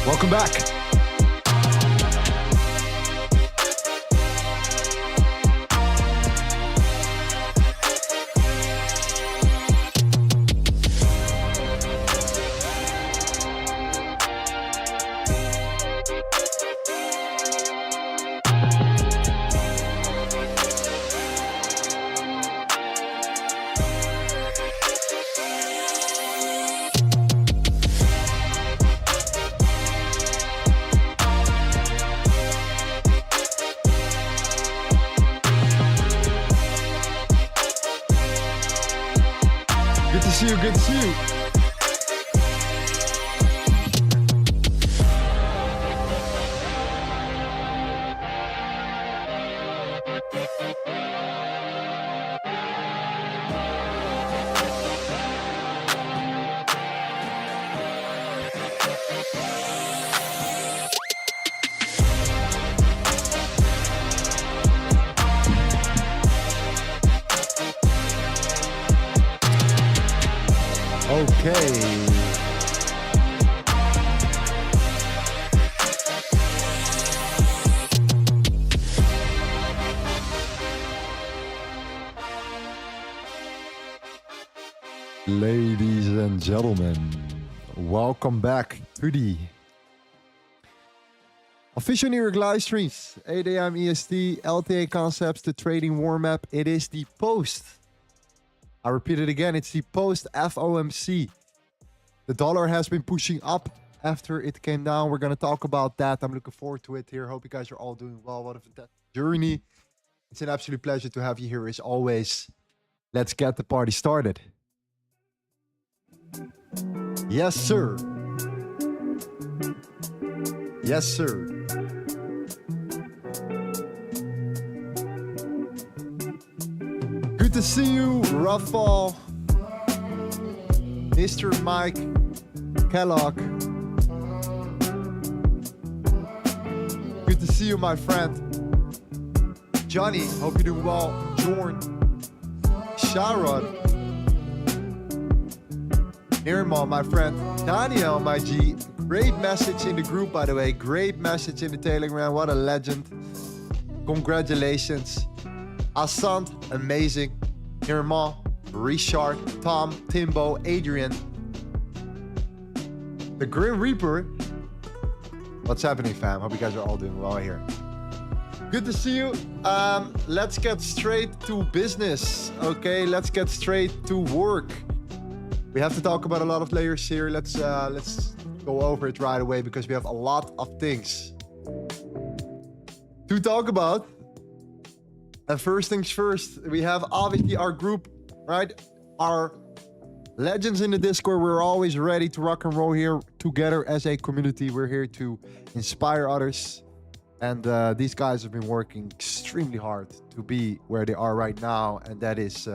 Welcome back. Good to see you. Okay. Ladies and gentlemen, welcome back to the official New York live streams. 8 a.m. EST, LTA concepts, the trading warm-up. It is the post. I repeat it again, it's the post FOMC. The dollar has been pushing up after it came down. We're going to talk about that. I'm looking forward to it here. Hope you guys are all doing well. What a fantastic journey. It's an absolute pleasure to have you here as always. Let's get the party started. Yes, sir. Yes, sir. Good to see you, Rafal, Mr. Mike Kellogg. Good to see you, my friend. Johnny, hope you're doing well. Jorn, Sharon, Irma, my friend. Daniel, my G. Great message in the group, by the way. Great message in the Telegram. What a legend. Congratulations. Asant, amazing. Irma, Richard, Tom, Timbo, Adrian. The Grim Reaper. What's happening, fam? Hope you guys are all doing well here. Good to see you. Let's get straight to business. Okay, let's get straight to work. We have to talk about a lot of layers here. Let's go over it right away because we have a lot of things to talk about. And first things first, we have obviously our group, right? Our legends in the Discord. We're always ready to rock and roll here together as a community. We're here to inspire others. And these guys have been working extremely hard to be where they are right now. And that is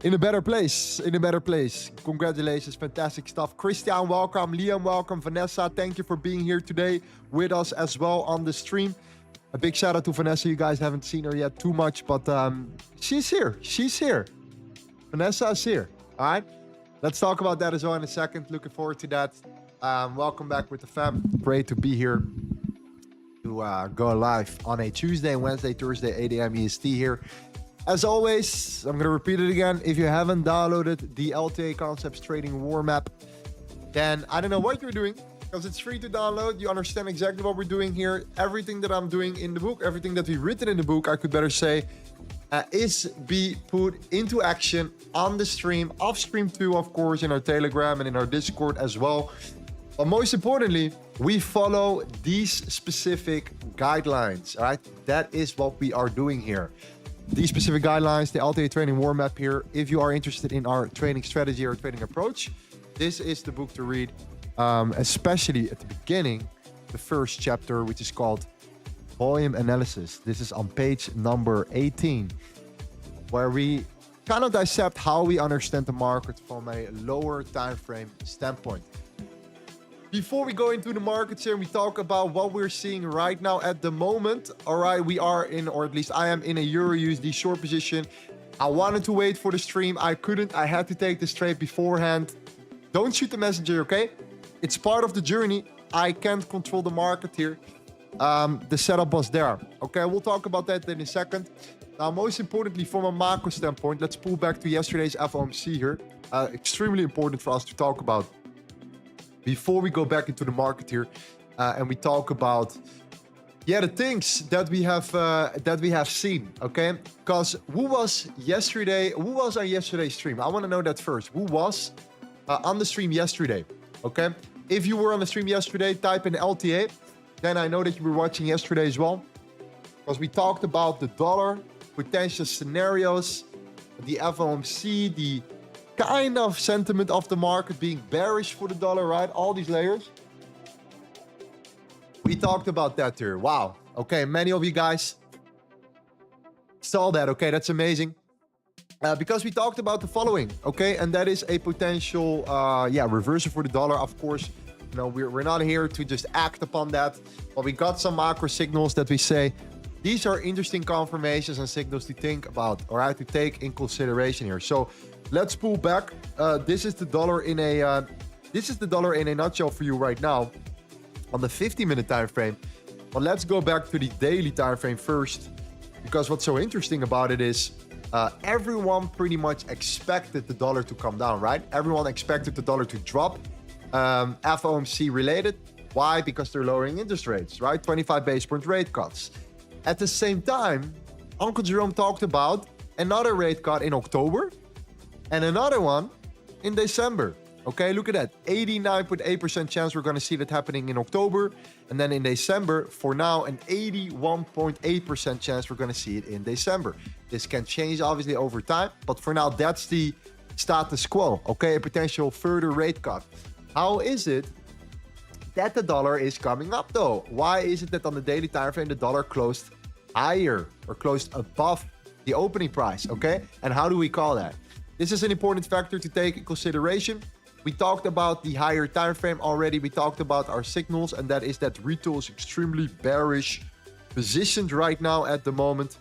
in a better place. In a better place. Congratulations. Fantastic stuff. Christian, welcome. Liam, welcome. Vanessa, thank you for being here today with us as well on the stream. A big shout out to Vanessa. You guys haven't seen her yet too much, but she's here. She's here. Vanessa is here. All right. Let's talk about that as well in a second. Looking forward to that. Welcome back with the fam. Great to be here to go live on a Tuesday, Wednesday, Thursday, 8 a.m. EST here. As always, I'm going to repeat it again. If you haven't downloaded the LTA Concepts Trading Warm-Up, then I don't know what you're doing, because it's free to download. You understand exactly what we're doing here. Everything that I'm doing in the book, everything that we've written in the book, I could better say, is be put into action on the stream, off stream too, of course, in our Telegram and in our Discord as well. But most importantly, we follow these specific guidelines, all right? That is what we are doing here. These specific guidelines, the LTA Trading Warm-Up here. If you are interested in our trading strategy or trading approach, this is the book to read. Especially at the beginning, the first chapter, which is called Volume Analysis. This is on page number 18, where we kind of dissect how we understand the market from a lower time frame standpoint. Before we go into the markets here, we talk about what we're seeing right now at the moment. All right, we are in, or at least I am in a Euro USD short position. I wanted to wait for the stream. I couldn't. I had to take this trade beforehand. Don't shoot the messenger, okay? It's part of the journey. I can't control the market here. The setup was there. Okay, we'll talk about that in a second. Now, most importantly, from a macro standpoint, let's pull back to yesterday's FOMC here. Extremely important for us to talk about before we go back into the market here, and we talk about the things that we have seen. Okay, because who was on yesterday's stream? I want to know that first. Who was on the stream yesterday? Okay, if you were on the stream yesterday, type in LTA. Then I know that you were watching yesterday as well, because we talked about the dollar, potential scenarios, the FOMC, the kind of sentiment of the market being bearish for the dollar, right? All these layers. We talked about that here. Wow. Okay, many of you guys saw that. Okay, that's amazing. Because we talked about the following, okay? And that is a potential, reversal for the dollar. Of course, you know, we're not here to just act upon that, but we got some macro signals that we say, these are interesting confirmations and signals to think about, all right, to take in consideration here. So let's pull back. This is the dollar in a nutshell for you right now on the 50-minute time frame. But let's go back to the daily time frame first, because what's so interesting about it is everyone pretty much expected the dollar to come down, right? Everyone expected the dollar to drop, FOMC related. Why? Because they're lowering interest rates, right? 25 base point rate cuts. At the same time, Uncle Jerome talked about another rate cut in October and another one in December. Okay, look at that. 89.8% chance we're going to see that happening in October. And then in December, for now, an 81.8% chance we're going to see it in December. This can change, obviously, over time. But for now, that's the status quo. Okay, a potential further rate cut. How is it that the dollar is coming up, though? Why is it that on the daily time frame, the dollar closed higher or closed above the opening price? Okay, and how do we call that? This is an important factor to take in consideration. We talked about the higher time frame already. We talked about our signals, and that is that retail is extremely bearish positioned right now at the moment.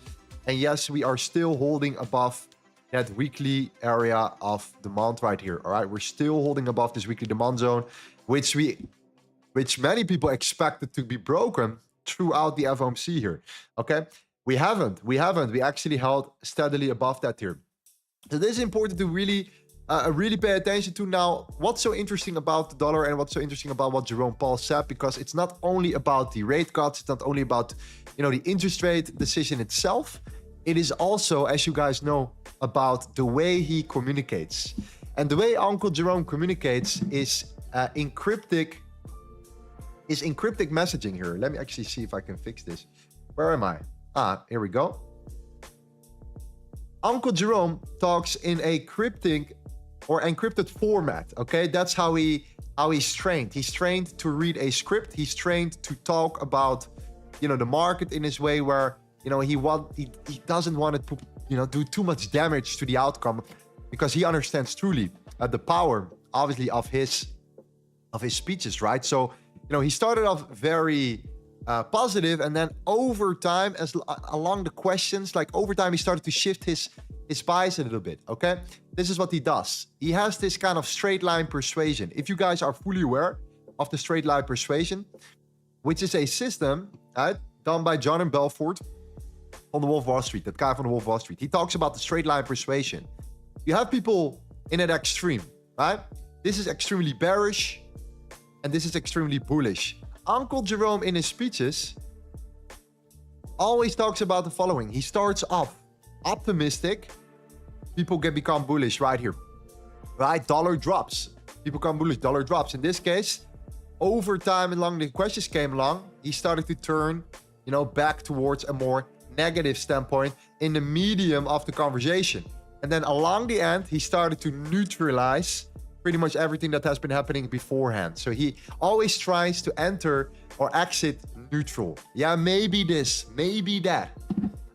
And yes, we are still holding above that weekly area of demand right here. All right, we're still holding above this weekly demand zone, which many people expected to be broken throughout the FOMC here. Okay, we haven't. We actually held steadily above that here. So this is important to really pay attention to. Now, what's so interesting about the dollar and what's so interesting about what Jerome Powell said, because it's not only about the rate cuts, it's not only about, the interest rate decision itself. It is also, as you guys know, about the way he communicates. And the way Uncle Jerome communicates is encryptic messaging here. Let me actually see if I can fix this. Where am I? Here we go. Uncle Jerome talks in a encrypted format. Okay, that's how he's trained. He's trained to read a script. He's trained to talk about, the market in his way where, he doesn't want to, do too much damage to the outcome, because he understands truly the power, obviously, of his speeches, right? So, he started off very positive, and then over time, along the questions, over time, he started to shift his bias a little bit. Okay, this is what he does. He has this kind of straight line persuasion. If you guys are fully aware of the straight line persuasion, which is a system done by John and Belfort on the Wolf of Wall Street, that guy from the Wolf of Wall Street. He talks about the straight line persuasion. You have people in an extreme, right? This is extremely bearish, and this is extremely bullish. Uncle Jerome in his speeches always talks about the following. He starts off optimistic. People can become bullish right here, right? Dollar drops. People become bullish. Dollar drops. In this case, over time, along the questions came along, he started to turn, back towards a more negative standpoint in the medium of the conversation. And then along the end, he started to neutralize pretty much everything that has been happening beforehand. So he always tries to enter or exit neutral. Yeah, maybe this, maybe that.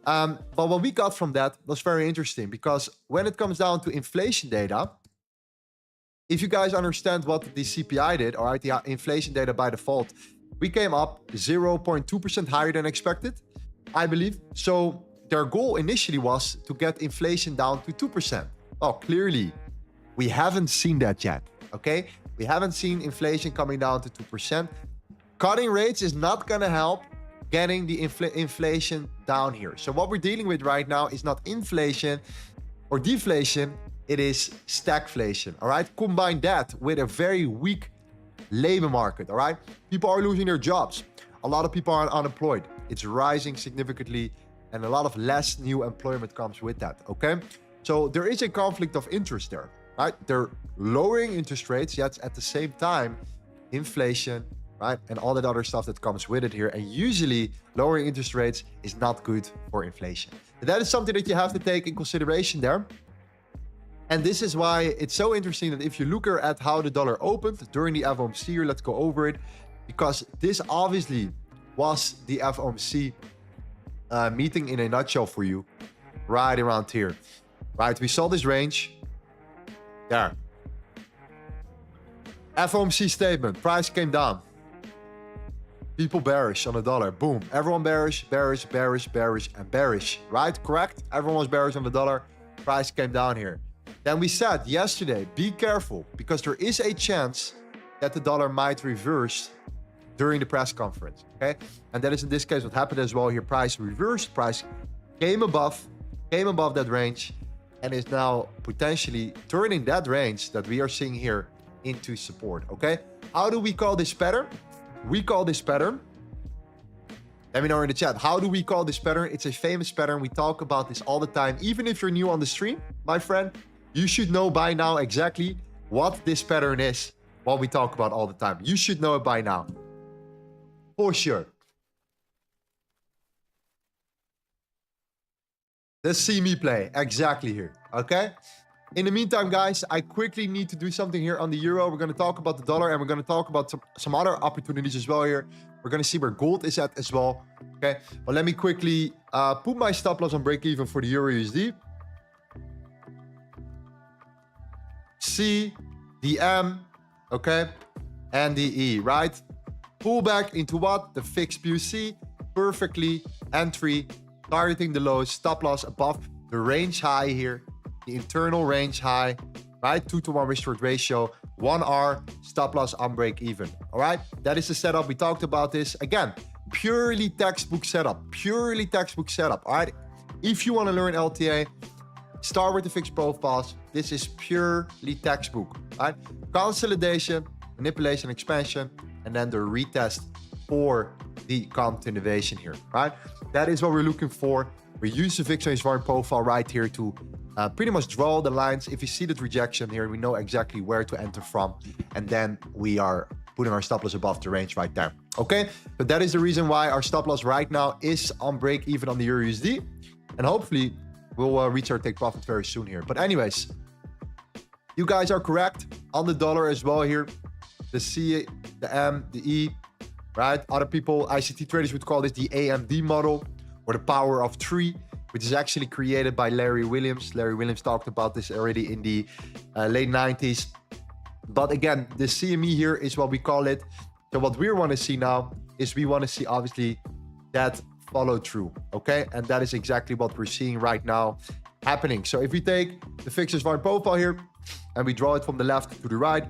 But what we got from that was very interesting, because when it comes down to inflation data, if you guys understand what the CPI did, all right, the inflation data by default, we came up 0.2% higher than expected, I believe. So their goal initially was to get inflation down to 2%. Well, clearly, we haven't seen that yet, okay? We haven't seen inflation coming down to 2%. Cutting rates is not going to help getting the inflation down here. So what we're dealing with right now is not inflation or deflation, it is stagflation, all right? Combine that with a very weak labor market, all right? People are losing their jobs. A lot of people are unemployed. It's rising significantly, and a lot of less new employment comes with that, okay? So there is a conflict of interest there, right? They're lowering interest rates, yet at the same time, inflation, right? And all that other stuff that comes with it here. And usually lowering interest rates is not good for inflation. And that is something that you have to take in consideration there. And this is why it's so interesting that if you look at how the dollar opened during the FOMC here, let's go over it, because this obviously was the FOMC meeting in a nutshell for you, right around here, right? We saw this range there. FOMC statement, price came down. People bearish on the dollar, boom. Everyone bearish, bearish, bearish, bearish, and bearish, right? Correct? Everyone was bearish on the dollar. Price came down here. Then we said yesterday, be careful, because there is a chance that the dollar might reverse during the press conference, okay? And that is in this case what happened as well here. Price reversed, price came above that range, and is now potentially turning that range that we are seeing here into support, okay? How do we call this pattern? We call this pattern, let me know in the chat, how do we call this pattern? It's a famous pattern. We talk about this all the time. Even if you're new on the stream, my friend, you should know by now exactly what this pattern is, what we talk about all the time. You should know it by now. For sure. Let's see me play exactly here, okay? In the meantime, guys, I quickly need to do something here on the euro. We're going to talk about the dollar, and we're going to talk about some other opportunities as well here. We're going to see where gold is at as well, okay? But let me quickly put my stop loss on break even for the euro USD. C, the M, okay? And the E, right? Pull back into what? The fixed PUC, perfectly, entry, targeting the lows, stop loss above the range high here, the internal range high, right? 2-to-1 risk reward ratio, 1R, stop loss on break even, all right? That is the setup. We talked about this. Again, purely textbook setup, all right? If you want to learn LTA, start with the fixed profiles. This is purely textbook, right? Consolidation, manipulation, expansion, and then the retest for the continuation here, right? That is what we're looking for. We use the VIX range volume profile right here to pretty much draw the lines. If you see that rejection here, we know exactly where to enter from, and then we are putting our stop loss above the range right there, okay? But that is the reason why our stop loss right now is on break even on the euro USD, and hopefully we'll reach our take profit very soon here. But anyways, you guys are correct on the dollar as well here. The C, the M, the E, right? Other people, ICT traders would call this the AMD model, or the power of 3, which is actually created by Larry Williams. Larry Williams talked about this already in the late 90s. But again, the CME here is what we call it. So what we want to see now is we want to see obviously that follow through, okay? And that is exactly what we're seeing right now happening. So if we take the fixed volume profile here and we draw it from the left to the right,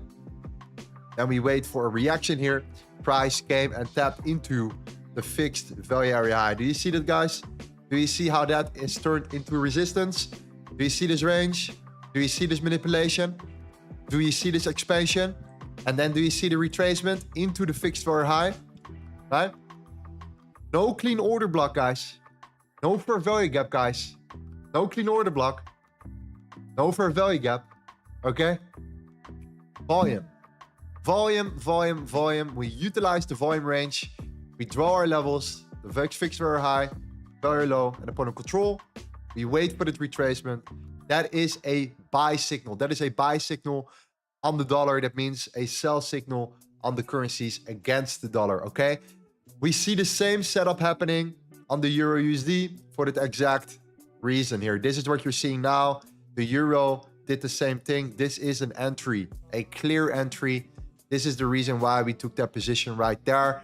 then we wait for a reaction here. Price came and tapped into the fixed value area high. Do you see that, guys? Do you see how that is turned into resistance? Do you see this range? Do you see this manipulation? Do you see this expansion? And then do you see the retracement into the fixed value high? Right? No clean order block, guys. No fair value gap, guys. No clean order block. No fair value gap. Okay? Volume. Volume, volume, volume. We utilize the volume range. We draw our levels. The VIX fixed very high, very low, and upon a control, we wait for the retracement. That is a buy signal. That is a buy signal on the dollar. That means a sell signal on the currencies against the dollar, okay? We see the same setup happening on the euro USD for that exact reason here. This is what you're seeing now. The euro did the same thing. This is an entry, a clear entry. This is the reason why we took that position right there.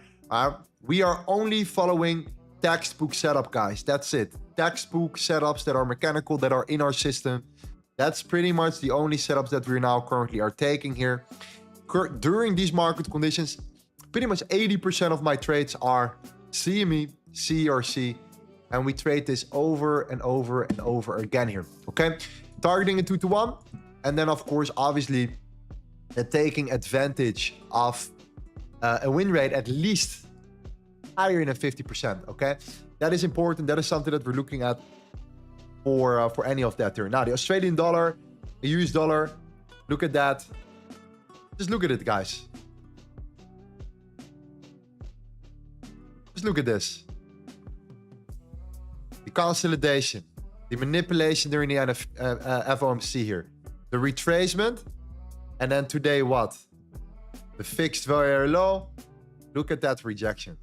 We are only following textbook setup, guys. That's it. Textbook setups that are mechanical, that are in our system. That's pretty much the only setups that we now currently are taking here. During these market conditions, pretty much 80% of my trades are CME, CRC, and we trade this over and over and over again here, okay? Targeting a 2-to-1, and then of course, obviously, taking advantage of a win rate at least higher than 50%, okay? That is important. That is something that we're looking at for any of that here. Now, the Australian dollar, the US dollar, look at that. Just look at it, guys. Just look at this. The consolidation, the manipulation during the FOMC here, the retracement, and then today what? The fixed very low. Look at that rejection,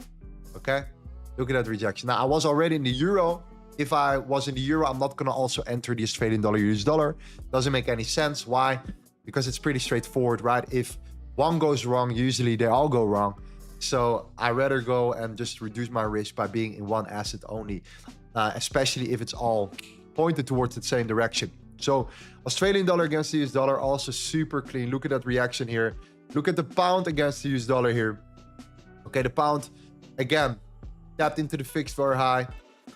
okay? Look at that rejection. Now, I was already in the euro. If I was in the euro, I'm not gonna also enter the Australian dollar, US dollar. Doesn't make any sense. Why? Because it's pretty straightforward, right? If one goes wrong, usually they all go wrong. So I rather go and just reduce my risk by being in one asset only, especially if it's all pointed towards the same direction, So Australian dollar against the US dollar, also super clean. Look at that reaction here. Look at the pound against the US dollar here. Okay, the pound, again, tapped into the fixed very high.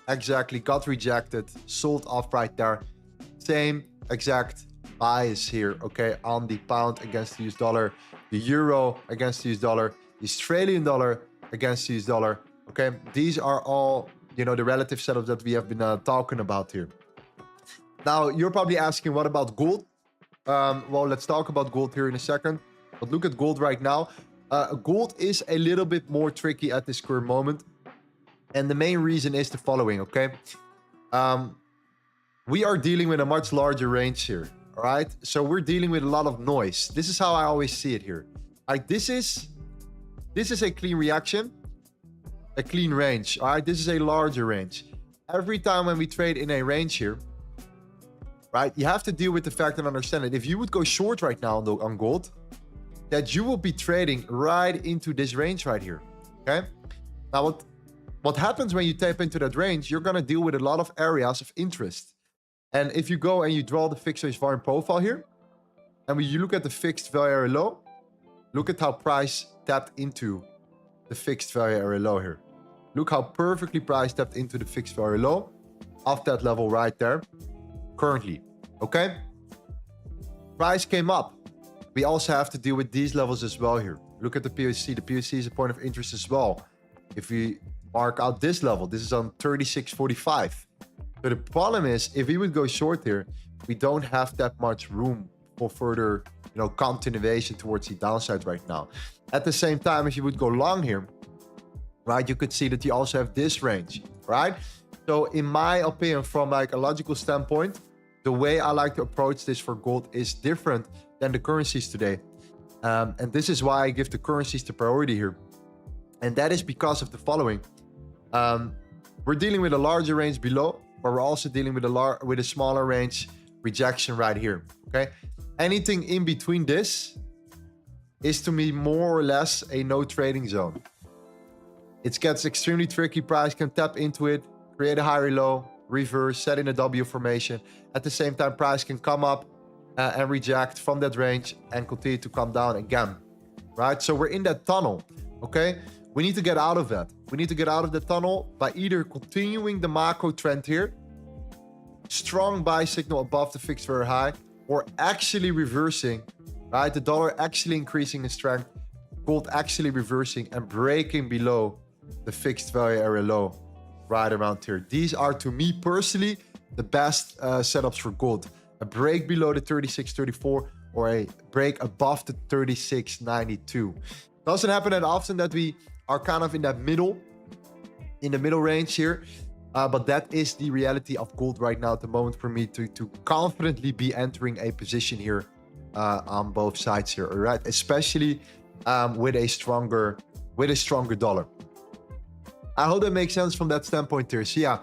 Exactly, got rejected, sold off right there. Same exact bias here, okay, on the pound against the US dollar, the euro against the US dollar, the Australian dollar against the US dollar, okay? These are all, you know, the relative setups that we have been talking about here. Now, you're probably asking, what about gold? Well, let's talk about gold here in a second. But look at gold right now. Gold is a little bit more tricky at this current moment. And the main reason is the following, okay? We are dealing with a much larger range here, all right? So we're dealing with a lot of noise. This is how I always see it here. Like, this is a clean reaction, a clean range, all right? This is a larger range. Every time when we trade in a range here, right, you have to deal with the fact and understand that if you would go short right now on gold, that you will be trading right into this range right here, okay? Now, what happens when you tap into that range, you're going to deal with a lot of areas of interest. And if you go and you draw the fixed range volume profile here, and when you look at the fixed value area low, look at how price tapped into the fixed value area low here. Look how perfectly price tapped into the fixed value low of that level right there currently, okay? Price came up. We also have to deal with these levels as well here. Look at the POC. The POC is a point of interest as well. If we mark out this level, this is on 36.45. So the problem is, if we would go short here, we don't have that much room for further, you know, continuation towards the downside right now. At the same time, if you would go long here, right, you could see that you also have this range, right? So in my opinion, from like a logical standpoint, the way I like to approach this for gold is different than the currencies today. And this is why I give the currencies the priority here. And that is because of the following. We're dealing with a larger range below, but we're also dealing with a smaller range rejection right here, okay? Anything in between this is to me more or less a no trading zone. It gets extremely tricky. Price can tap into it, create a higher low, reverse, set in a W formation. At the same time, price can come up and reject from that range and continue to come down again, right? So we're in that tunnel, okay? We need to get out of that. We need to get out of the tunnel by either continuing the macro trend here, strong buy signal above the fixed very high, or actually reversing, right? The dollar actually increasing in strength, gold actually reversing and breaking below the fixed value area low right around here. These are, to me personally, the best setups for gold. A break below the 36.34 or a break above the 36.92. Doesn't happen that often that we are kind of in the middle range here. But that is the reality of gold right now at the moment for me to confidently be entering a position here on both sides here, all right? Especially with a stronger dollar. I hope that makes sense from that standpoint here. So yeah,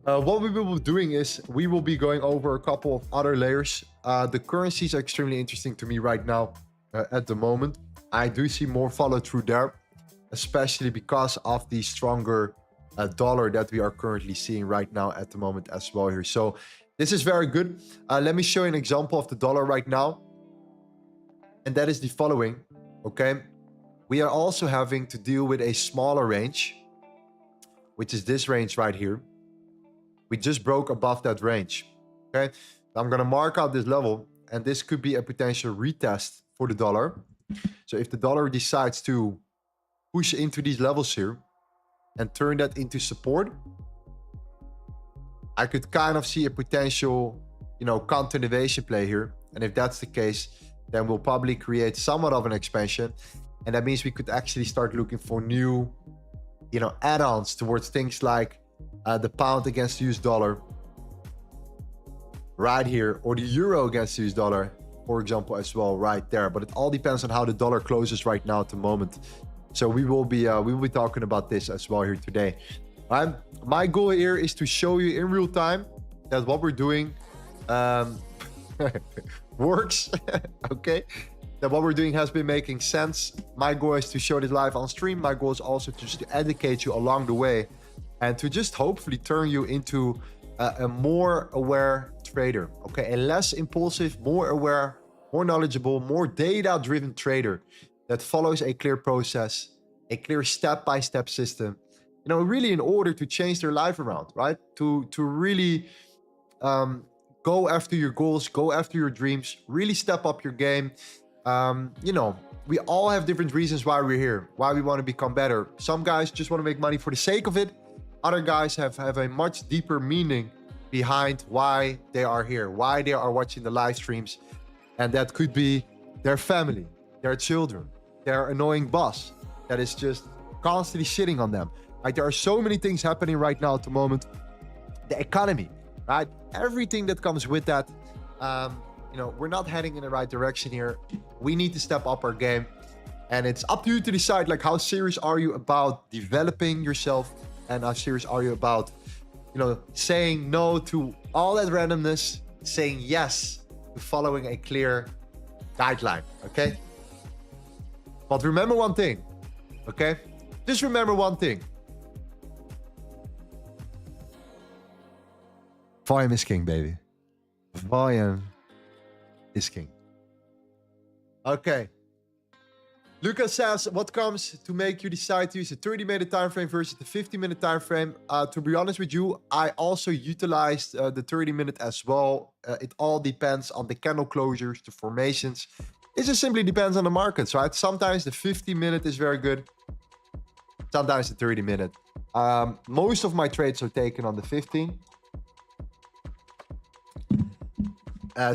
what we will be doing is we will be going over a couple of other layers. The currencies are extremely interesting to me right now at the moment. I do see more follow through there, especially because of the stronger dollar that we are currently seeing right now at the moment as well here. So this is very good. Let me show you an example of the dollar right now. And that is the following, okay? We are also having to deal with a smaller range, which is this range right here. We just broke above that range, okay? I'm gonna mark out this level, and this could be a potential retest for the dollar. So if the dollar decides to push into these levels here and turn that into support, I could kind of see a potential, you know, continuation play here. And if that's the case, then we'll probably create somewhat of an expansion. And that means we could actually start looking for new, you know, add-ons towards things like the pound against the US dollar right here, or the euro against the US dollar, for example, as well right there. But it all depends on how the dollar closes right now at the moment. So we will be talking about this as well here today. My goal here is to show you in real time that what we're doing works. Okay, that what we're doing has been making sense. My goal is to show this live on stream. My goal is also just to educate you along the way and to just hopefully turn you into a more aware trader, okay? A less impulsive, more aware, more knowledgeable, more data-driven trader that follows a clear process, a clear step-by-step system, you know, really in order to change their life around, right? To really go after your goals, go after your dreams, really step up your game. You know, we all have different reasons why we're here, why we want to become better. Some guys just want to make money for the sake of it. Other guys have a much deeper meaning behind why they are here, why they are watching the live streams. And that could be their family, their children, their annoying boss that is just constantly shitting on them. Like, there are so many things happening right now at the moment. The economy, right? Everything that comes with that. You know, we're not heading in the right direction here. We need to step up our game. And it's up to you to decide, like, how serious are you about developing yourself? And how serious are you about, you know, saying no to all that randomness, saying yes to following a clear guideline, okay? But remember one thing, okay? Just remember one thing. Volume is king, baby. Volume is king. Okay. Lucas says, what comes to make you decide to use a 30-minute time frame versus the 50-minute time frame? To be honest with you, I also utilized the 30-minute as well. It all depends on the candle closures, the formations. It just simply depends on the markets, right? Sometimes the 50-minute is very good. Sometimes the 30-minute. Most of my trades are taken on the 15.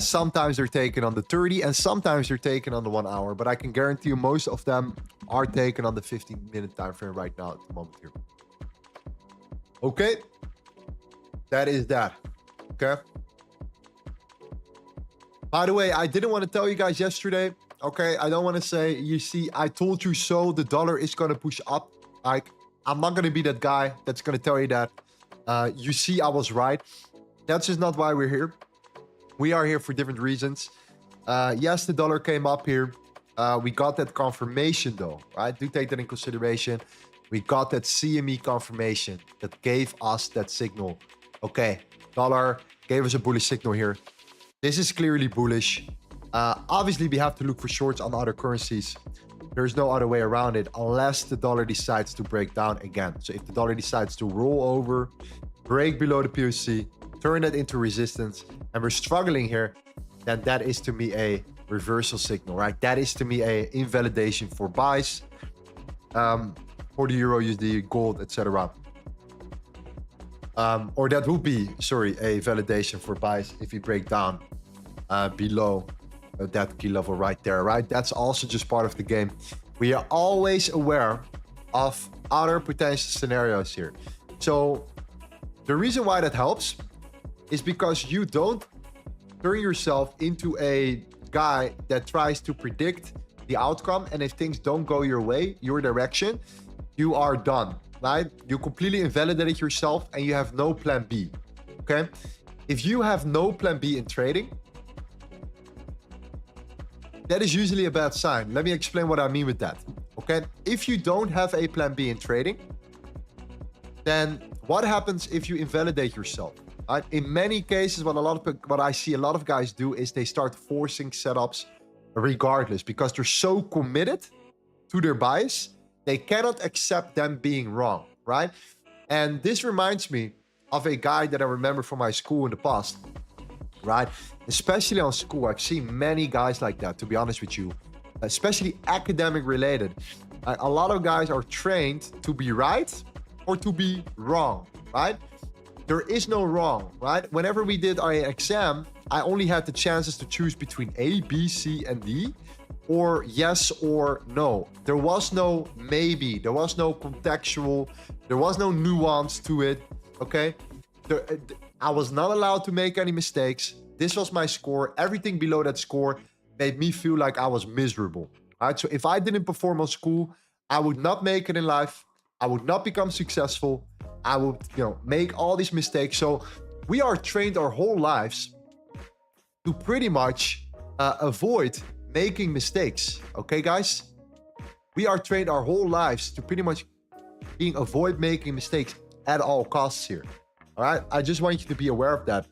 Sometimes they're taken on the 30 and sometimes they're taken on the 1 hour, but I can guarantee you most of them are taken on the 15-minute time frame right now at the moment here. Okay, that is that. Okay, by the way, I didn't want to tell you guys yesterday. Okay, I don't want to say, you see, I told you so, the dollar is going to push up. Like, I'm not going to be that guy that's going to tell you that. You see, I was right. That's just not why we're here. We are here for different reasons. Yes, the dollar came up here. We got that confirmation though, right? Do take that in consideration. We got that CME confirmation that gave us that signal. Okay, dollar gave us a bullish signal here. This is clearly bullish. Obviously, we have to look for shorts on other currencies. There's no other way around it unless the dollar decides to break down again. So if the dollar decides to roll over, break below the POC, turn that into resistance, and we're struggling here, then that is to me a reversal signal, right? That is to me a invalidation for buys for the Euro, USD, gold, etc. Or that would be, sorry, a validation for buys if we break down below that key level right there, right? That's also just part of the game. We are always aware of other potential scenarios here. So the reason why that helps is because you don't turn yourself into a guy that tries to predict the outcome. And if things don't go your way, your direction, you are done, right? You completely invalidated yourself and you have no plan B, okay? If you have no plan B in trading, that is usually a bad sign. Let me explain what I mean with that, okay? If you don't have a plan B in trading, then what happens if you invalidate yourself? Right? In many cases, what I see a lot of guys do is they start forcing setups regardless because they're so committed to their bias, they cannot accept them being wrong, right? And this reminds me of a guy that I remember from my school in the past, right? Especially on school, I've seen many guys like that, to be honest with you, especially academic related. A lot of guys are trained to be right or to be wrong, right? There is no wrong, right? Whenever we did our exam, I only had the chances to choose between A, B, C, and D, or yes or no. There was no maybe, there was no contextual, there was no nuance to it, okay? I was not allowed to make any mistakes. This was my score. Everything below that score made me feel like I was miserable, right? So if I didn't perform on school, I would not make it in life. I would not become successful. I would, you know, make all these mistakes. So we are trained our whole lives to pretty much avoid making mistakes. Okay, guys? We are trained our whole lives to pretty much avoid making mistakes at all costs here. All right? I just want you to be aware of that.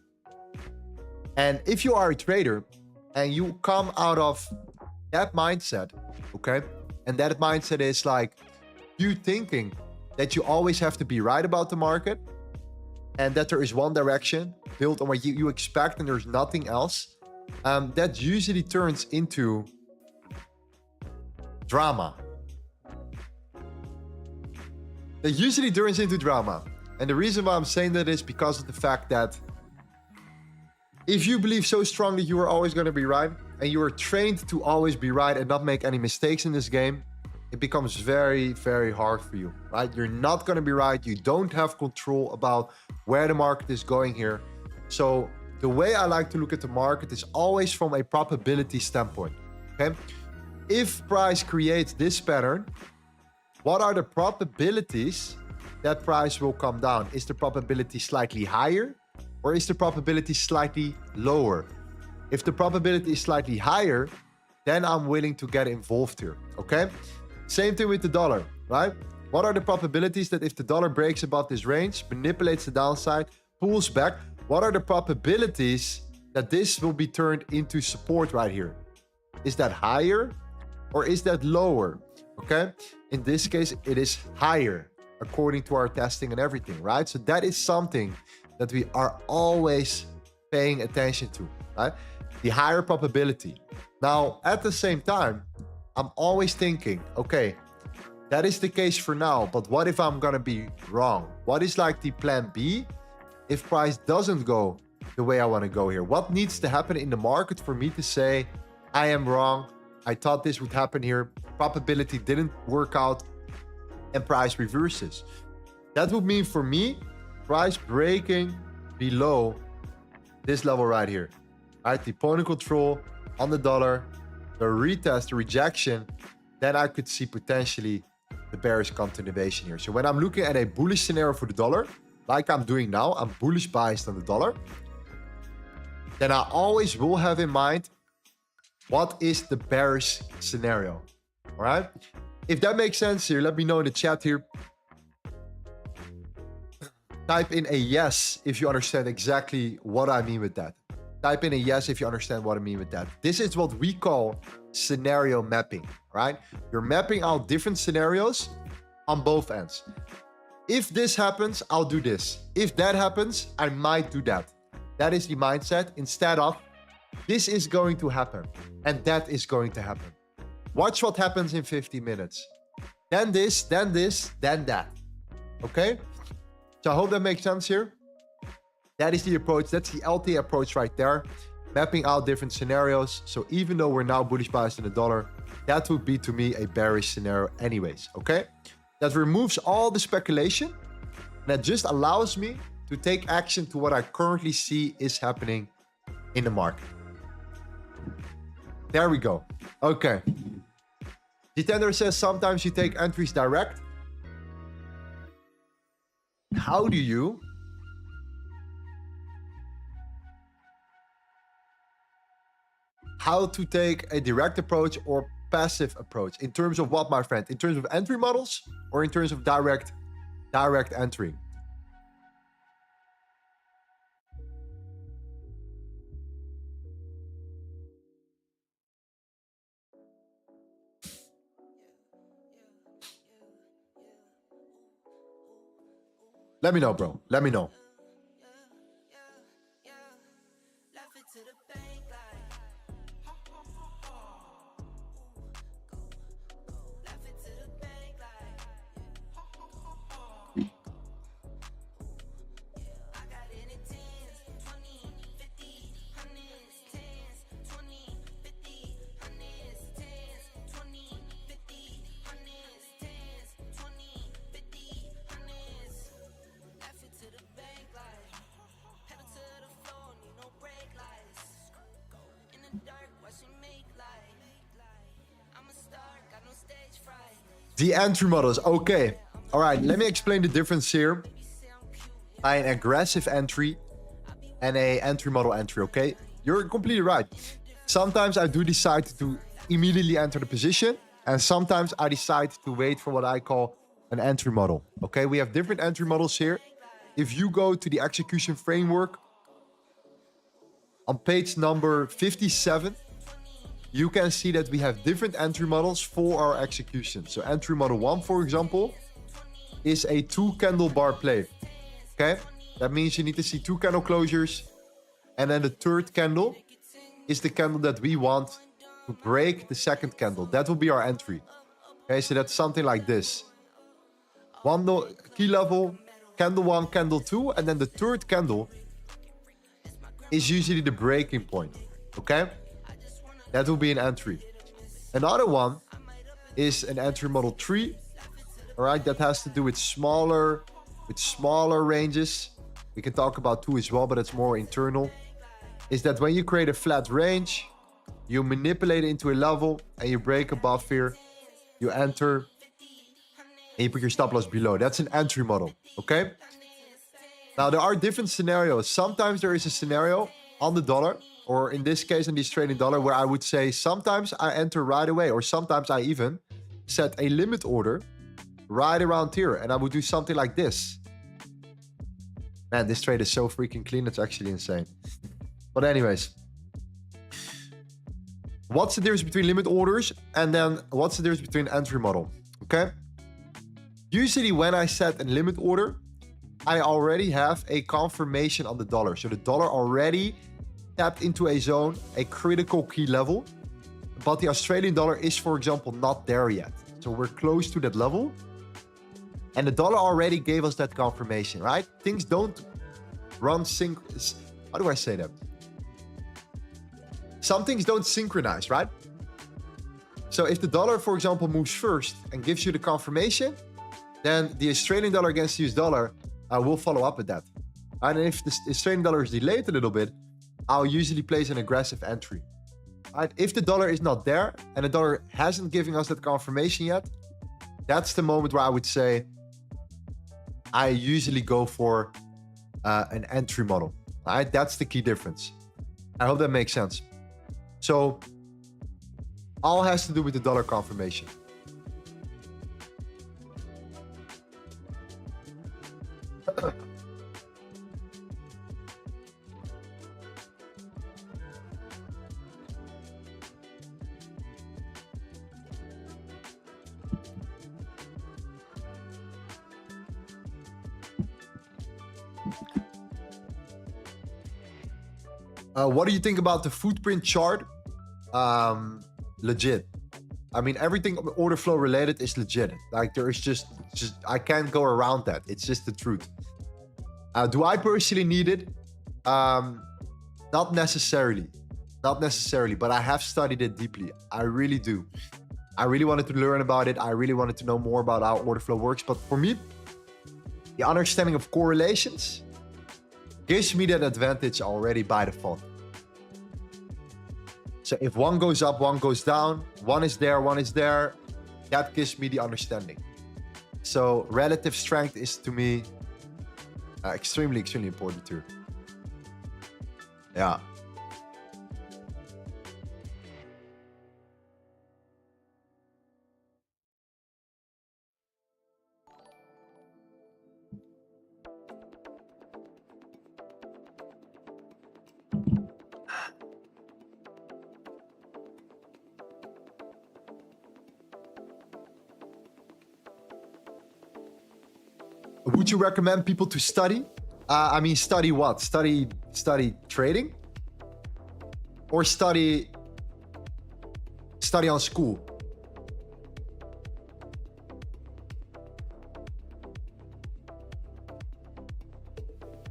And if you are a trader and you come out of that mindset, okay, and that mindset is like you thinking that you always have to be right about the market and that there is one direction built on what you expect and there's nothing else, that usually turns into drama. That usually turns into drama. And the reason why I'm saying that is because of the fact that if you believe so strongly you are always going to be right and you are trained to always be right and not make any mistakes in this game, it becomes very, very hard for you, right? You're not going to be right. You don't have control about where the market is going here. So the way I like to look at the market is always from a probability standpoint, okay? If price creates this pattern, what are the probabilities that price will come down? Is the probability slightly higher or is the probability slightly lower? If the probability is slightly higher, then I'm willing to get involved here, okay? Same thing with the dollar, right? What are the probabilities that if the dollar breaks above this range, manipulates the downside, pulls back, what are the probabilities that this will be turned into support right here? Is that higher or is that lower? Okay, in this case, it is higher according to our testing and everything, right? So that is something that we are always paying attention to, right? The higher probability. Now, at the same time, I'm always thinking, okay, that is the case for now, but what if I'm gonna be wrong? What is like the plan B if price doesn't go the way I want to go here? What needs to happen in the market for me to say, I am wrong, I thought this would happen here, probability didn't work out, and price reverses? That would mean for me, price breaking below this level right here, right? The point of control on the dollar, the retest, the rejection, then I could see potentially the bearish continuation here. So when I'm looking at a bullish scenario for the dollar, like I'm doing now, I'm bullish biased on the dollar, then I always will have in mind what is the bearish scenario, all right? If that makes sense here, let me know in the chat here. Type in a yes if you understand exactly what I mean with that. Type in a yes if you understand what I mean with that. This is what we call scenario mapping, right? You're mapping out different scenarios on both ends. If this happens, I'll do this. If that happens, I might do that. That is the mindset instead of this is going to happen and that is going to happen. Watch what happens in 50 minutes. Then this, then that. Okay? So I hope that makes sense here. That is the approach. That's the LTA approach right there. Mapping out different scenarios. So even though we're now bullish biased in the dollar, that would be to me a bearish scenario anyways. Okay? That removes all the speculation. And that just allows me to take action to what I currently see is happening in the market. There we go. Okay. Jitender says sometimes you take entries direct. How do you take a direct approach or passive approach? In terms of what, my friend? In terms of entry models or in terms of direct entry? Let me know, bro. Let me know. The entry models. Okay. All right. Let me explain the difference here. An aggressive entry and a entry model entry. Okay. You're completely right. Sometimes I do decide to immediately enter the position. And sometimes I decide to wait for what I call an entry model. Okay. We have different entry models here. If you go to the execution framework, On page number 57, you can see that we have different entry models for our execution. So entry model 1, for example, is a 2 candle bar play. Okay, that means you need to see 2 candle closures, and then the third candle is the candle that we want to break the second candle. That will be our entry. Okay, so that's something like this. Key level, candle 1, candle 2, and then the third candle is usually the breaking point. Okay, that will be an entry. Another one is an entry model 3. All right, that has to do with smaller ranges. We can talk about 2 as well, but it's more internal. Is that when you create a flat range, you manipulate it into a level and you break above here, you enter, and you put your stop loss below. That's an entry model, okay? Now, there are different scenarios. Sometimes there is a scenario on the dollar, or in this case, in this trading dollar, where I would say sometimes I enter right away, or sometimes I even set a limit order right around here, and I would do something like this. Man, this trade is so freaking clean, it's actually insane. But anyways, what's the difference between limit orders and then what's the difference between entry model? Okay. Usually when I set a limit order, I already have a confirmation on the dollar. So the dollar already tapped into a zone, a critical key level, but the Australian dollar is, for example, not there yet. So we're close to that level. And the dollar already gave us that confirmation, right? Things don't run how do I say that? Some things don't synchronize, right? So if the dollar, for example, moves first and gives you the confirmation, then the Australian dollar against the US dollar will follow up with that. And if the Australian dollar is delayed a little bit, I'll usually place an aggressive entry. Right? If the dollar is not there and the dollar hasn't given us that confirmation yet, that's the moment where I would say I usually go for an entry model. Right? That's the key difference. I hope that makes sense. So all has to do with the dollar confirmation. What do you think about the footprint chart? Legit. I mean, everything order flow related is legit. Like there is just I can't go around that. It's just the truth. Do I personally need it? Not necessarily, but I have studied it deeply. I really do. I really wanted to learn about it. I really wanted to know more about how order flow works. But for me, the understanding of correlations gives me that advantage already by default. So if one goes up, one goes down, one is there, that gives me the understanding. So relative strength is to me extremely important too. Yeah. Would you recommend people to study? I mean, study what? Study trading? Or study on school?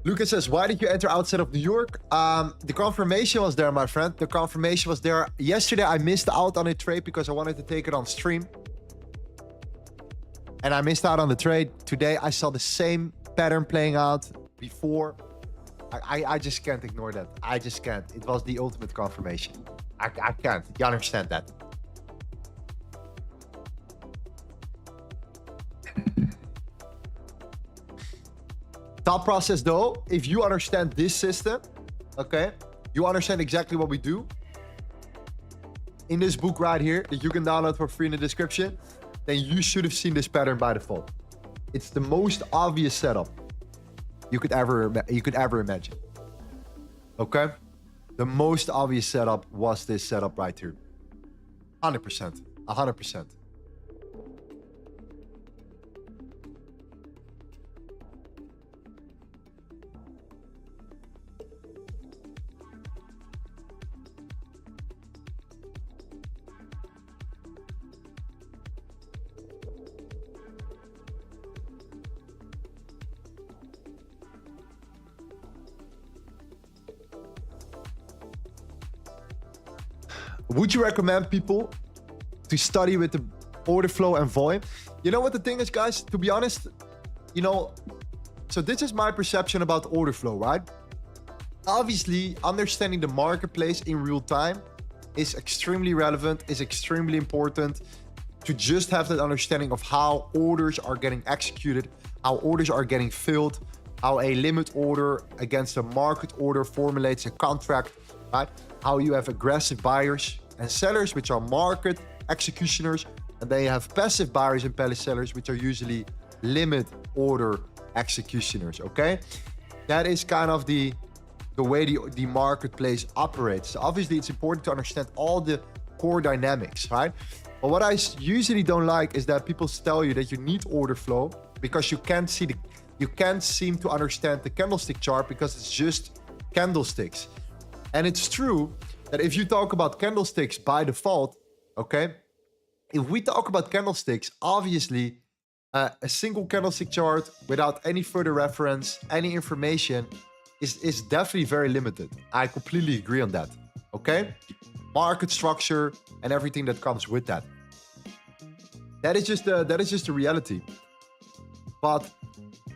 Lucas says, why did you enter outside of New York? The confirmation was there, my friend. The confirmation was there. Yesterday, I missed out on a trade because I wanted to take it on stream. And I missed out on the trade. Today, I saw the same pattern playing out before. I just can't ignore that. I just can't. It was the ultimate confirmation. I can't. You understand that? Thought process though, if you understand this system, okay, you understand exactly what we do. In this book right here that you can download for free in the description, then you should have seen this pattern by default. It's the most obvious setup you could ever imagine. Okay? the most obvious setup was this setup right here. 100%. 100%. Would you recommend people to study with the order flow and volume? You know what the thing is, guys? To be honest, you know, so this is my perception about order flow, right? Obviously, understanding the marketplace in real time is extremely relevant, is extremely important to just have that understanding of how orders are getting executed, how orders are getting filled, how a limit order against a market order formulates a contract, right? How you have aggressive buyers and sellers, which are market executioners, and then you have passive buyers and passive sellers, which are usually limit order executioners, okay? That is kind of the way the marketplace operates. So obviously, it's important to understand all the core dynamics, right? But what I usually don't like is that people tell you that you need order flow because you can't seem to understand the candlestick chart because it's just candlesticks. And it's true that if you talk about candlesticks by default, okay, if we talk about candlesticks, obviously a single candlestick chart without any further reference, any information is definitely very limited. I completely agree on that, okay? Market structure and everything that comes with that. That is just the reality. But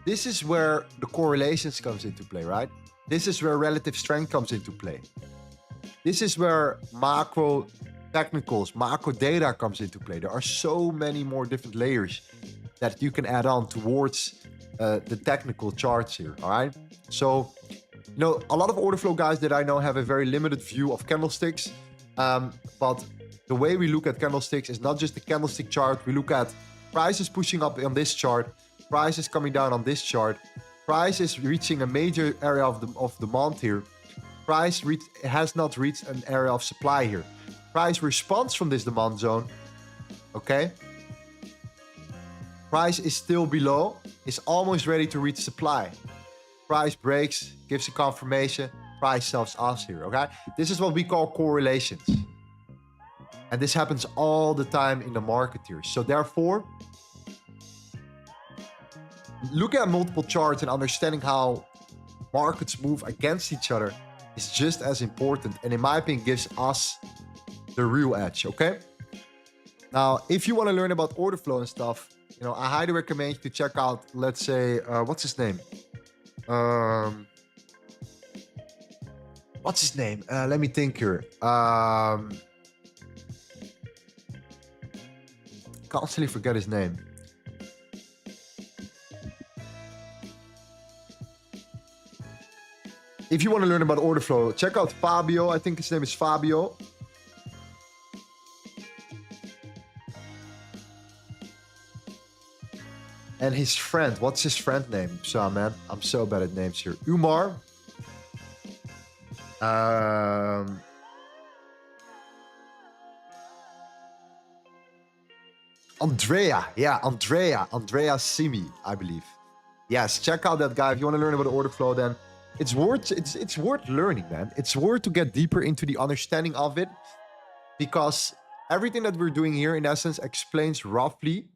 this is where the correlations comes into play, right? This is where relative strength comes into play. This is where macro technicals, macro data comes into play. There are so many more different layers that you can add on towards the technical charts here, all right? So, you know, a lot of order flow guys that I know have a very limited view of candlesticks. But the way we look at candlesticks is not just the candlestick chart. We look at prices pushing up on this chart, prices coming down on this chart, price is reaching a major area of demand here. Price has not reached an area of supply here. Price responds from this demand zone, okay? Price is still below, is almost ready to reach supply. Price breaks, gives a confirmation, price sells off here, okay? This is what we call correlations. And this happens all the time in the market here. So therefore, looking at multiple charts and understanding how markets move against each other is just as important, and in my opinion gives us the real edge, okay? Now, if you want to learn about order flow and stuff, you know, I highly recommend you to check out, let's say, what's his name? What's his name? Let me think here. Constantly forget his name. If you want to learn about order flow, check out Fabio. I think his name is Fabio. And his friend, what's his friend name? So, man, I'm so bad at names here. Umar. Andrea. Yeah, Andrea Simi, I believe. Yes, check out that guy. If you want to learn about order flow, then it's worth learning, man. It's worth to get deeper into the understanding of it, because everything that we're doing here, in essence, explains roughly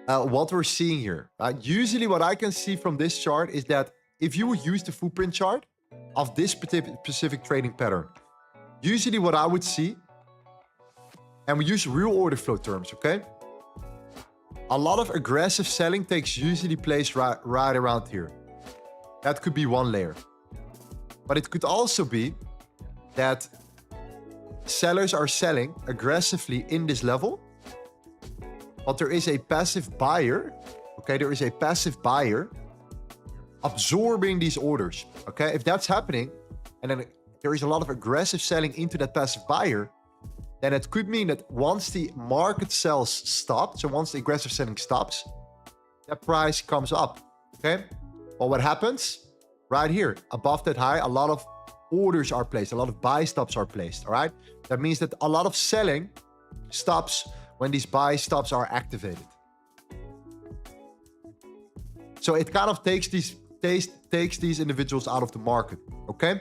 what we're seeing here. Usually what I can see from this chart is that if you would use the footprint chart of this specific trading pattern, usually what I would see, and we use real order flow terms, okay? A lot of aggressive selling takes usually place right around here. That could be one layer. But it could also be that sellers are selling aggressively in this level, but there is a passive buyer, okay? There is a passive buyer absorbing these orders, okay? If that's happening, and then there is a lot of aggressive selling into that passive buyer, then it could mean that once the market sells stop, so once the aggressive selling stops, that price comes up, okay? Well, what happens? Right here, above that high, a lot of orders are placed, a lot of buy stops are placed, all right? That means that a lot of selling stops when these buy stops are activated. So it kind of takes these individuals out of the market, okay?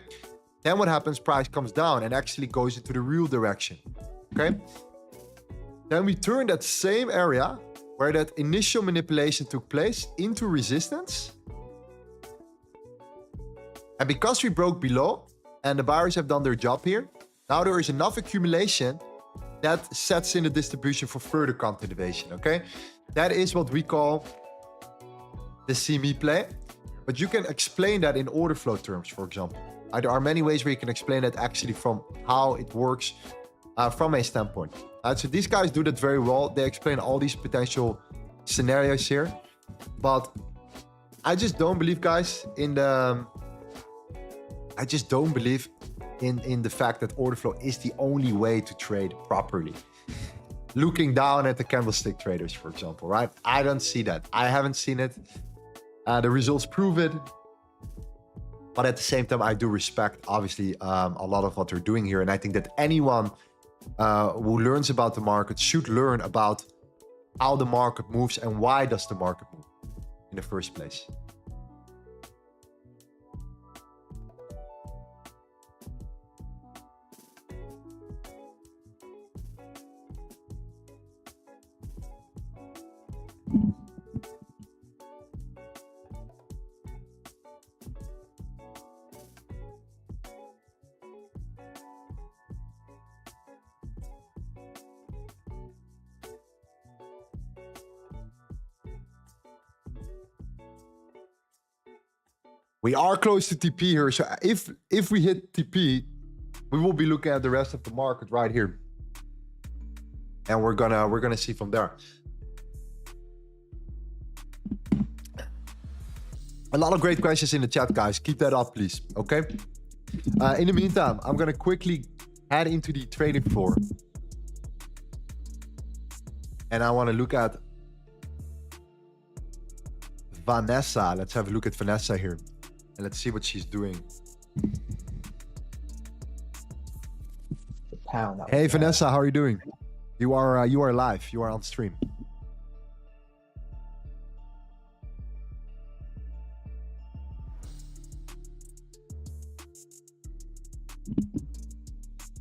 Then what happens? Price comes down and actually goes into the real direction, okay? Then we turn that same area where that initial manipulation took place into resistance. And because we broke below and the buyers have done their job here, now there is enough accumulation that sets in the distribution for further continuation, okay? That is what we call the CME play, but you can explain that in order flow terms, for example. There are many ways where you can explain that actually from how it works from a standpoint. So these guys do that very well. They explain all these potential scenarios here, but I just don't believe, guys, in the fact that order flow is the only way to trade properly. Looking down at the candlestick traders, for example, right? I don't see that. I haven't seen it. The results prove it. But at the same time, I do respect, obviously, a lot of what they're doing here. And I think that anyone who learns about the market should learn about how the market moves and why does the market move in the first place. We are close to TP here, so if we hit TP, we will be looking at the rest of the market right here, and we're gonna see from there. A lot of great questions in the chat, guys. Keep that up, please. Okay. In the meantime, I'm gonna quickly head into the trading floor, and I want to look at Vanessa. Let's have a look at Vanessa here. And let's see what she's doing. Hey Vanessa, how are you doing? You are live. You are on stream.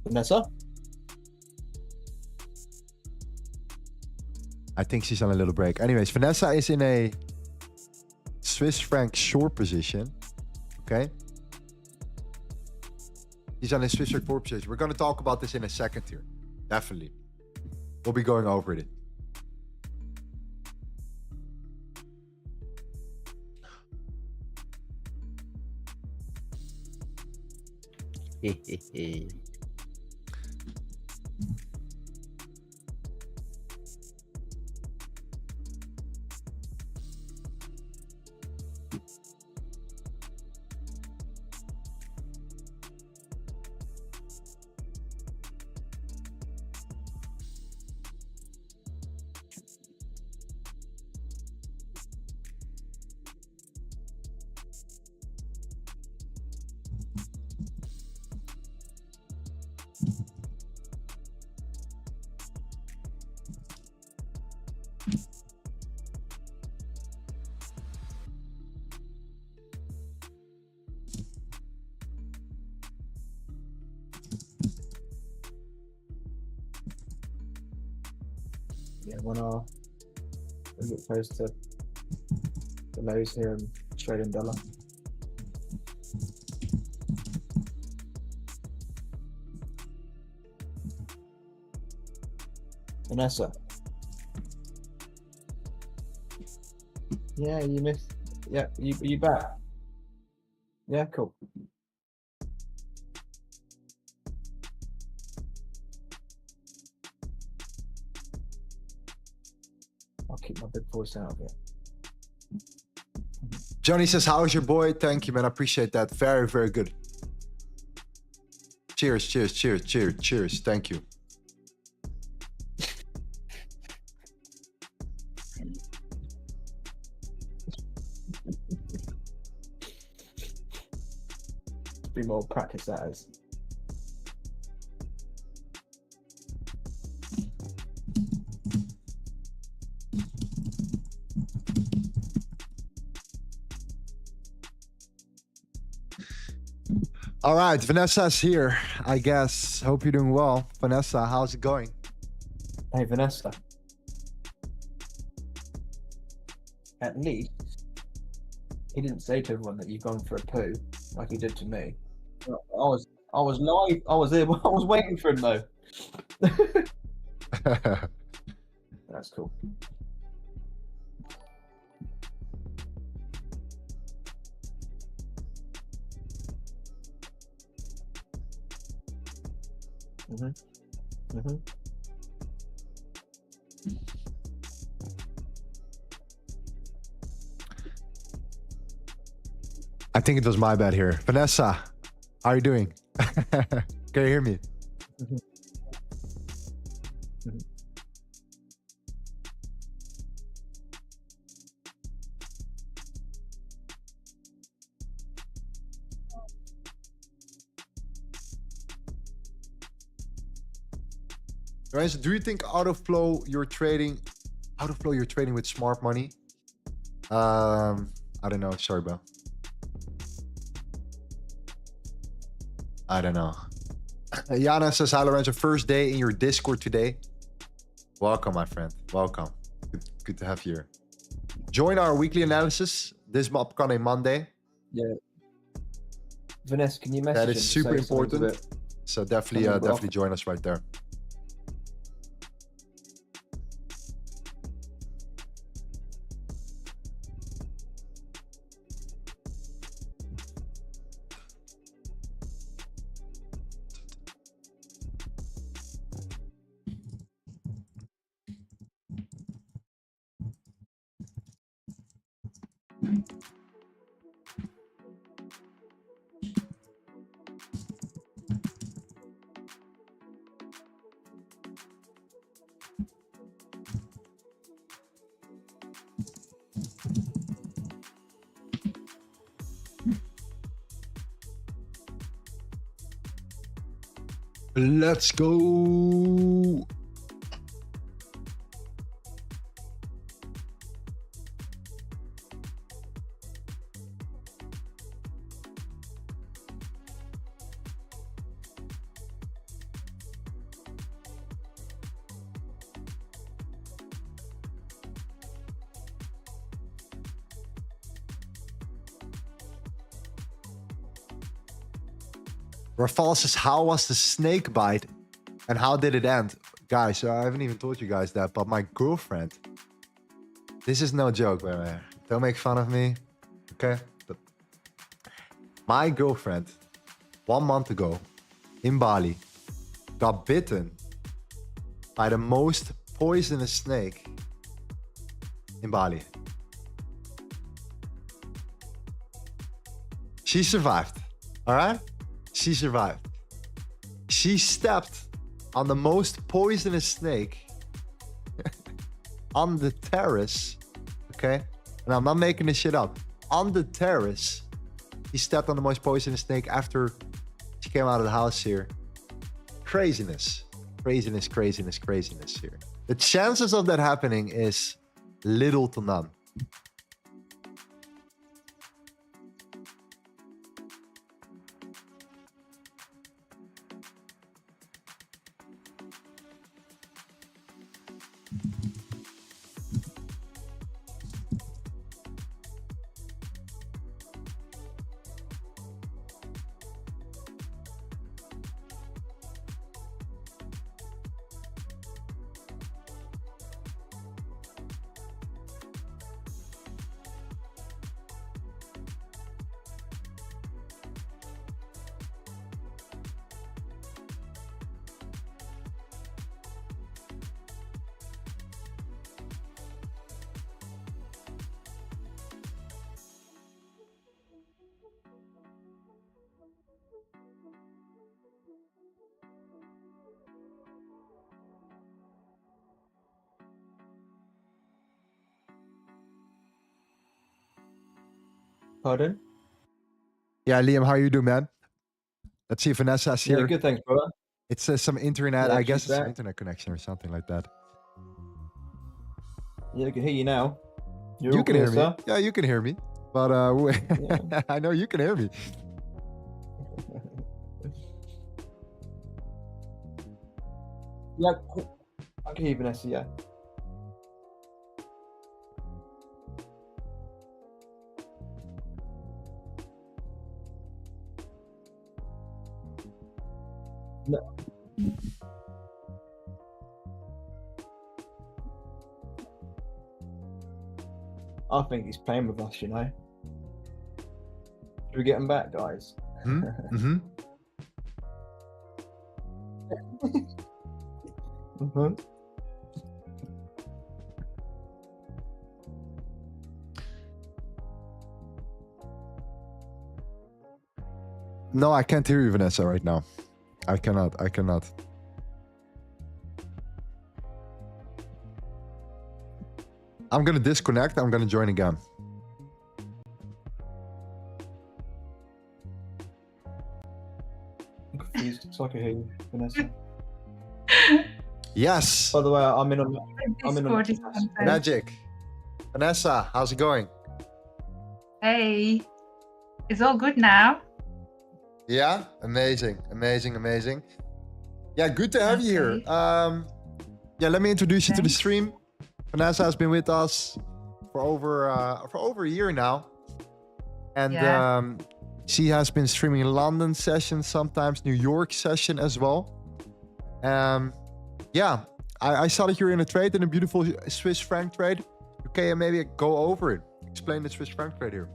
Vanessa? I think she's on a little break. Anyways, Vanessa is in a Swiss franc short position. Okay. He's on his Swiss franc short position. We're going to talk about this in a second here. Definitely. We'll be going over it. Yeah, wanna get close to the lows here in Australian dollar. Vanessa. Yeah, you missed. Yeah, you back? Yeah, cool. I'll keep my big voice out of it. Johnny says, how is your boy? Thank you, man. I appreciate that. Very, very good. Cheers, cheers, cheers, cheers, cheers. Thank you. more practice that is. All right, Vanessa's here, I guess. Hope you're doing well. Vanessa, how's it going? Hey, Vanessa. At least he didn't say to everyone that you've gone for a poo like he did to me. I was live. I was there. I was waiting for him though. That's cool. I think it was my bad here. Vanessa, how are you doing? Can you hear me? Lorenzo, do you think out of flow you're trading with smart money? I don't know. Sorry, bro. I don't know. Jana says, hi, Lorenzo. First day in your Discord today. Welcome, my friend. Welcome. Good to have you here. Join our weekly analysis this upcoming Monday. Yeah. Vanessa, can you message That him is to super say something important. So definitely join us right there. Let's go. Rafal says, how was the snake bite and how did it end? Guys, I haven't even told you guys that, but my girlfriend, this is no joke, man. Don't make fun of me, okay? But my girlfriend, 1 month ago in Bali, got bitten by the most poisonous snake in Bali. She survived, all right? She survived. She stepped on the most poisonous snake on the terrace, okay? And I'm not making this shit up. On the terrace, she stepped on the most poisonous snake after she came out of the house here. Craziness. Craziness, craziness, craziness here. The chances of that happening is little to none. Pardon? Yeah, Liam, how you doing, man? Let's see if Vanessa's Yeah, here. good, thanks, brother. It says some internet. Yeah, I she's guess it's an back. internet connection or something like that. Yeah, I can hear you now. You're You all can clear, hear me. sir? Yeah, you can hear me. But Yeah. I know you can hear me. Yeah, I can hear you, Vanessa, yeah. No. I think he's playing with us, you know. Should we get him back, guys? Mm-hmm. Mhm. No, I can't hear you, Vanessa, right now. I cannot. I cannot. I'm gonna disconnect. I'm gonna join again. I'm confused, so I can hear you, Vanessa. Yes. By the way, I'm in on Discord is class. sometimes- Magic. Vanessa, how's it going? Hey, it's all good now. Yeah, amazing, amazing, amazing. Yeah, good to have you here. Okay. Yeah, let me introduce you to the Thanks. stream. Vanessa has been with us for over a year now, and Yeah. she has been streaming London sessions, sometimes New York session as well. Yeah, I saw that you're in a trade, in a beautiful Swiss franc trade. Okay, maybe go over it. Explain the Swiss franc trade here.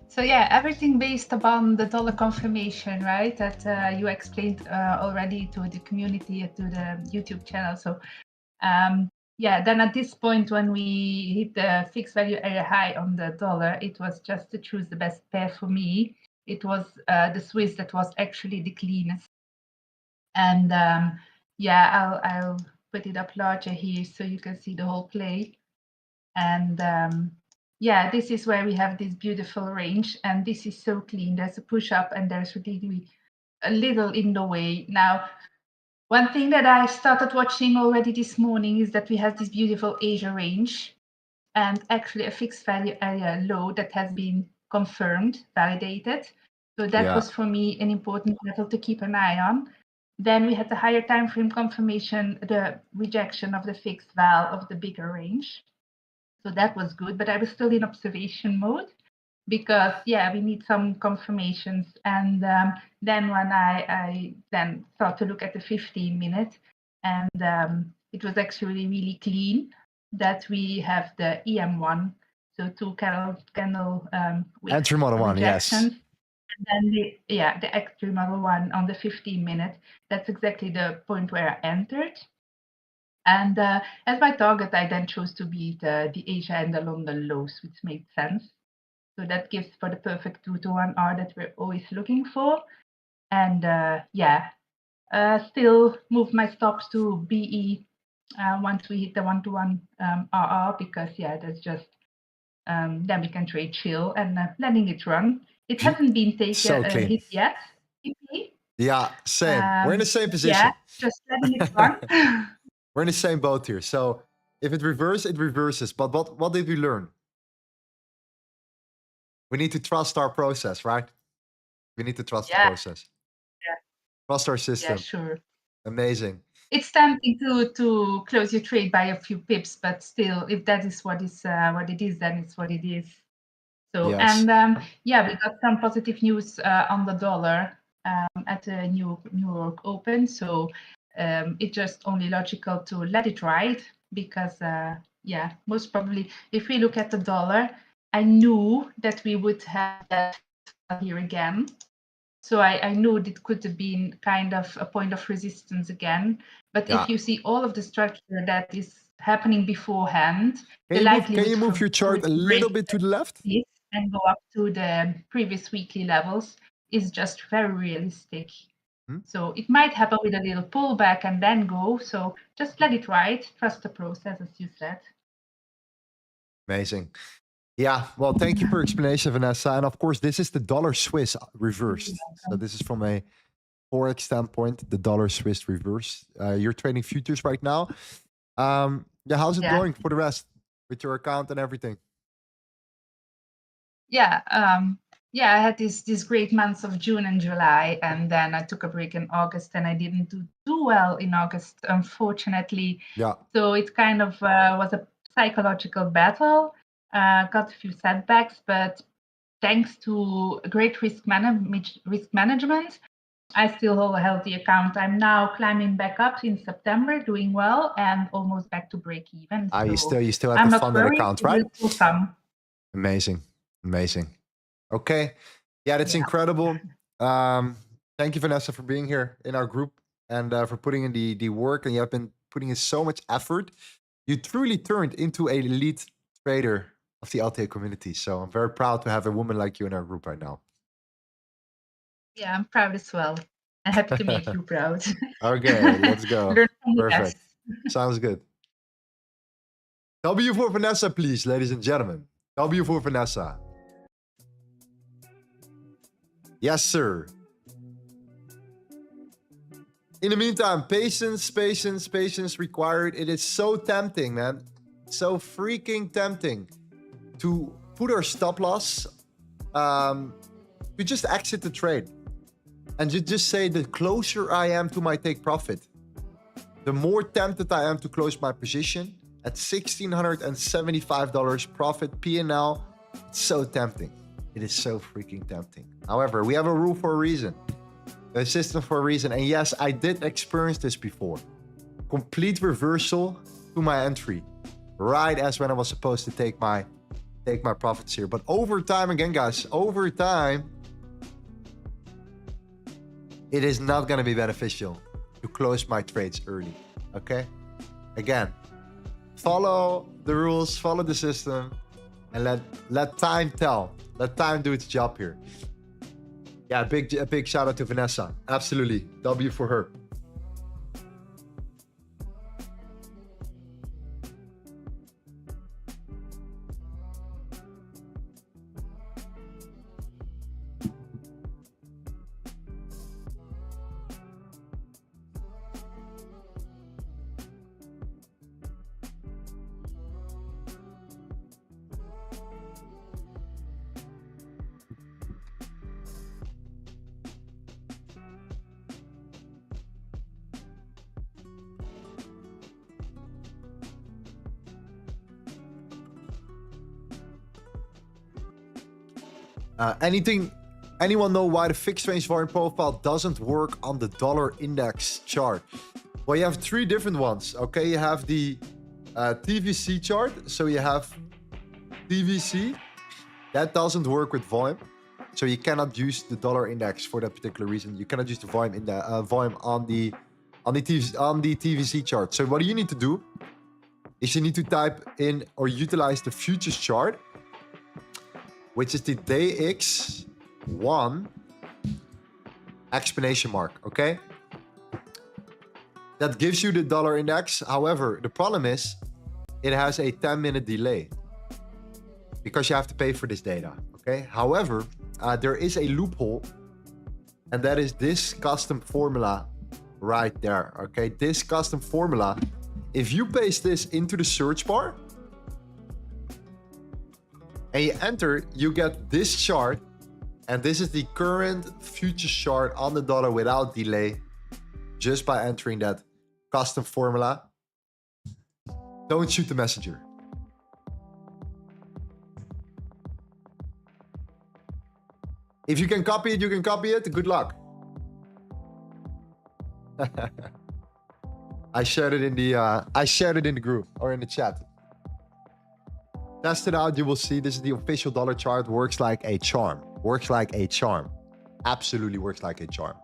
So yeah, everything based upon the dollar confirmation, right? That you explained already to the community, to the YouTube channel. So yeah, then at this point when we hit the fixed value area high on the dollar, it was just to choose the best pair for me. It was the Swiss that was actually the cleanest. And yeah, I'll put it up larger here so you can see the whole play. And yeah, this is where we have this beautiful range, and this is so clean. There's a push up and there's really a little in the way. Now, one thing that I started watching already this morning is that we have this beautiful Asia range and actually a fixed value area low that has been confirmed, validated. So that Yeah. was for me an important level to keep an eye on. Then we had the higher time frame confirmation, the rejection of the fixed val of the bigger range. So that was good, but I was still in observation mode because yeah, we need some confirmations. And then when I then start to look at the 15-minute, and it was actually really clean that we have the EM1, so two candle wick Entry model one, yes. rejections. And then the entry model one on the 15-minute. That's exactly the point where I entered. And as my target, I then chose to beat the Asia and the London lows, which made sense. So that gives for the perfect 2-to-1 R that we're always looking for. And yeah, still move my stops to BE once we hit the 1-to-1 RR, because yeah, that's just then we can trade chill and letting it run. It hasn't been taken So clean. hit yet. BP. Yeah, same. We're in the same position. Yeah, just letting it run. We're in the same boat here. So if it reverses, it reverses. But what did we learn? We need to trust our process, right? We need to trust the process. Yeah. Trust our system. Yeah, sure. Amazing. It's tempting to close your trade by a few pips, but still, if that is what it is, then it's what it is. So Yes. and yeah, we got some positive news on the dollar at the New York Open. So it's just only logical to let it ride because yeah, most probably if we look at the dollar, I knew that we would have that here again. So I knew it could have been kind of a point of resistance again. But Yeah. if you see all of the structure that is happening beforehand, Can you move your chart a little bit to the left? And go up to the previous weekly levels is just very realistic. So it might happen with a little pullback and then go. So just let it ride, trust the process, as you said. Amazing. Yeah, well, thank you for explanation, Vanessa. And of course, this is the dollar Swiss reversed. So this is from a Forex standpoint, the dollar Swiss reverse. You're trading futures right now. Yeah, how's it going for the rest with your account and everything? Yeah, yeah, I had these great months of June and July, and then I took a break in August, and I didn't do too well in August, unfortunately. Yeah. So it kind of was a psychological battle. Got a few setbacks, but thanks to great risk management, I still hold a healthy account. I'm now climbing back up in September, doing well, and almost back to break even. Ah, So you still have I'm the not funded worried. account, It right? will still come. Amazing. Amazing. Okay. Yeah, that's incredible. Thank you, Vanessa, for being here in our group and for putting in the work. And you have been putting in so much effort. You truly turned into a elite trader of the LTA community. So I'm very proud to have a woman like you in our group right now. Yeah, I'm proud as well. I'm happy to make you proud. Okay, let's go. Learn from the Perfect. best. Sounds good. W for Vanessa, please, ladies and gentlemen. W for Vanessa. Yes, sir. In the meantime, patience, patience, patience required. It is so tempting, man. So freaking tempting to put our stop loss, to just exit the trade. And you just say, the closer I am to my take profit, the more tempted I am to close my position at $1,675 profit P&L. It's so tempting. It is so freaking tempting. However, we have a rule for a reason. A system for a reason. And yes, I did experience this before. Complete reversal to my entry. Right as when I was supposed to take my profits here. But over time, again, guys, over time, it is not going to be beneficial to close my trades early. Okay? Again, follow the rules, follow the system, and let time tell. Let time do its job here. Yeah, a big shout out to Vanessa. Absolutely. W for her. Anyone know why the fixed range volume profile doesn't work on the dollar index chart? Well, you have three different ones. Okay, you have the TVC chart. So you have TVC that doesn't work with volume. So you cannot use the dollar index for that particular reason. You cannot use the volume in the volume on the TVC chart. So what you need to do is you need to type in or utilize the futures chart, which is the DX1 exclamation mark, okay? That gives you the dollar index. However, the problem is it has a 10-minute delay because you have to pay for this data, okay? However, there is a loophole, and that is this custom formula right there, okay? This custom formula, if you paste this into the search bar, and you enter, you get this chart, and this is the current futures chart on the dollar without delay, just by entering that custom formula. Don't shoot the messenger. If you can copy it, you can copy it. Good luck. I shared it in the group or in the chat. Test it out, you will see this is the official dollar chart. Works like a charm. Works like a charm. Absolutely works like a charm.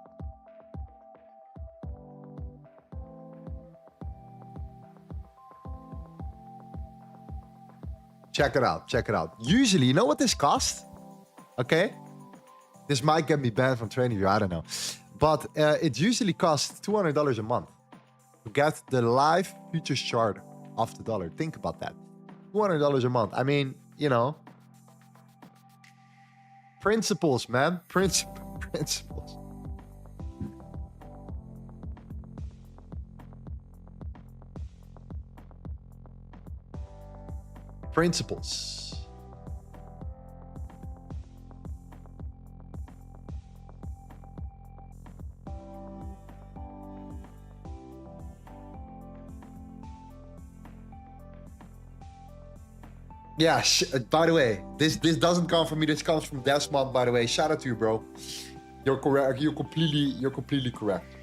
Check it out. Check it out. Usually, you know what this costs? Okay. This might get me banned from TradingView. I don't know. But it usually costs $200 a month to get the live futures chart of the dollar. Think about that. $200 a month. I mean, you know, Principles, man. Principles. Principles. Yeah, by the way, this doesn't come from me. This comes from Desmond, by the way. Shout out to you, bro. You're correct. You're completely correct.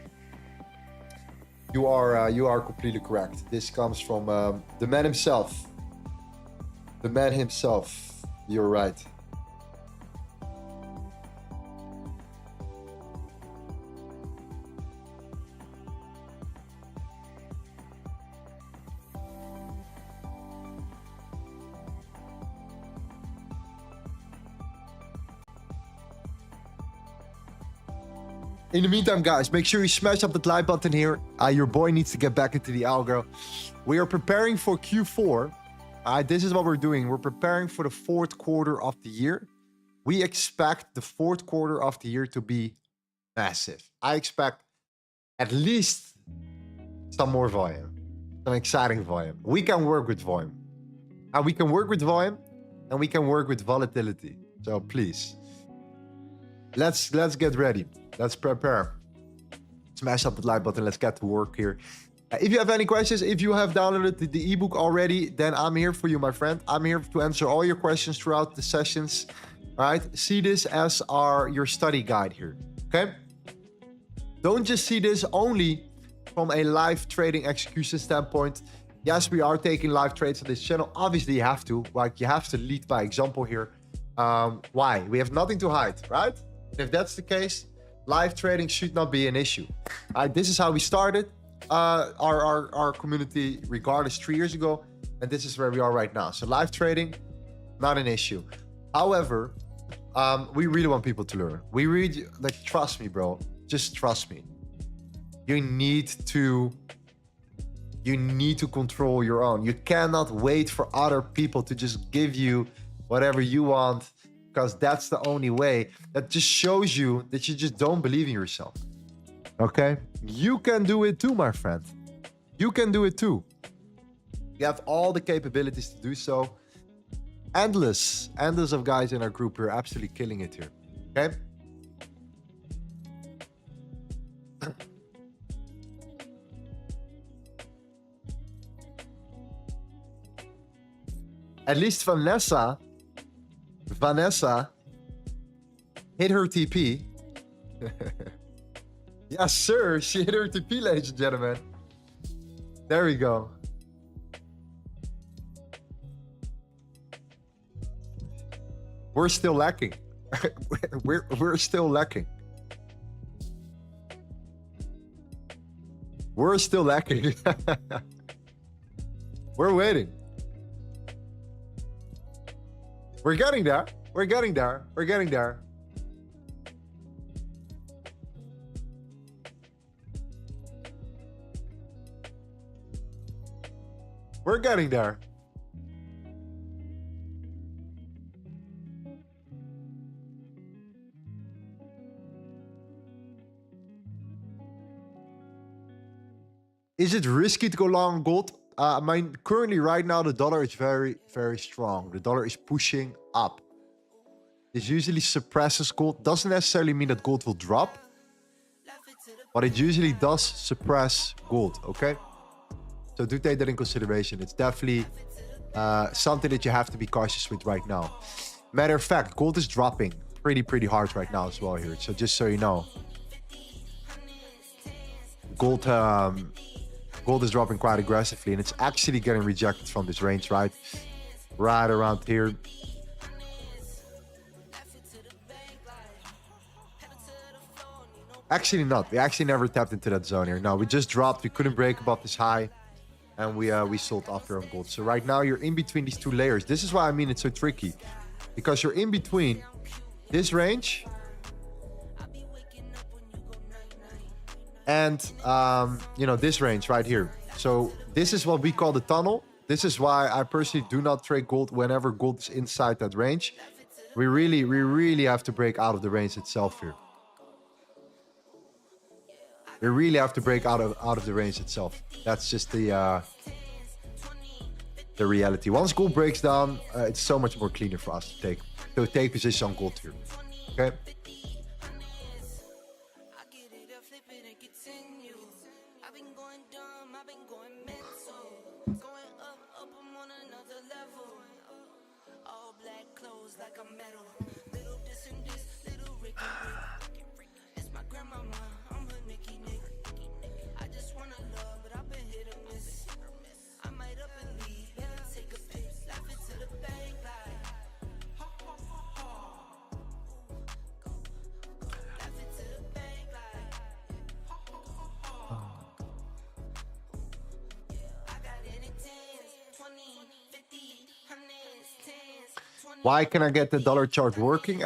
You are completely correct. This comes from the man himself. The man himself. You're right. In the meantime, guys, make sure you smash up that like button here. Your boy needs to get back into the algo. We are preparing for Q4. This is what we're doing. We're preparing for the fourth quarter of the year. We expect the fourth quarter of the year to be massive. I expect at least some more volume, some exciting volume. We can work with volume. And we can work with volume and we can work with volatility. So please, let's get ready. Let's prepare. Smash up the like button. Let's get to work here. If you have any questions, if you have downloaded the ebook already, then I'm here for you, my friend. I'm here to answer all your questions throughout the sessions. All right. See this as your study guide here. Okay. Don't just see this only from a live trading execution standpoint. Yes, we are taking live trades on this channel. Obviously, you have to. Like, you have to lead by example here. Why? We have nothing to hide, right? If that's the case, live trading should not be an issue. This is how we started our community, regardless, 3 years ago, and this is where we are right now. So live trading, not an issue. However, we really want people to learn. We really, like, trust me, bro. Just trust me. You need to control your own. You cannot wait for other people to just give you whatever you want, because that's the only way. That just shows you that you just don't believe in yourself. Okay? You can do it too, my friend. You can do it too. You have all the capabilities to do so. Endless of guys in our group who are absolutely killing it here. Okay? At least Vanessa hit her TP. Yes, sir. She hit her TP, ladies and gentlemen. There we go. We're still lacking. we're still lacking. We're still lacking. We're waiting. We're getting there. We're getting there. We're getting there. We're getting there. Is it risky to go long gold? I mean, currently right now, the dollar is very, very strong. The dollar is pushing up. This usually suppresses gold. Doesn't necessarily mean that gold will drop, but it usually does suppress gold, okay? So do take that in consideration. It's definitely something that you have to be cautious with right now. Matter of fact, gold is dropping pretty hard right now as well here. So just so you know, gold is dropping quite aggressively, and it's actually getting rejected from this range, right around here. Actually not. We actually never tapped into that zone here. No, we just dropped. We couldn't break above this high, and we sold after on gold. So right now you're in between these two layers. This is why I mean it's so tricky, because you're in between this range and you know, this range right here. So this is what we call the tunnel. This is why I personally do not trade gold whenever gold is inside that range. We really have to break out of the range itself here. We really have to break out of the range itself. That's just the reality. Once gold breaks down, it's so much more cleaner for us to take position on gold here. Okay. Why can I get the dollar chart working?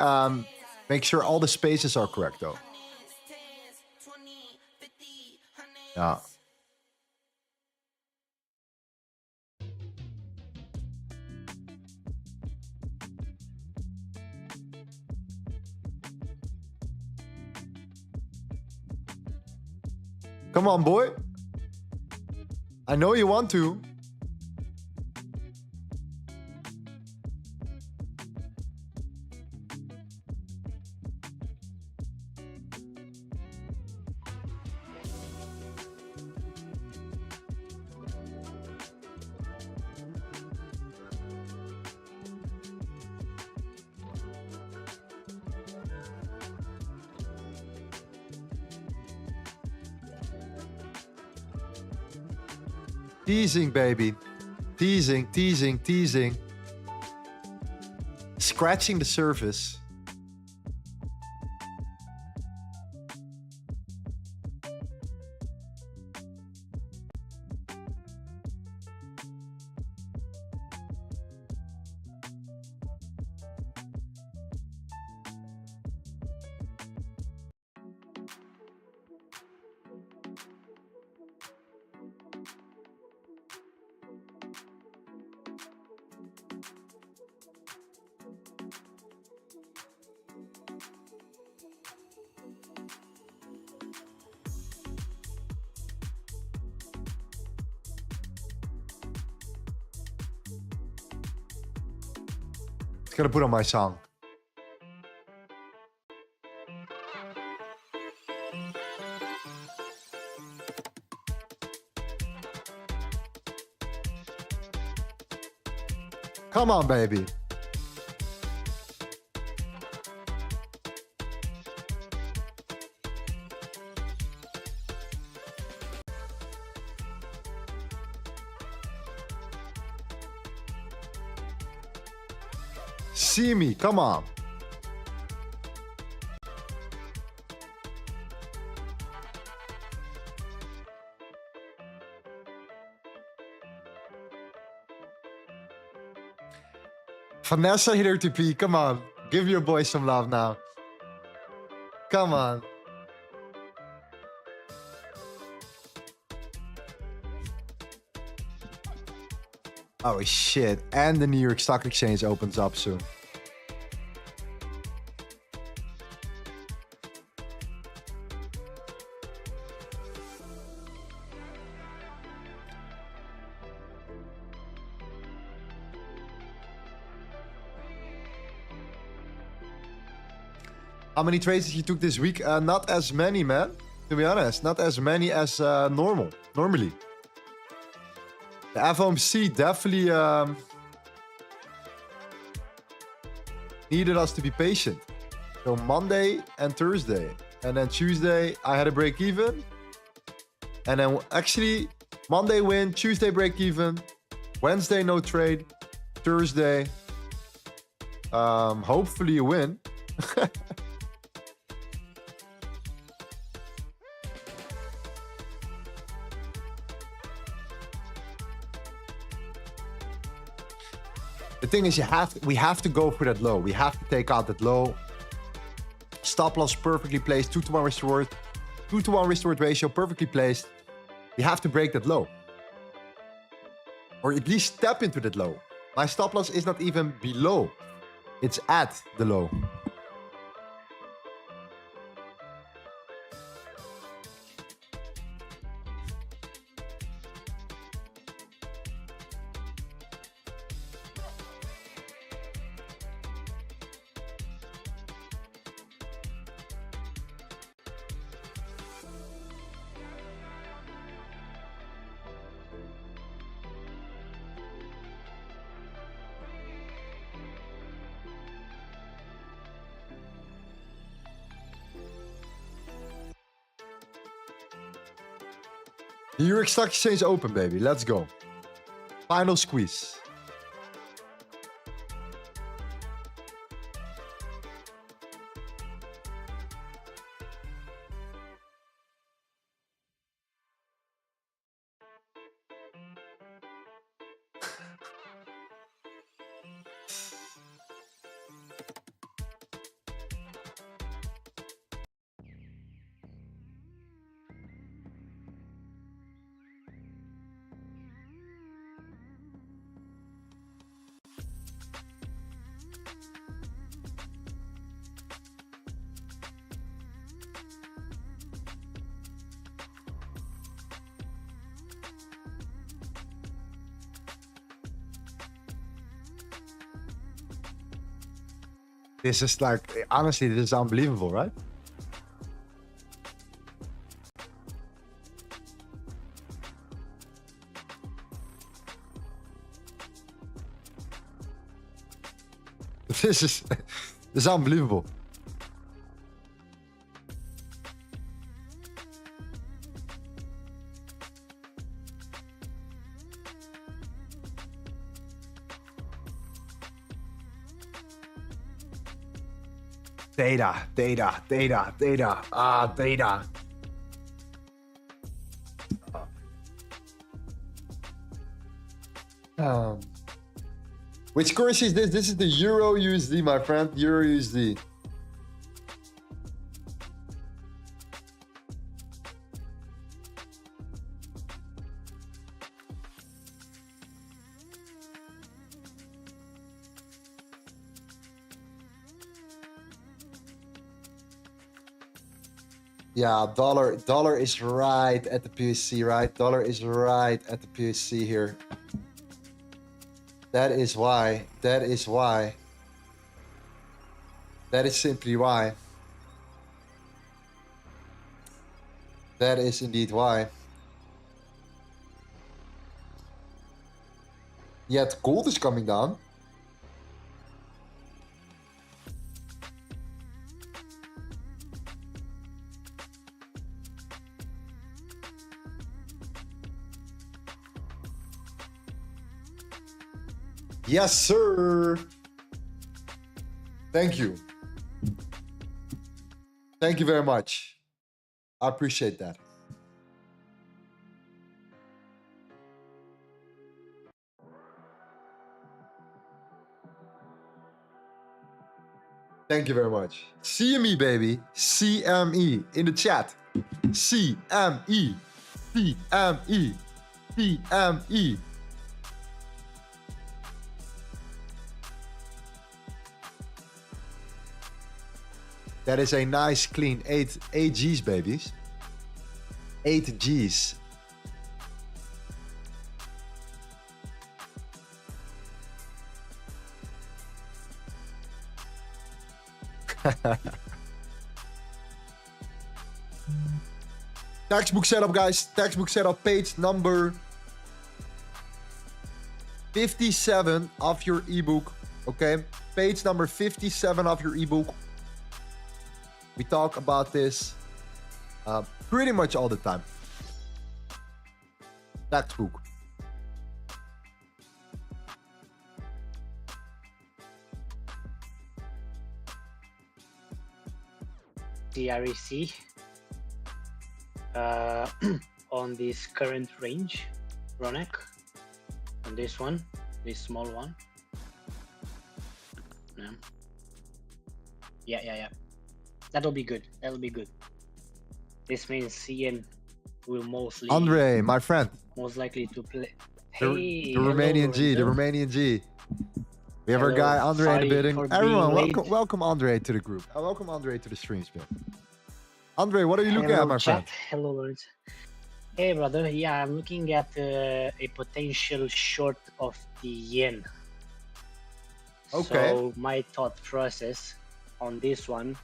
Make sure all the spaces are correct, though. Yeah. Come on, boy. I know you want to. Teasing, baby. Teasing, teasing, teasing. Scratching the surface. It's gonna put on my song. Come on, baby. See me, come on. Vanessa here to P, come on. Give your boy some love now. Come on. Oh shit, and the New York Stock Exchange opens up soon. How many trades you took this week? Not as many, man. To be honest, not as many as normally. The Fomc definitely needed us to be patient. So Monday and Thursday. And then Tuesday, I had a break even. And then actually, Monday win, Tuesday break even. Wednesday, no trade. Thursday, hopefully a win. The thing is, we have to go for that low. We have to take out that low. Stop loss perfectly placed. 2-to-1 restored. 2-to-1 restored ratio perfectly placed. We have to break that low. Or at least step into that low. My stop loss is not even below It's at the low. The Euro Stock Exchange open, baby. Let's go. Final squeeze. This is like, honestly, this is unbelievable, right? This is unbelievable. Data. Data. Which currency is this? This is the Euro USD, my friend. Euro USD. Yeah, dollar is right at the PSC, right? Dollar is right at the PSC here. That is why. That is why. That is simply why. That is indeed why. Yet gold is coming down. Yes, sir. Thank you. Thank you very much. I appreciate that. Thank you very much. CME, baby. CME in the chat. CME. CME. CME. That is a nice clean 8 Gs, babies. 8 Gs. Textbook setup, guys. Textbook setup, page number 57 of your ebook. Okay, page number 57 of your ebook. We talk about this pretty much all the time. Textbook. DREC on this current range, Ronek, on this one, this small one. Yeah. That'll be good. That'll be good. This means CN will mostly. Andre, my friend. Most likely to play. The Romanian G. The Romanian G. We have our Hello. guy Andre in Sorry the building. for being Everyone, late. welcome Andre to the group. Welcome Andre to the stream spiel. Andre, what are you looking at, Hello, my chat. friend? Hello, Lorenzo. Hey, brother. Yeah, I'm looking at a potential short of the yen. Okay. So my thought process on this one,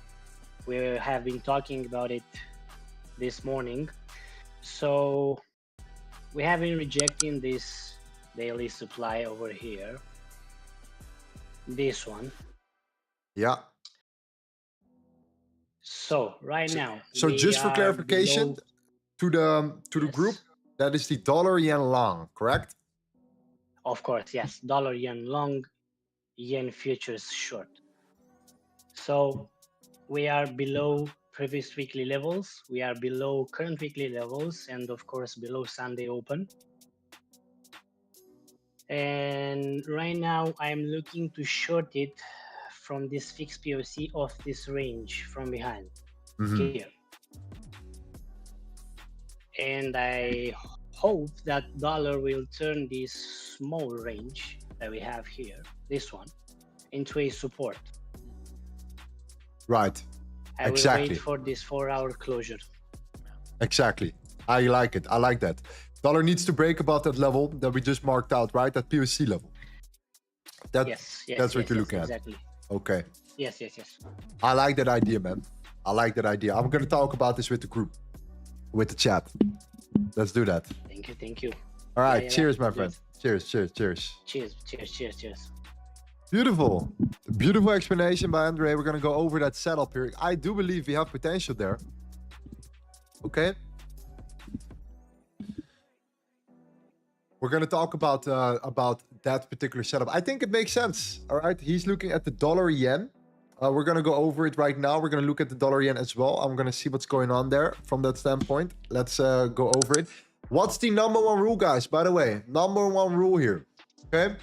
we have been talking about it this morning. So we have been rejecting this daily supply over here. This one. Yeah. So right now, So we just for are clarification, below- to the Yes. group, that is the dollar yen long, correct? Of course, yes. Dollar yen long, yen futures short. So we are below previous weekly levels. We are below current weekly levels, and of course below Sunday open. And right now I'm looking to short it from this fixed POC of this range from behind here. And I hope that dollar will turn this small range that we have here, this one, into a support. Right. I Exactly. will wait for this 4-hour closure. Exactly. I like it. I like that. Dollar needs to break above that level that we just marked out, right? That POC level. Yes, That's what you're looking exactly. at. Okay. Yes. I like that idea, man. I like that idea. I'm going to talk about this with the group, with the chat. Let's do that. Thank you. All right. Yeah, Cheers, my yes. friend. Cheers. Cheers. Beautiful. Beautiful explanation by Andre. We're going to go over that setup here. I do believe we have potential there. Okay. We're going to talk about that particular setup. I think it makes sense. All right. He's looking at the dollar yen. We're going to go over it right now. We're going to look at the dollar yen as well. I'm going to see what's going on there from that standpoint. Let's go over it. What's the number one rule, guys? By the way, number one rule here. Okay.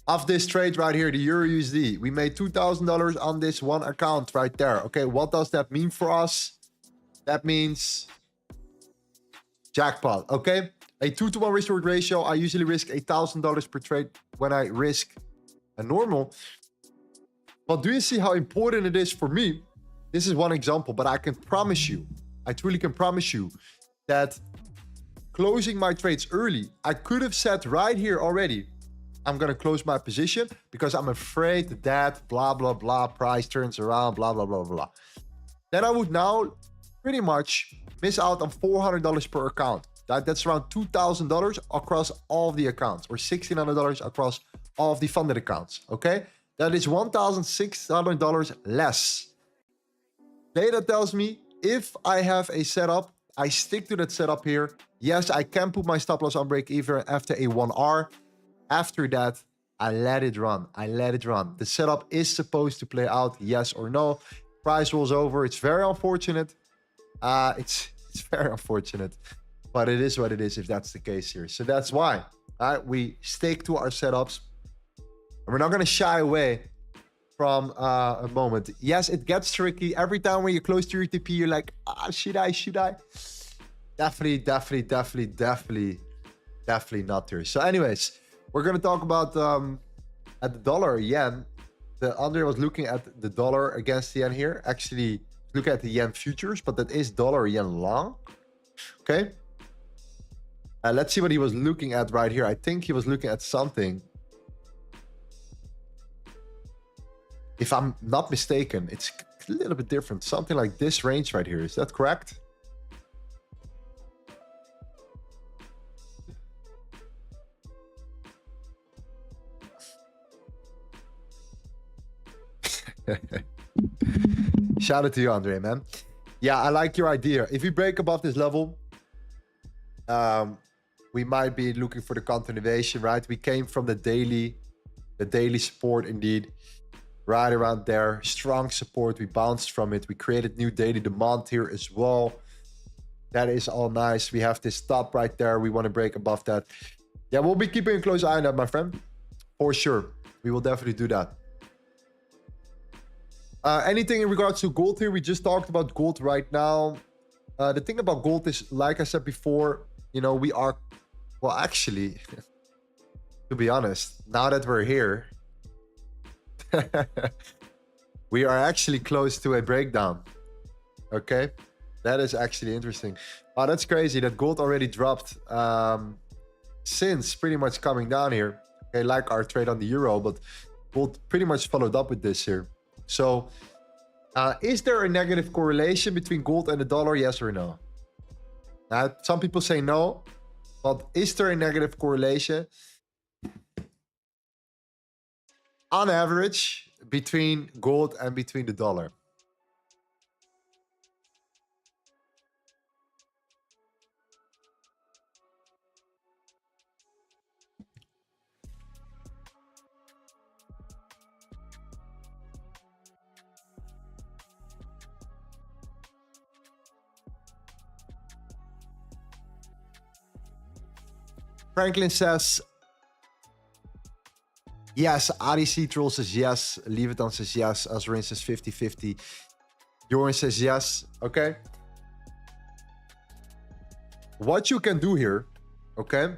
Of this trade right here, the Euro USD, we made $2,000 on this one account right there. Okay. What does that mean for us? That means jackpot. Okay. A 2-to-1 risk reward ratio. I usually risk $1,000 per trade when I risk a normal. But do you see how important it is for me? This is one example, but I can promise you, I truly can promise you that closing my trades early, I could have said right here already, I'm going to close my position because I'm afraid that blah, blah, blah, price turns around, blah, blah, blah, blah. Then I would now pretty much miss out on $400 per account. That's around $2,000 across all of the accounts, or $1,600 across all of the funded accounts. Okay, that is $1,600 less. Data tells me if I have a setup, I stick to that setup here. Yes, I can put my stop loss on break even after a 1R. After that, I let it run. The setup is supposed to play out, yes or no. Price rolls over. It's very unfortunate. It's very unfortunate. But it is what it is if that's the case here. So that's why we stick to our setups. And we're not going to shy away from a moment. Yes, it gets tricky. Every time when you're close to your TP, you're like, should I? Definitely not here. So anyways, we're going to talk about at the dollar yen. Andre was looking at the dollar against the yen here. Actually, look at the yen futures, but that is dollar yen long. Okay. Let's see what he was looking at right here. I think he was looking at something. If I'm not mistaken, it's a little bit different. Something like this range right here. Is that correct? Shout out to you, Andre, man. Yeah, I like your idea. If we break above this level, we might be looking for the continuation, right? We came from the daily support indeed, right around there. Strong support. We bounced from it. We created new daily demand here as well. That is all nice. We have this top right there. We want to break above that. Yeah, we'll be keeping a close eye on that, my friend. For sure. We will definitely do that. Anything in regards to gold here? We just talked about gold right now. The thing about gold is, like I said before, you know, we are, well, actually, to be honest, now that we're here, we are actually close to a breakdown. Okay, that is actually interesting. Oh, that's crazy that gold already dropped since pretty much coming down here. Okay, like our trade on the euro, but gold pretty much followed up with this here. So is there a negative correlation between gold and the dollar? Yes or no? Now, some people say no, but is there a negative correlation on average between gold and between the dollar? Franklin says yes. ADC Troll says yes. Leviton says yes. Azrin says 50-50. Joran says yes. Okay. What you can do here, okay?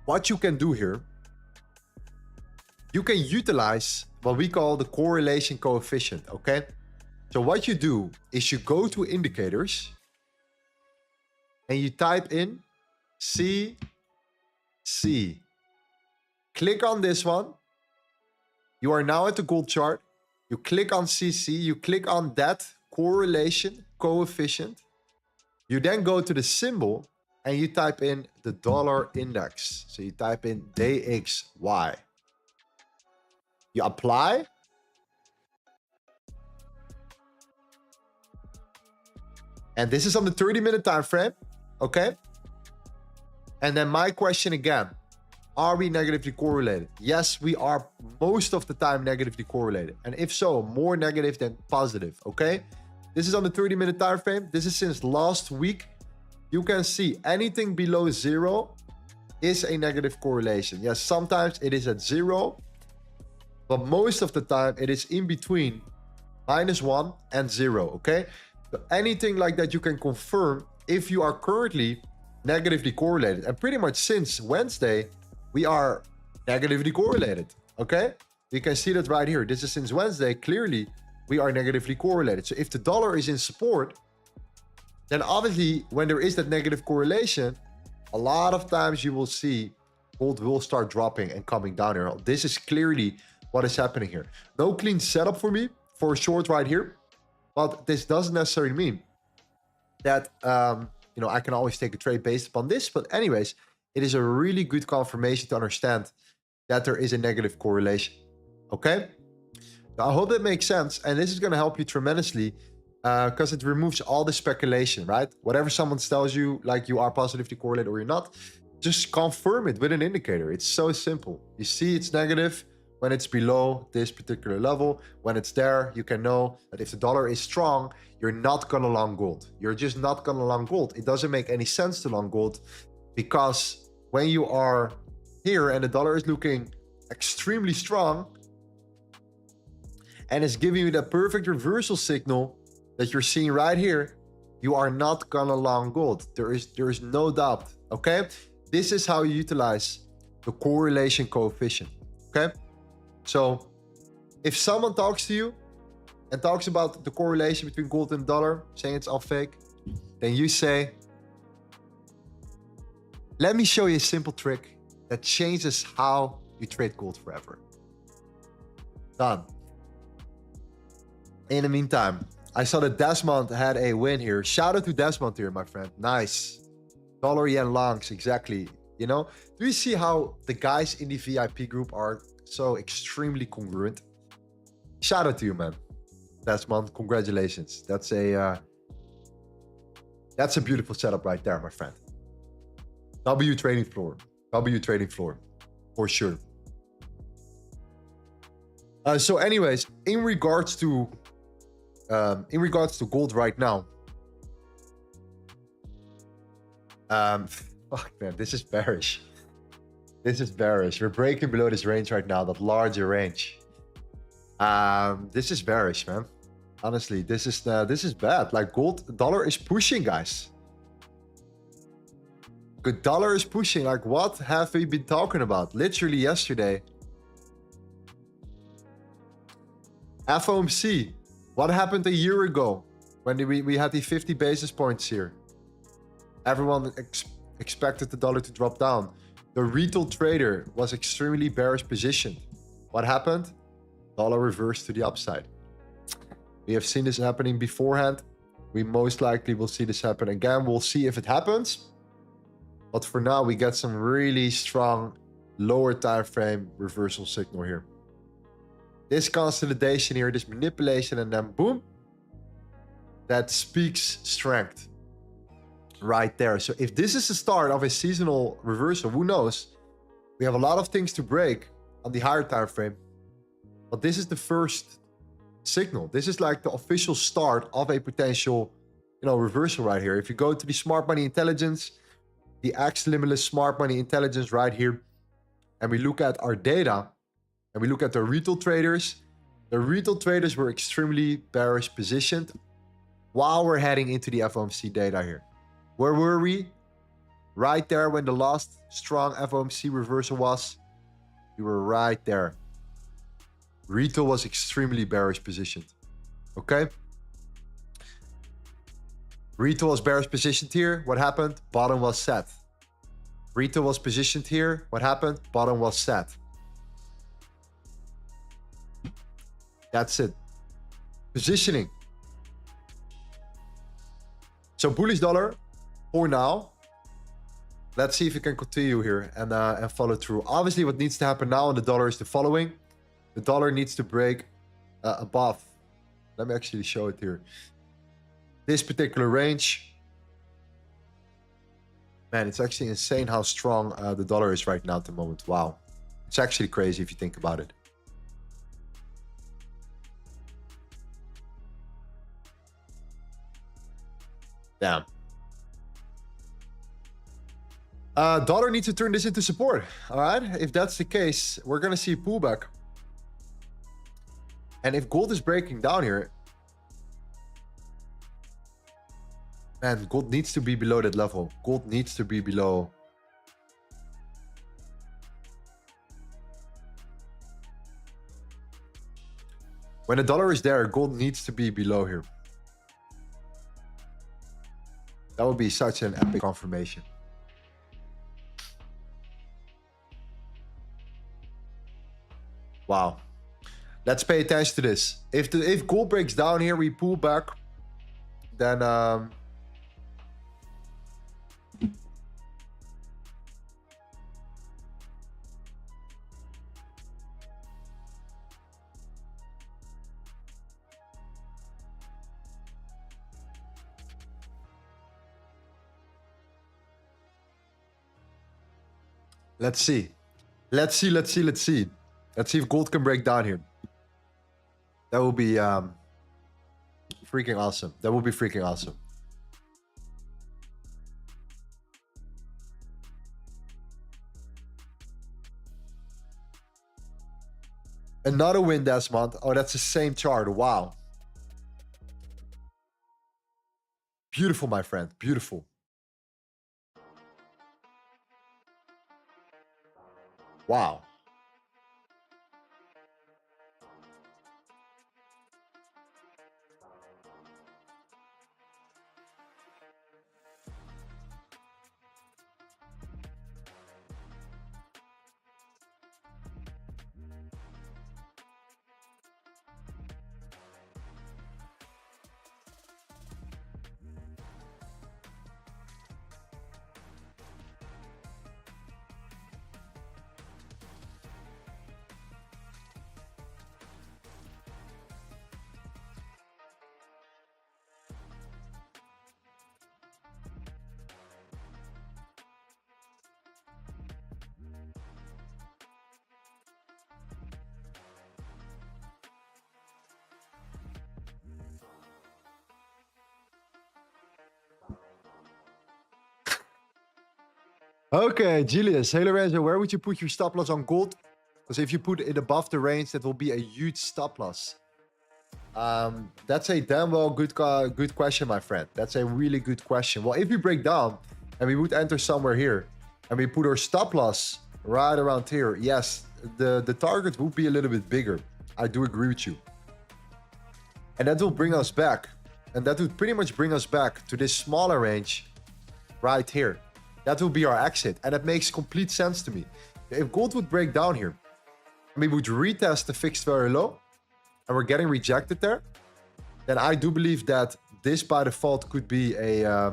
What you can do here, you can utilize what we call the correlation coefficient, okay? So what you do is you go to indicators and you type in CC. Click on this one. You are now at the gold chart. You click on CC. You click on that correlation coefficient. You then go to the symbol and you type in the dollar index. So you type in DXY. You apply. And this is on the 30-minute time frame. Okay. And then my question again, are we negatively correlated? Yes, we are most of the time negatively correlated. And if so, more negative than positive, okay? This is on the 30-minute time frame. This is since last week. You can see anything below 0 is a negative correlation. Yes, sometimes it is at 0, but most of the time it is in between -1 and 0, okay? So anything like that you can confirm if you are currently negatively correlated. And pretty much since Wednesday, we are negatively correlated, okay? You can see that right here. This is since Wednesday. Clearly, we are negatively correlated. So if the dollar is in support, then obviously when there is that negative correlation, a lot of times you will see gold will start dropping and coming down here. This is clearly what is happening here. No clean setup for me for a short right here, but this doesn't necessarily mean that you know, I can always take a trade based upon this. But anyways, it is a really good confirmation to understand that there is a negative correlation. Okay? Now, I hope that makes sense. And this is going to help you tremendously because it removes all the speculation, right? Whatever someone tells you, like you are positively correlated or you're not, just confirm it with an indicator. It's so simple. You see it's negative when it's below this particular level. When it's there, you can know that if the dollar is strong, you're not gonna long gold. You're just not gonna long gold. It doesn't make any sense to long gold because when you are here and the dollar is looking extremely strong and it's giving you that perfect reversal signal that you're seeing right here, you are not gonna long gold. There is no doubt, okay? This is how you utilize the correlation coefficient, okay? So if someone talks to you and talks about the correlation between gold and dollar, saying it's all fake, then you say, let me show you a simple trick that changes how you trade gold forever. Done. In the meantime, I saw that Desmond had a win here. Shout out to Desmond here, my friend. Nice. Dollar yen longs, exactly. You know, do you see how the guys in the VIP group are so extremely congruent? Shout out to you, man. Desmond, congratulations. That's a beautiful setup right there, my friend. W trading floor. W trading floor. For sure. So anyways, in regards to gold right now, fuck man, this is bearish. This is bearish. We're breaking below this range right now, that larger range. This is bearish, man. Honestly, this is bad. Like gold, dollar is pushing, guys. Good, dollar is pushing. Like, what have we been talking about? Literally yesterday. FOMC. What happened a year ago when we had the 50 basis points here? Everyone expected the dollar to drop down. The retail trader was extremely bearish positioned. What happened? Dollar reversed to the upside. We have seen this happening beforehand. We most likely will see this happen again. We'll see if it happens. But for now, we get some really strong lower time frame reversal signal here. This consolidation here, this manipulation, and then boom. That speaks strength right there. So if this is the start of a seasonal reversal, who knows? We have a lot of things to break on the higher time frame. But this is the first signal. This is like the official start of a potential, reversal right here. If you go to the smart money intelligence, the X Limitless smart money intelligence right here, and we look at our data, and we look at the retail traders were extremely bearish positioned while we're heading into the FOMC data here. Where were we? Right there when the last strong FOMC reversal was. We were right there. Retail was extremely bearish positioned. Okay? Retail was bearish positioned here. What happened? Bottom was set. Retail was positioned here. What happened? Bottom was set. That's it. Positioning. So bullish dollar for now. Let's see if we can continue here and follow through. Obviously, what needs to happen now on the dollar is the following. The dollar needs to break above. Let me actually show it here. This particular range. Man, it's actually insane how strong the dollar is right now at the moment. Wow. It's actually crazy if you think about it. Damn. Dollar needs to turn this into support. All right. If that's the case, we're going to see a pullback. And if gold is breaking down here, man, gold needs to be below that level. Gold needs to be below. When the dollar is there, gold needs to be below here. That would be such an epic confirmation. Wow. Let's pay attention to this. If gold breaks down here, we pull back, then let's see. Let's see if gold can break down here. That will be freaking awesome. That will be freaking awesome. Another win this month. Oh, that's the same chart. Wow. Beautiful, my friend. Beautiful. Wow. Okay, Julius. Hey, Lorenzo, where would you put your stop loss on gold? Because if you put it above the range, that will be a huge stop loss. That's a damn well good question, my friend. That's a really good question. Well, if we break down, and we would enter somewhere here, and we put our stop loss right around here, yes, the target would be a little bit bigger. I do agree with you. And that will bring us back. And that would pretty much bring us back to this smaller range right here. That will be our exit. And that makes complete sense to me. If gold would break down here, we would retest the fixed very low, and we're getting rejected there, then I do believe that this by default could be a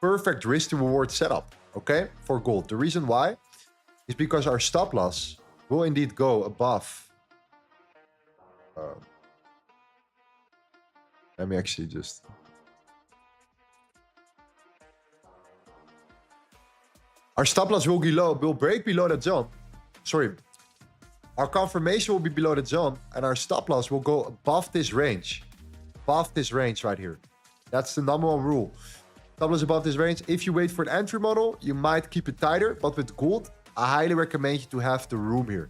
perfect risk to reward setup, okay, for gold. The reason why is because our stop loss will indeed go above. Let me actually just... Our stop loss will break below that zone. Sorry. Our confirmation will be below that zone, and our stop loss will go above this range. Above this range right here. That's the number one rule. Stop loss above this range. If you wait for an entry model, you might keep it tighter, but with gold, I highly recommend you to have the room here.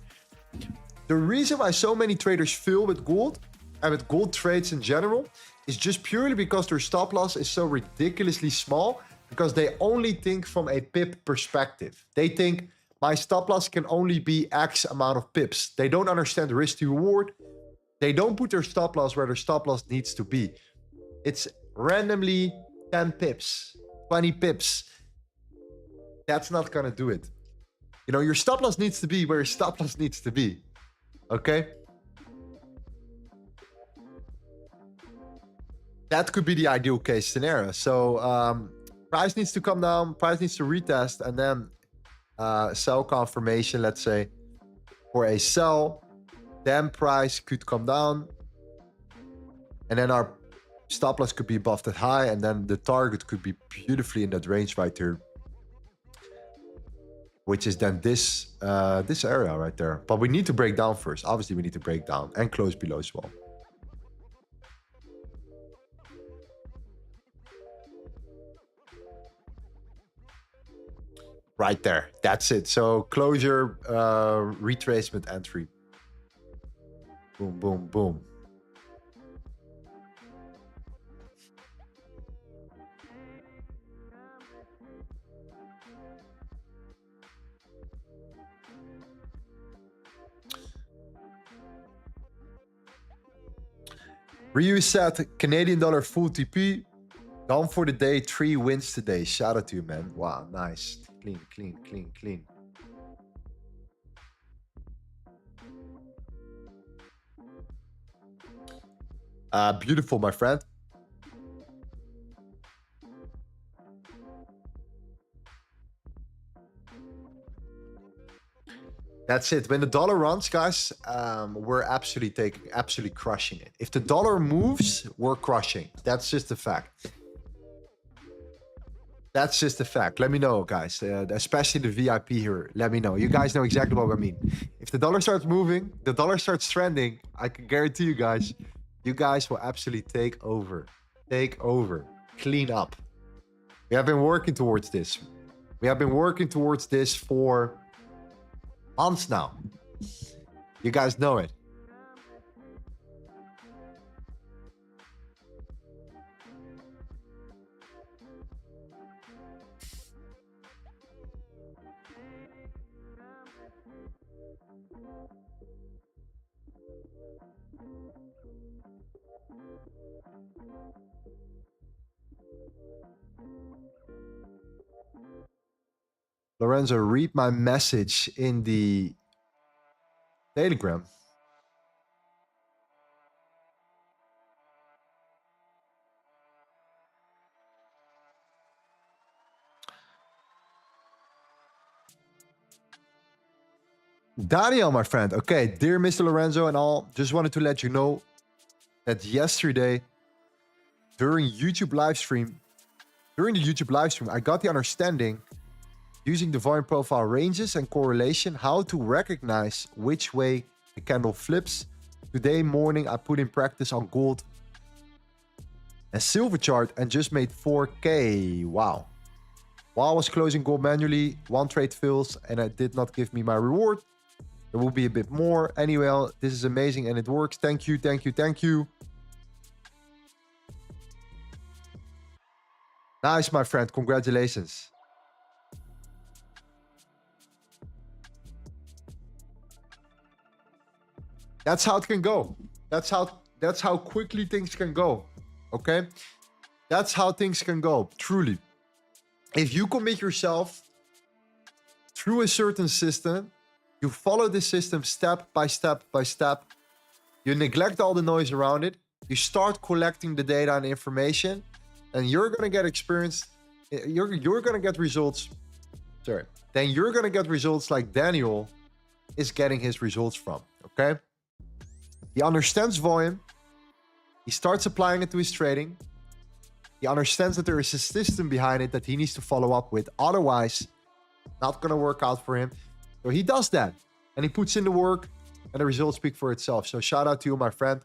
The reason why so many traders fail with gold, and with gold trades in general, is just purely because their stop loss is so ridiculously small, because they only think from a pip perspective. They think my stop loss can only be X amount of pips. They don't understand risk to reward. They don't put their stop loss where their stop loss needs to be. It's randomly 10 pips, 20 pips. That's not gonna do it. You know, your stop loss needs to be where your stop loss needs to be. Okay? That could be the ideal case scenario. So price needs to come down, price needs to retest, and then sell confirmation, let's say, for a sell. Then price could come down, and then our stop loss could be above that high, and then the target could be beautifully in that range right here, which is then this this area right there. But we need to break down first. Obviously, we need to break down and close below as well. Right there. That's it. So closure, retracement, entry. Boom, boom, boom. Ryu said Canadian dollar full TP. Gone for the day, 3 wins today. Shout out to you, man. Wow, nice. Clean, clean, clean, clean. Beautiful, my friend. That's it. When the dollar runs, guys, we're absolutely crushing it. If the dollar moves, we're crushing. That's just a fact. That's just a fact. Let me know, guys. Especially the VIP here. Let me know. You guys know exactly what I mean. If the dollar starts moving, the dollar starts trending, I can guarantee you guys will absolutely take over. Take over. Clean up. We have been working towards this. We have been working towards this for months now. You guys know it. Lorenzo, read my message in the Telegram. Daniel, my friend. Okay, dear Mr. Lorenzo and all, just wanted to let you know that yesterday during the YouTube live stream, I got the understanding using the volume profile ranges and correlation, how to recognize which way the candle flips. Today morning, I put in practice on gold and silver chart and just made 4K. Wow. While I was closing gold manually, one trade fails and it did not give me my reward. There will be a bit more. Anyway, this is amazing and it works. Thank you, thank you, thank you. Nice, my friend. Congratulations. That's how it can go. That's how quickly things can go. Okay? That's how things can go, truly. If you commit yourself through a certain system, you follow the system step by step by step, you neglect all the noise around it, you start collecting the data and information, and you're gonna get experience, you're gonna get results, sorry, then you're gonna get results like Daniel is getting his results from, okay? He understands volume, he starts applying it to his trading, he understands that there is a system behind it that he needs to follow up with, otherwise, not gonna work out for him. So he does that, and he puts in the work, and the results speak for itself. So shout out to you, my friend.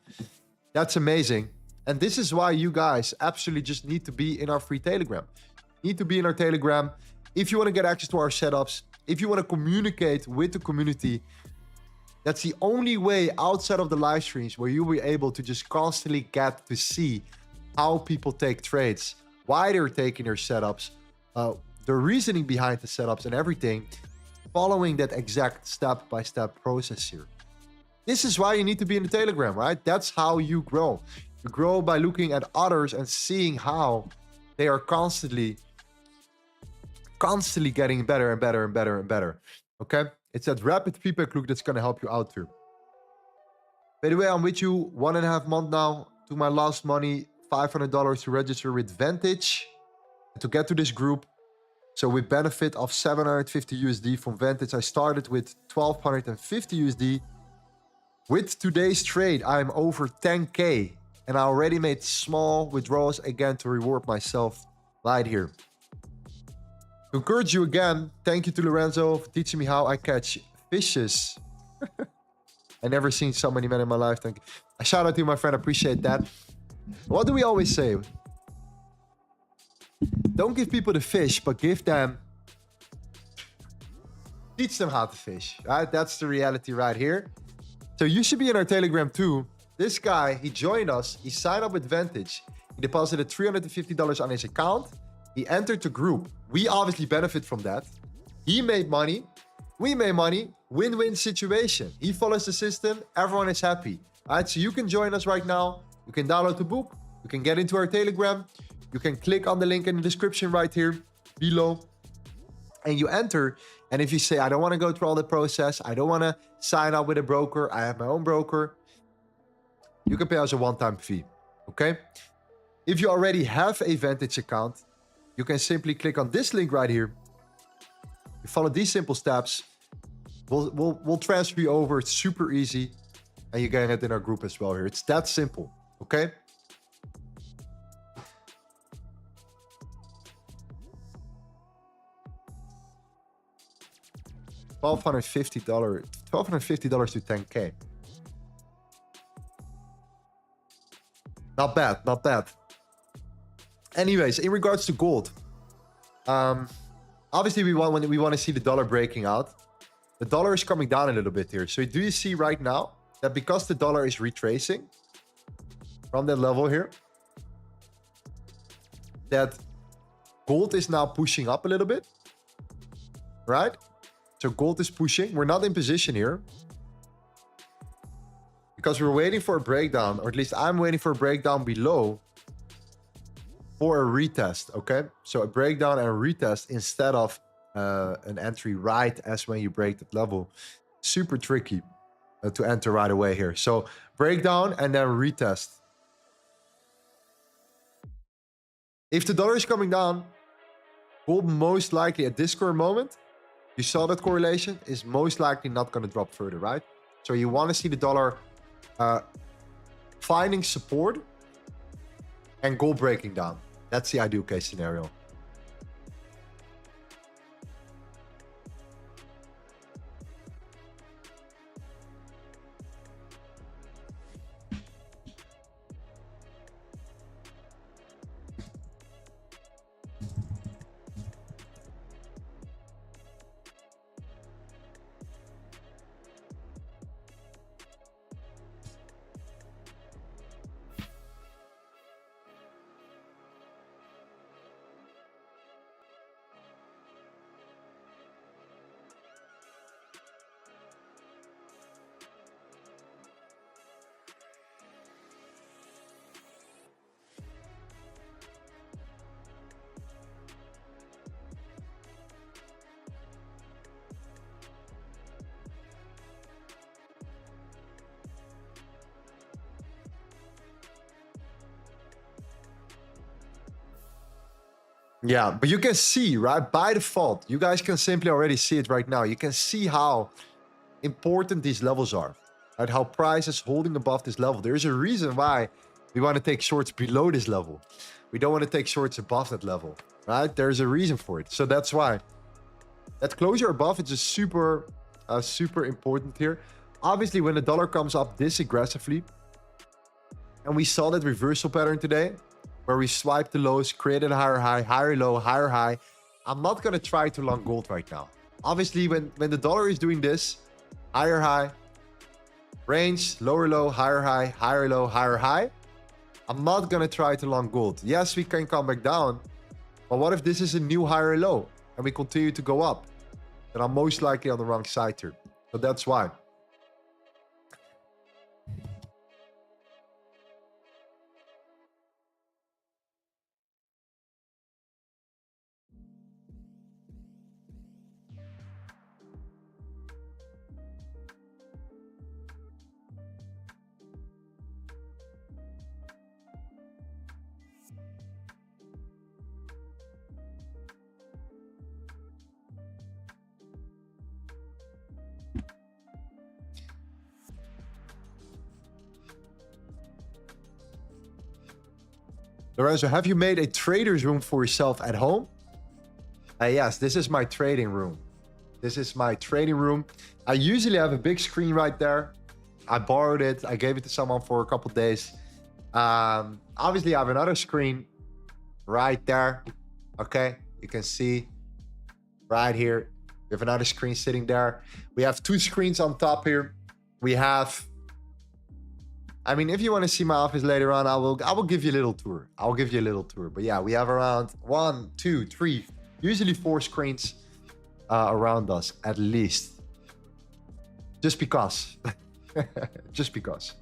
That's amazing. And this is why you guys absolutely just need to be in our free Telegram. Need to be in our Telegram if you want to get access to our setups, if you want to communicate with the community. That's the only way outside of the live streams where you'll be able to just constantly get to see how people take trades, why they're taking their setups, the reasoning behind the setups and everything, following that exact step-by-step process here. This is why you need to be in the Telegram, right? That's how you grow. You grow by looking at others and seeing how they are constantly getting better and better and better and better. Okay? It's that rapid feedback loop that's going to help you out too. By the way, I'm with you 1.5 months now. To my last money, $500 to register with Vantage to get to this group. So with benefit of 750 USD from Vantage, I started with 1250 USD. With today's trade, I'm over 10K and I already made small withdrawals again to reward myself right here. To encourage you again, thank you to Lorenzo for teaching me how I catch fishes. I never seen so many men in my life. Thank you. A shout out to you, my friend. I appreciate that. What do we always say? Don't give people the fish, but teach them how to fish, right? That's the reality right here. So you should be in our Telegram too. This guy, he joined us. He signed up with Vantage. He deposited $350 on his account. He entered the group. We obviously benefit from that. He made money. We made money. Win-win situation. He follows the system. Everyone is happy. All right, so you can join us right now. You can download the book. You can get into our Telegram. You can click on the link in the description right here below. And you enter. And if you say, I don't want to go through all the process, I don't want to sign up with a broker, I have my own broker, you can pay us a one-time fee, okay? If you already have a Vantage account, you can simply click on this link right here. You follow these simple steps. We'll transfer you over. It's super easy. And you can get in our group as well here. It's that simple, okay? $1,250 to 10K. Not bad, not bad. Anyways, in regards to gold, obviously we want to see the dollar breaking out. The dollar is coming down a little bit here. So do you see right now that because the dollar is retracing from that level here, that gold is now pushing up a little bit, right? So gold is pushing. We're not in position here because we're waiting for a breakdown, or at least I'm waiting for a breakdown below for a retest, okay? So a breakdown and a retest instead of an entry right as when you break that level. Super tricky to enter right away here. So breakdown and then retest. If the dollar is coming down, gold most likely at this current moment, you saw that correlation, is most likely not going to drop further, right? So you want to see the dollar finding support and gold breaking down. That's the ideal case scenario. Yeah, but you can see, right? By default, you guys can simply already see it right now. You can see how important these levels are, right? How price is holding above this level. There's a reason why we want to take shorts below this level. We don't want to take shorts above that level, right? There's a reason for it. So that's why that closure above is just super important here. Obviously, when the dollar comes up this aggressively, and we saw that reversal pattern today, where we swiped the lows, created a higher high, higher low, higher high. I'm not going to try to long gold right now. Obviously, when the dollar is doing this, higher high, range, lower low, higher high, higher low, higher high, I'm not going to try to long gold. Yes, we can come back down, but what if this is a new higher low and we continue to go up? Then I'm most likely on the wrong side here. So that's why. Lorenzo, have you made a trader's room for yourself at home? Yes, this is my trading room. This is my trading room. I usually have a big screen right there. I borrowed it. I gave it to someone for a couple days. Obviously, I have another screen right there. Okay, you can see right here. We have another screen sitting there. We have two screens on top here. We have... I mean, if you want to see my office later on, I will give you a little tour. I'll give you a little tour. But yeah, we have around 1, 2, 3, usually 4 screens around us at least. Just because. Just because.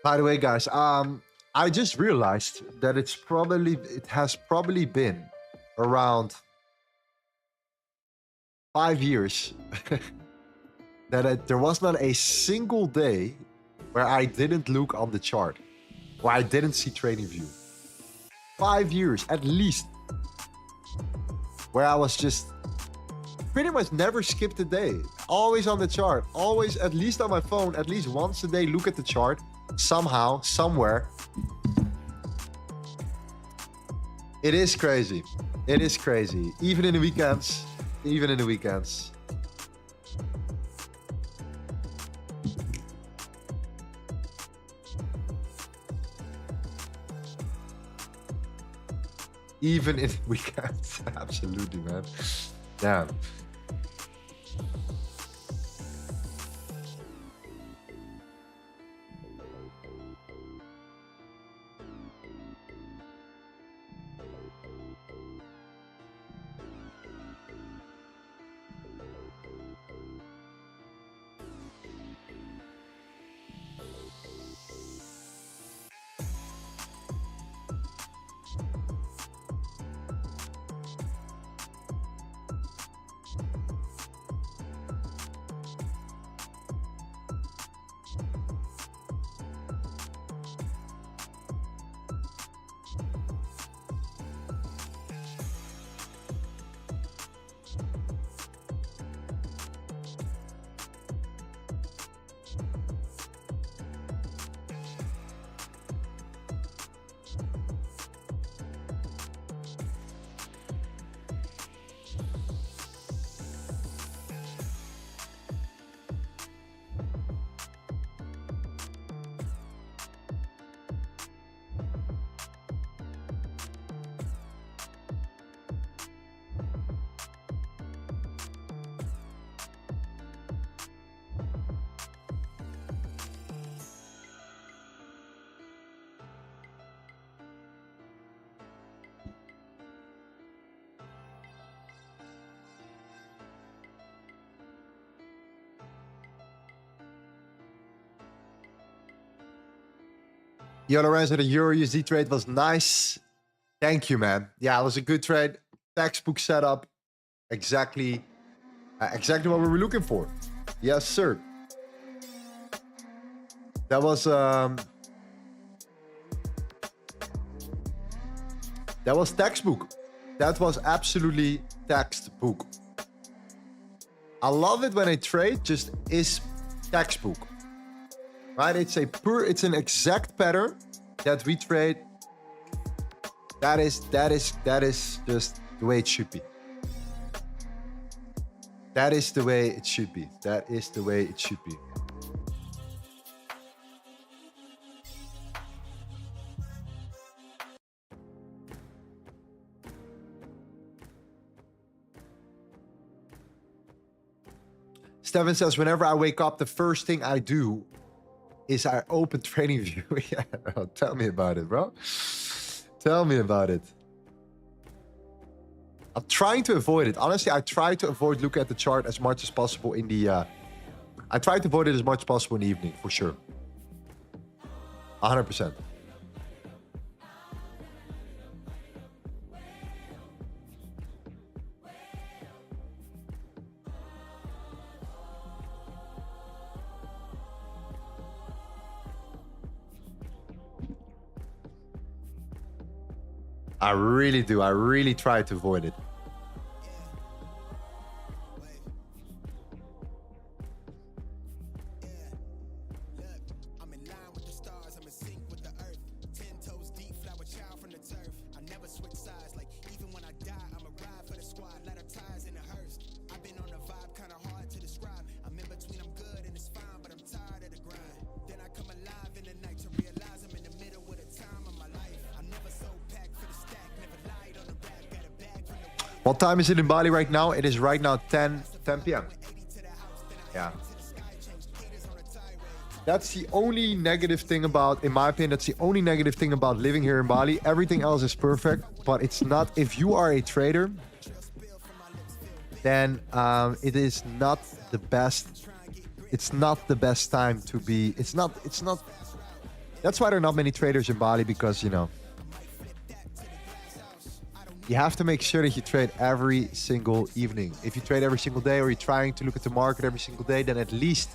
By the way, guys, I just realized that it has probably been around 5 years that there was not a single day where I didn't look on the chart, where I didn't see TradingView. 5 years at least, where I was just pretty much never skipped a day, always on the chart, always at least on my phone, at least once a day look at the chart. Somehow, somewhere. It is crazy. It is crazy. Even in the weekends. Even in the weekends. Even in the weekends. Absolutely, man. Damn. Yo, Lorenzo, the Euro USD trade was nice. Thank you, man. Yeah, it was a good trade. Textbook setup. Exactly what we were looking for. Yes, sir. That was textbook. That was absolutely textbook. I love it when a trade just is textbook. Right? It's an exact pattern that we trade. That is just the way it should be. That is the way it should be. That is the way it should be. Steven says, whenever I wake up, the first thing I do is I open TradingView. Yeah, bro, tell me about it, bro. Tell me about it. I'm trying to avoid it. Honestly, I try to avoid looking at the chart as much as possible in the... I try to avoid it as much as possible in the evening, for sure. 100%. I really do. I really try to avoid it. What time is it in Bali right now? It is right now 10 p.m. Yeah. That's the only negative thing about, in my opinion, that's the only negative thing about living here in Bali. Everything else is perfect, but it's not, if you are a trader, then it is not the best. It's not the best time to be, it's not, that's why there are not many traders in Bali, because, you know, you have to make sure that you trade every single evening. If you trade every single day, or you're trying to look at the market every single day, then at least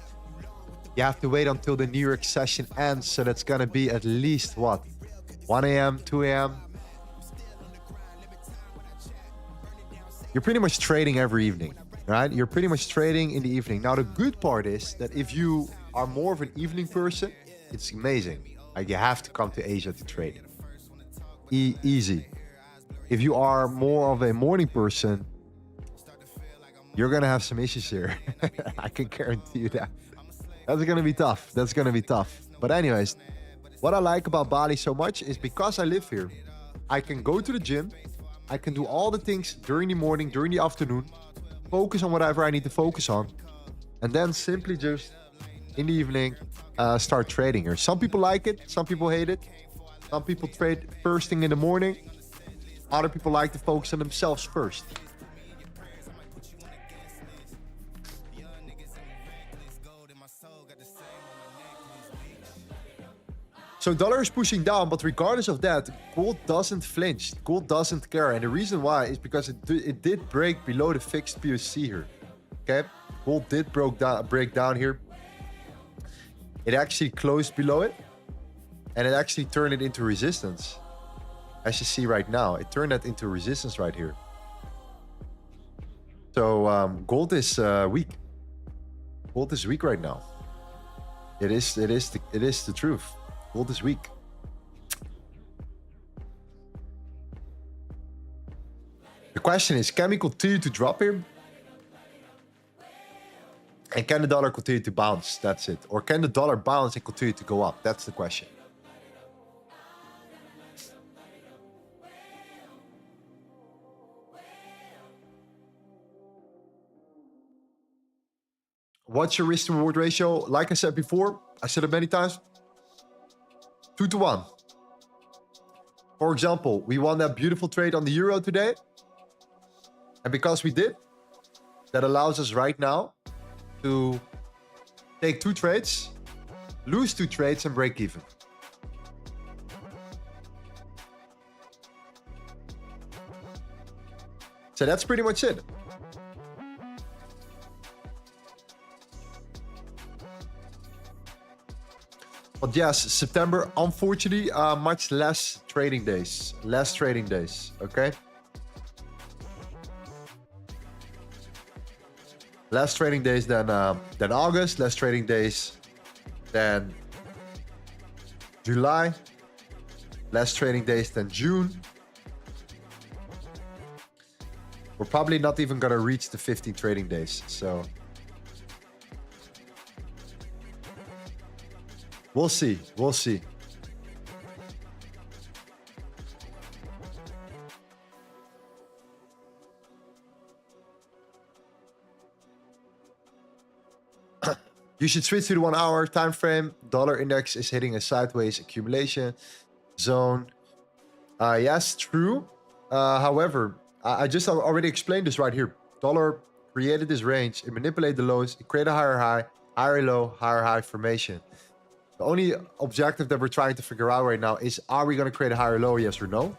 you have to wait until the New York session ends. So that's going to be at least, what, 1 a.m., 2 a.m.? You're pretty much trading every evening, right? You're pretty much trading in the evening. Now, the good part is that if you are more of an evening person, it's amazing. Like, you have to come to Asia to trade. Easy. If you are more of a morning person, you're going to have some issues here. I can guarantee you that. That's going to be tough. That's going to be tough. But anyways, what I like about Bali so much is because I live here, I can go to the gym. I can do all the things during the morning, during the afternoon, focus on whatever I need to focus on, and then simply just in the evening start trading here. Some people like it. Some people hate it. Some people trade first thing in the morning. Other people like to focus on themselves first. So dollar is pushing down, but regardless of that, gold doesn't flinch. Gold doesn't care. And the reason why is because it did break below the fixed POC here. Okay? Gold did break down here. It actually closed below it. And it actually turned it into resistance. As you see right now, it turned that into resistance right here. So gold is weak. Gold is weak right now. It is the truth. Gold is weak. The question is, can we continue to drop here? And can the dollar continue to bounce? That's it. Or can the dollar bounce and continue to go up? That's the question. What's your risk to reward ratio? Like I said before, I said it many times, 2 to 1. For example, we won that beautiful trade on the euro today. And because we did, that allows us right now to take 2 trades, lose 2 trades, and break even. So that's pretty much it. But yes, September, unfortunately, much less trading days. Less trading days, okay? Less trading days than August, less trading days than July, less trading days than June. We're probably not even gonna reach the 15 trading days, so we'll see. We'll see. You should switch to the 1 hour time frame. Dollar index is hitting a sideways accumulation zone. Yes, true. However, I just already explained this right here. Dollar created this range. It manipulated the lows. It created a higher high, higher low, higher high formation. The only objective that we're trying to figure out right now is, are we going to create a higher low, yes or no?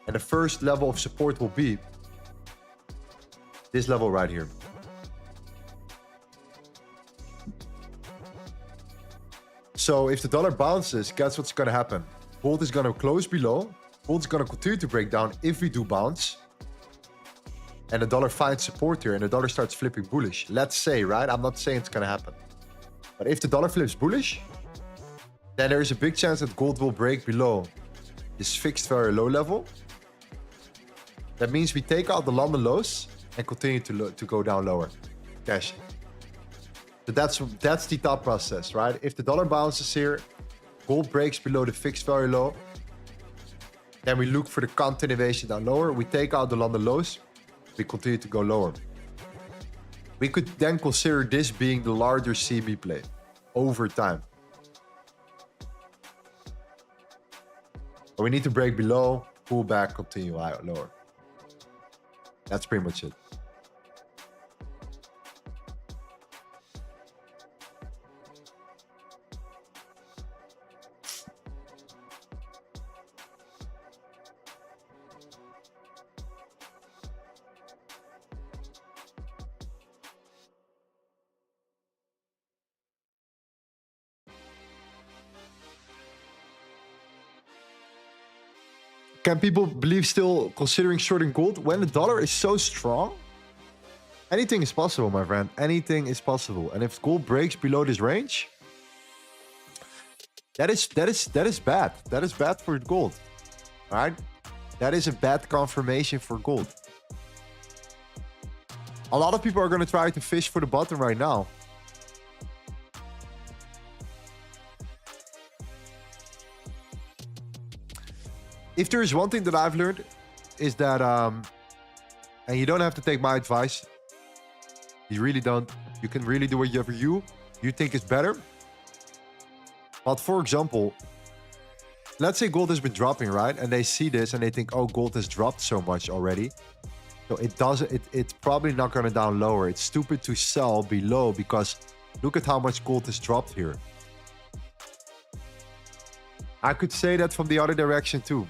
And the first level of support will be this level right here. So if the dollar bounces, guess what's going to happen? Gold is going to close below. Gold is going to continue to break down if we do bounce. And the dollar finds support here and the dollar starts flipping bullish. Let's say, right? I'm not saying it's going to happen. But if the dollar flips bullish, then there is a big chance that gold will break below this fixed very low level. That means we take out the London lows and continue to go down lower. Cash. So that's the thought process, right? If the dollar bounces here, gold breaks below the fixed very low, then we look for the continuation down lower. We take out the London lows, we continue to go lower. We could then consider this being the larger CME play over time. But we need to break below, pull back, continue higher, lower. That's pretty much it. Can people believe still considering shorting gold when the dollar is so strong? Anything is possible, my friend. Anything is possible. And if gold breaks below this range, that is bad. That is bad for gold. All right? That is a bad confirmation for gold. A lot of people are going to try to fish for the bottom right now. If there is one thing that I've learned is that, and you don't have to take my advice. You really don't. You can really do whatever you think is better. But for example, let's say gold has been dropping, right? And they see this and they think, oh, gold has dropped so much already. So it's probably not going to down lower. It's stupid to sell below because look at how much gold has dropped here. I could say that from the other direction too.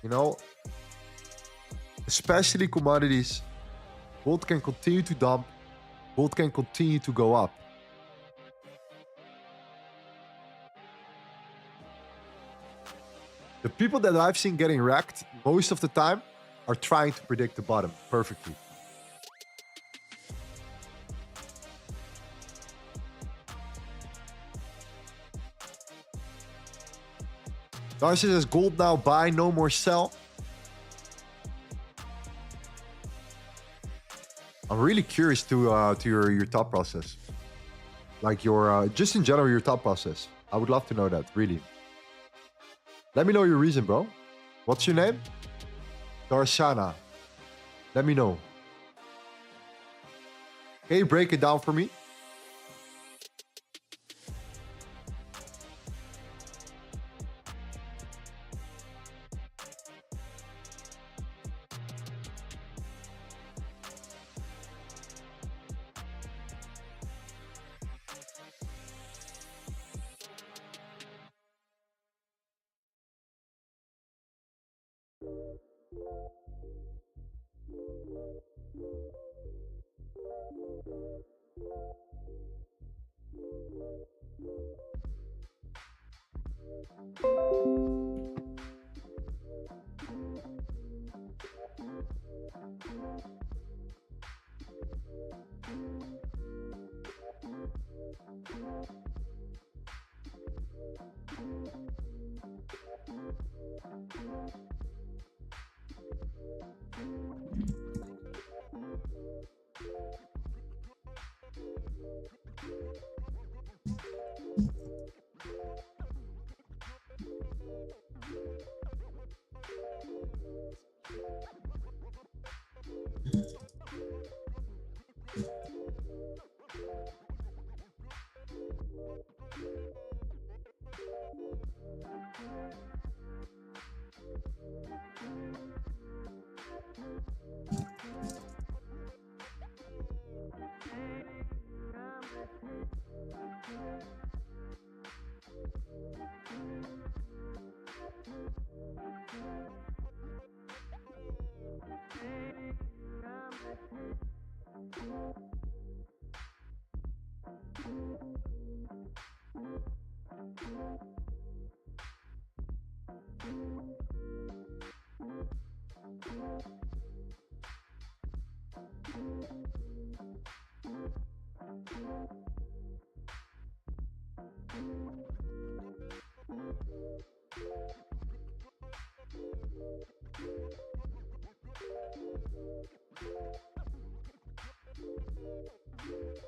You know, especially commodities, gold can continue to dump, gold can continue to go up. The people that I've seen getting wrecked most of the time are trying to predict the bottom perfectly. Darcy says gold now buy, no more sell. I'm really curious to your thought process. Like your just in general your thought process. I would love to know that, really. Let me know your reason, bro. What's your name? Darshana. Let me know. Can you break it down for me?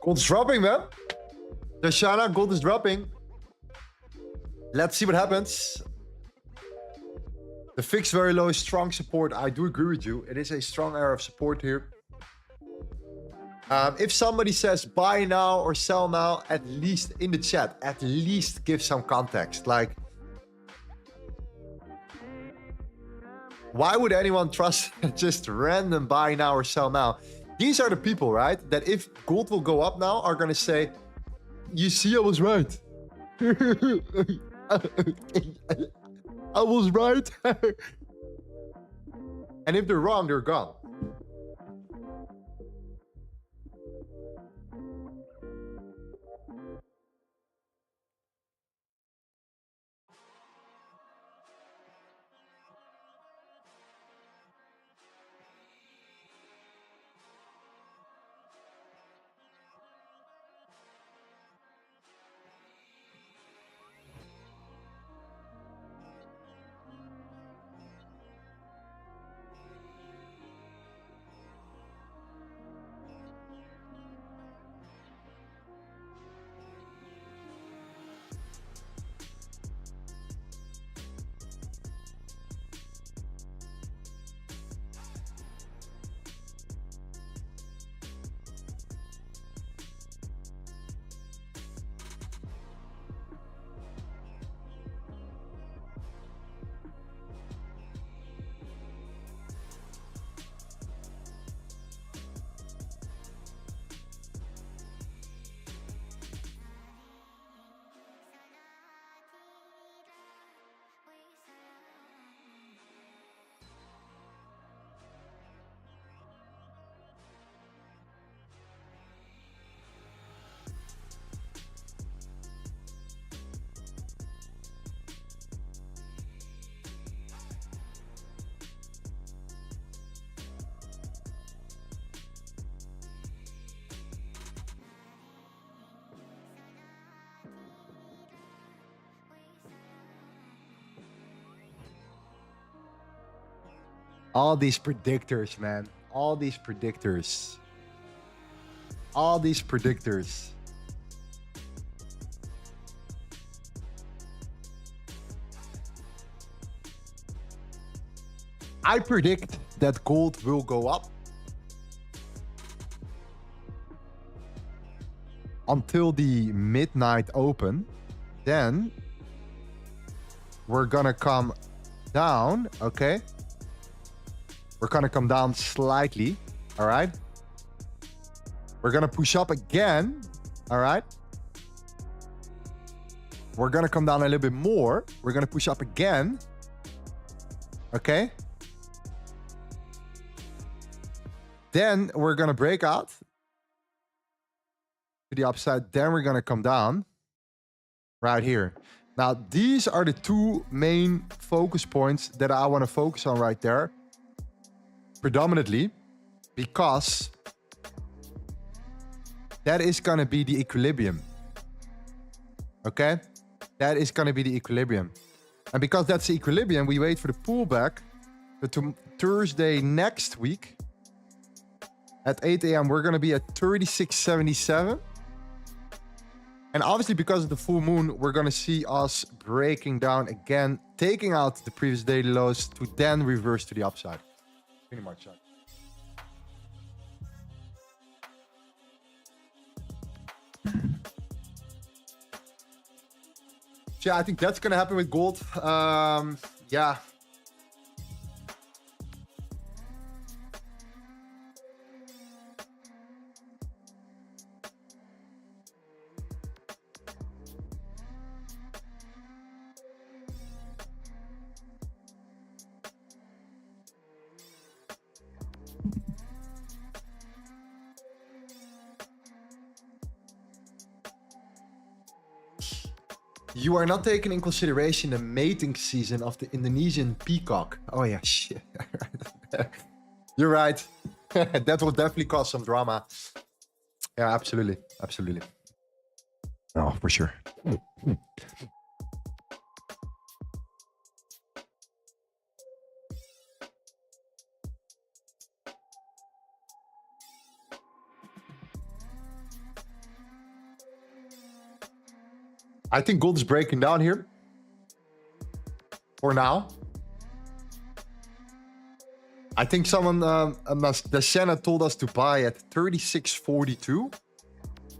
Gold is dropping, man. Dashana, gold is dropping. Let's see what happens. The fixed very low is strong support. I do agree with you. It is a strong area of support here. If somebody says buy now or sell now, at least in the chat, at least give some context. Like, why would anyone trust just random buy now or sell now? These are the people, right? That if gold will go up now, are going to say, you see, I was right. I was right. And if they're wrong, they're gone. All these predictors, man. All these predictors. All these predictors. I predict that gold will go up until the midnight open. Then we're gonna come down, okay? We're gonna come down slightly, all right? We're gonna push up again, all right? We're gonna come down a little bit more. We're gonna push up again, okay? Then we're gonna break out to the upside. Then we're gonna come down right here. Now, these are the two main focus points that I wanna focus on right there. Predominantly, because that is gonna be the equilibrium. Okay, that is going to be the equilibrium. And because that's the equilibrium, we wait for the pullback. But to Thursday next week at 8 a.m., we're going to be at 36.77. And obviously, because of the full moon, we're going to see us breaking down again, taking out the previous daily lows to then reverse to the upside. Pretty much that. So yeah, I think that's going to happen with gold. Yeah. You are not taking in consideration the mating season of the Indonesian peacock. Oh yeah, shit. You're right. That will definitely cause some drama. Yeah, absolutely. Absolutely. Oh, for sure. I think gold is breaking down here. For now. I think someone, the Shanna told us to buy at 36.42.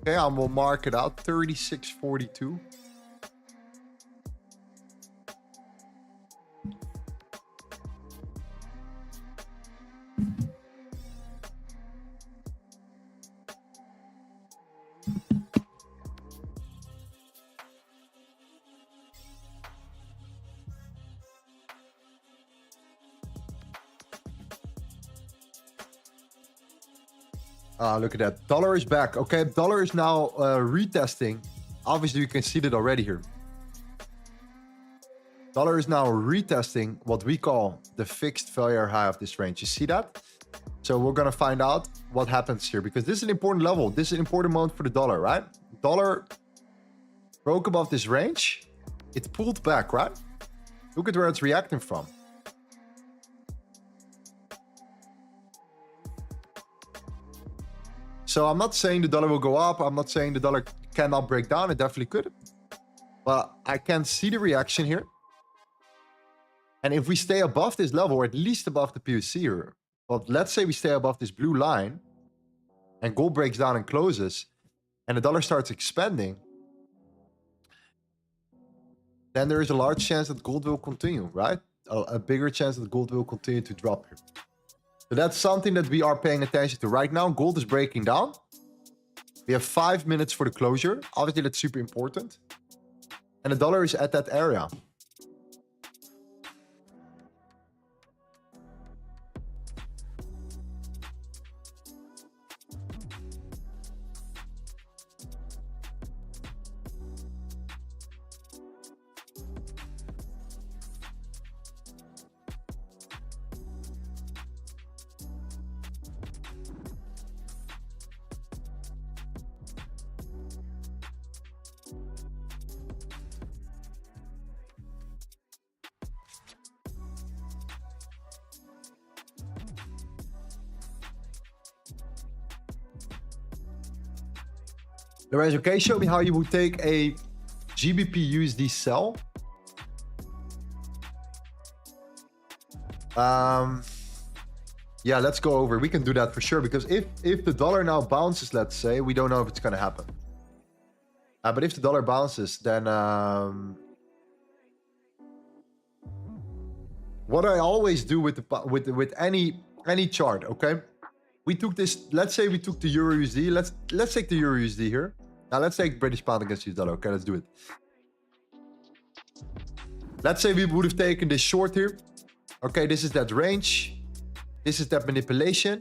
Okay, I will mark it out, 36.42. Look at that. Dollar is back. Okay, dollar is now retesting. Obviously, you can see that already here. Dollar is now retesting what we call the fixed failure high of this range. You see that? So we're going to find out what happens here, because this is an important level. This is an important moment for the dollar, right? Dollar broke above this range. It pulled back, right? Look at where it's reacting from. So I'm not saying the dollar will go up. I'm not saying the dollar cannot break down. It definitely could. But I can see the reaction here. And if we stay above this level, or at least above the POC here, but let's say we stay above this blue line and gold breaks down and closes and the dollar starts expanding, then there is a large chance that gold will continue, right? A bigger chance that gold will continue to drop here. So that's something that we are paying attention to. Right now, gold is breaking down. We have 5 minutes for the closure. Obviously, that's super important. And the dollar is at that area. Lorenzo, okay, show me how you would take a GBP USD sell. Yeah, let's go over. We can do that for sure, because if the dollar now bounces, let's say, we don't know if it's going to happen. But if the dollar bounces, then what I always do with any chart, okay? We took this. Let's say we took the Euro USD. Let's take the Euro USD here. Now let's take British pound against US dollar. Okay, let's do it. Let's say we would have taken this short here. Okay, this is that range. This is that manipulation.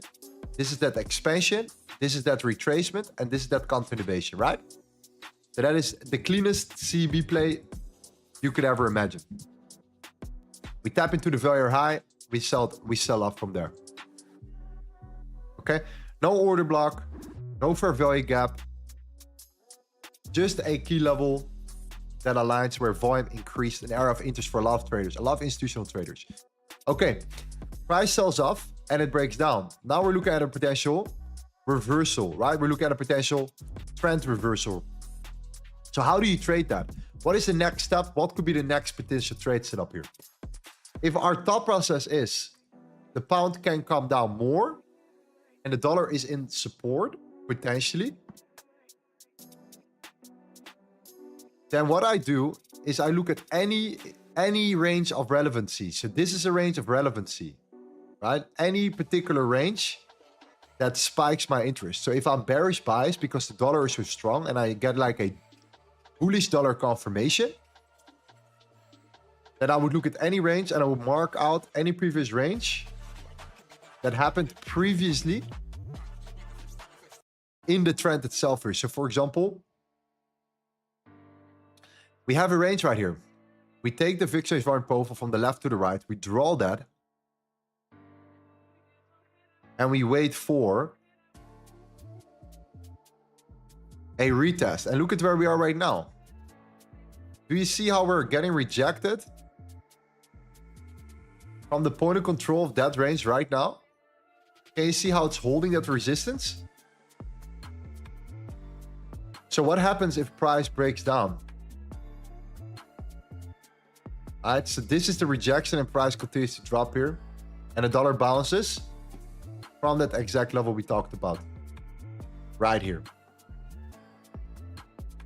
This is that expansion. This is that retracement. And this is that continuation, right? So that is the cleanest CB play you could ever imagine. We tap into the value high. We sell off from there. Okay, no order block, no fair value gap, just a key level that aligns where volume increased, an area of interest for a lot of traders, a lot of institutional traders. Okay, price sells off and it breaks down. Now we're looking at a potential reversal, right? We're looking at a potential trend reversal. So how do you trade that? What is the next step? What could be the next potential trade setup here? If our thought process is the pound can come down more and the dollar is in support, potentially, then what I do is I look at any range of relevancy. So this is a range of relevancy, right? Any particular range that spikes my interest. So if I'm bearish biased because the dollar is so strong and I get like a bullish dollar confirmation, then I would look at any range and I would mark out any previous range that happened previously in the trend itself here. So for example, we have a range right here. We take the VIX volume profile from the left to the right. We draw that. And we wait for a retest. And look at where we are right now. Do you see how we're getting rejected from the point of control of that range right now? Can you see how it's holding that resistance? So what happens if price breaks down? All right, so this is the rejection and price continues to drop here. And the dollar bounces from that exact level we talked about. Right here.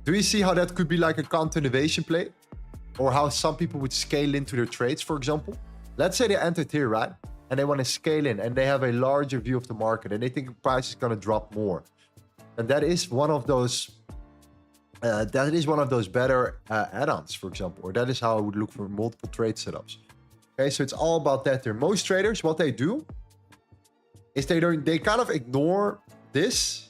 Do you see how that could be like a continuation play? Or how some people would scale into their trades, for example? Let's say they entered here, right? And they want to scale in and they have a larger view of the market and they think the price is going to drop more. And that is one of those better add-ons, for example, or that is how I would look for multiple trade setups. Okay, so it's all about that there. Most traders, what they do is they kind of ignore this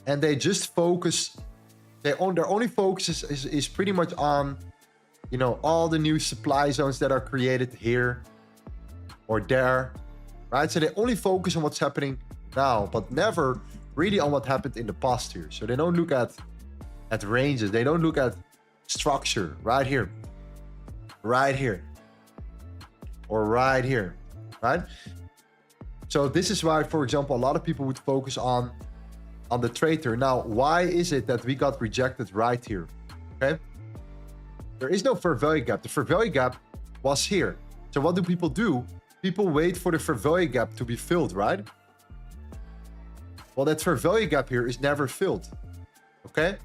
and they just focus. Their only focus is pretty much on, you know, all the new supply zones that are created here or there, right? So they only focus on what's happening now, but never really on what happened in the past here. So they don't look at ranges. They don't look at structure right here, or right here, right? So this is why, for example, a lot of people would focus on the trader. Now, why is it that we got rejected right here? Okay, there is no fair value gap. The fair value gap was here. So what do? People wait for the fair value gap to be filled, right? Well, that fair value gap here is never filled. Okay,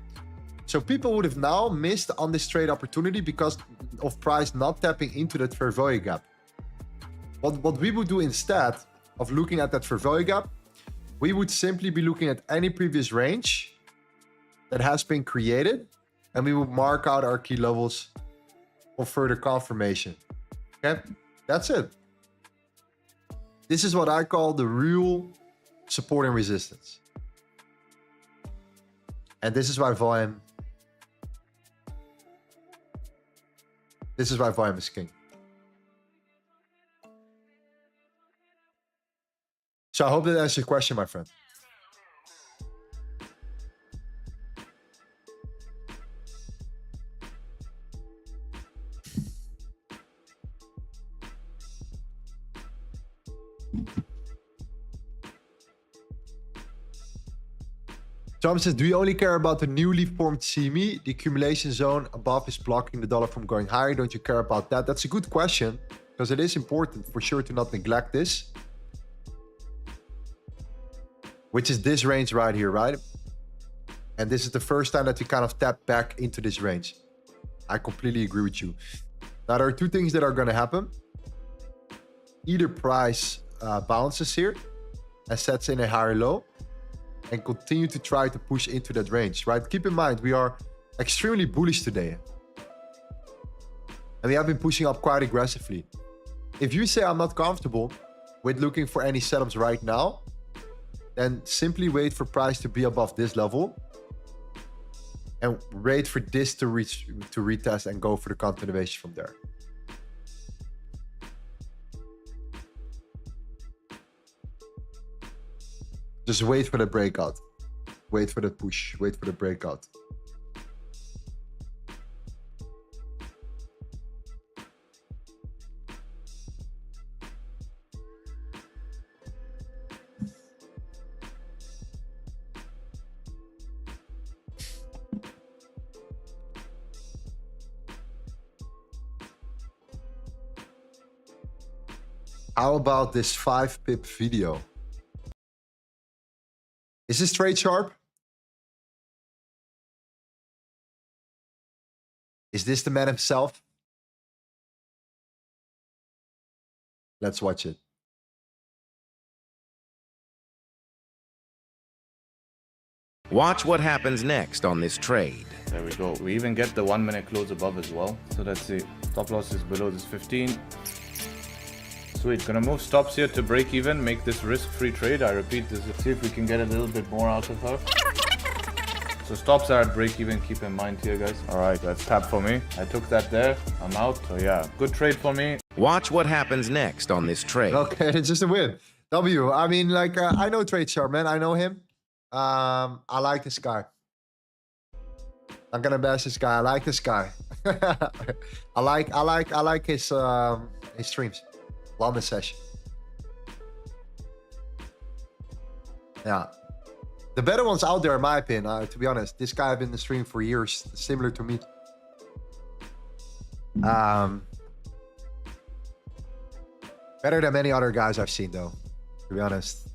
so people would have now missed on this trade opportunity because of price not tapping into that fair value gap. What we would do instead of looking at that fair value gap, we would simply be looking at any previous range that has been created, and we would mark out our key levels for further confirmation. Okay, that's it. This is what I call the real support and resistance. And this is why volume is king. So I hope that answers your question, my friend. Tom says, do you only care about the newly formed CME? The accumulation zone above is blocking the dollar from going higher. Don't you care about that? That's a good question, because it is important for sure to not neglect this. Which is this range right here, right? And this is the first time that we kind of tap back into this range. I completely agree with you. Now, there are two things that are going to happen. Either price bounces here and sets in a higher low and continue to try to push into that range, right? Keep in mind, we are extremely bullish today. And we have been pushing up quite aggressively. If you say I'm not comfortable with looking for any setups right now, then simply wait for price to be above this level and wait for this to retest and go for the continuation from there. Just wait for the breakout. Wait for the push. Wait for the breakout. How about this 5 pip video? Is this trade sharp? Is this the man himself? Let's watch it. Watch what happens next on this trade. There we go. We even get the 1 minute close above as well. So let's see. Stop loss is below this 15. Sweet. Gonna move stops here to break even, make this risk-free trade. I repeat this. See if we can get a little bit more out of her. So stops are at break even. Keep in mind here, guys. All right, that's tap for me. I took that there. I'm out. So yeah, good trade for me. Watch what happens next on this trade. Okay, it's just a win. W. I mean, like, I know Trade Sharp, man. I know him. I like this guy. I'm gonna bash this guy. I like this guy. I like his streams. London session. Yeah. The better ones out there, in my opinion, to be honest. This guy I've been in the stream for years, similar to me. Better than many other guys I've seen, though, to be honest.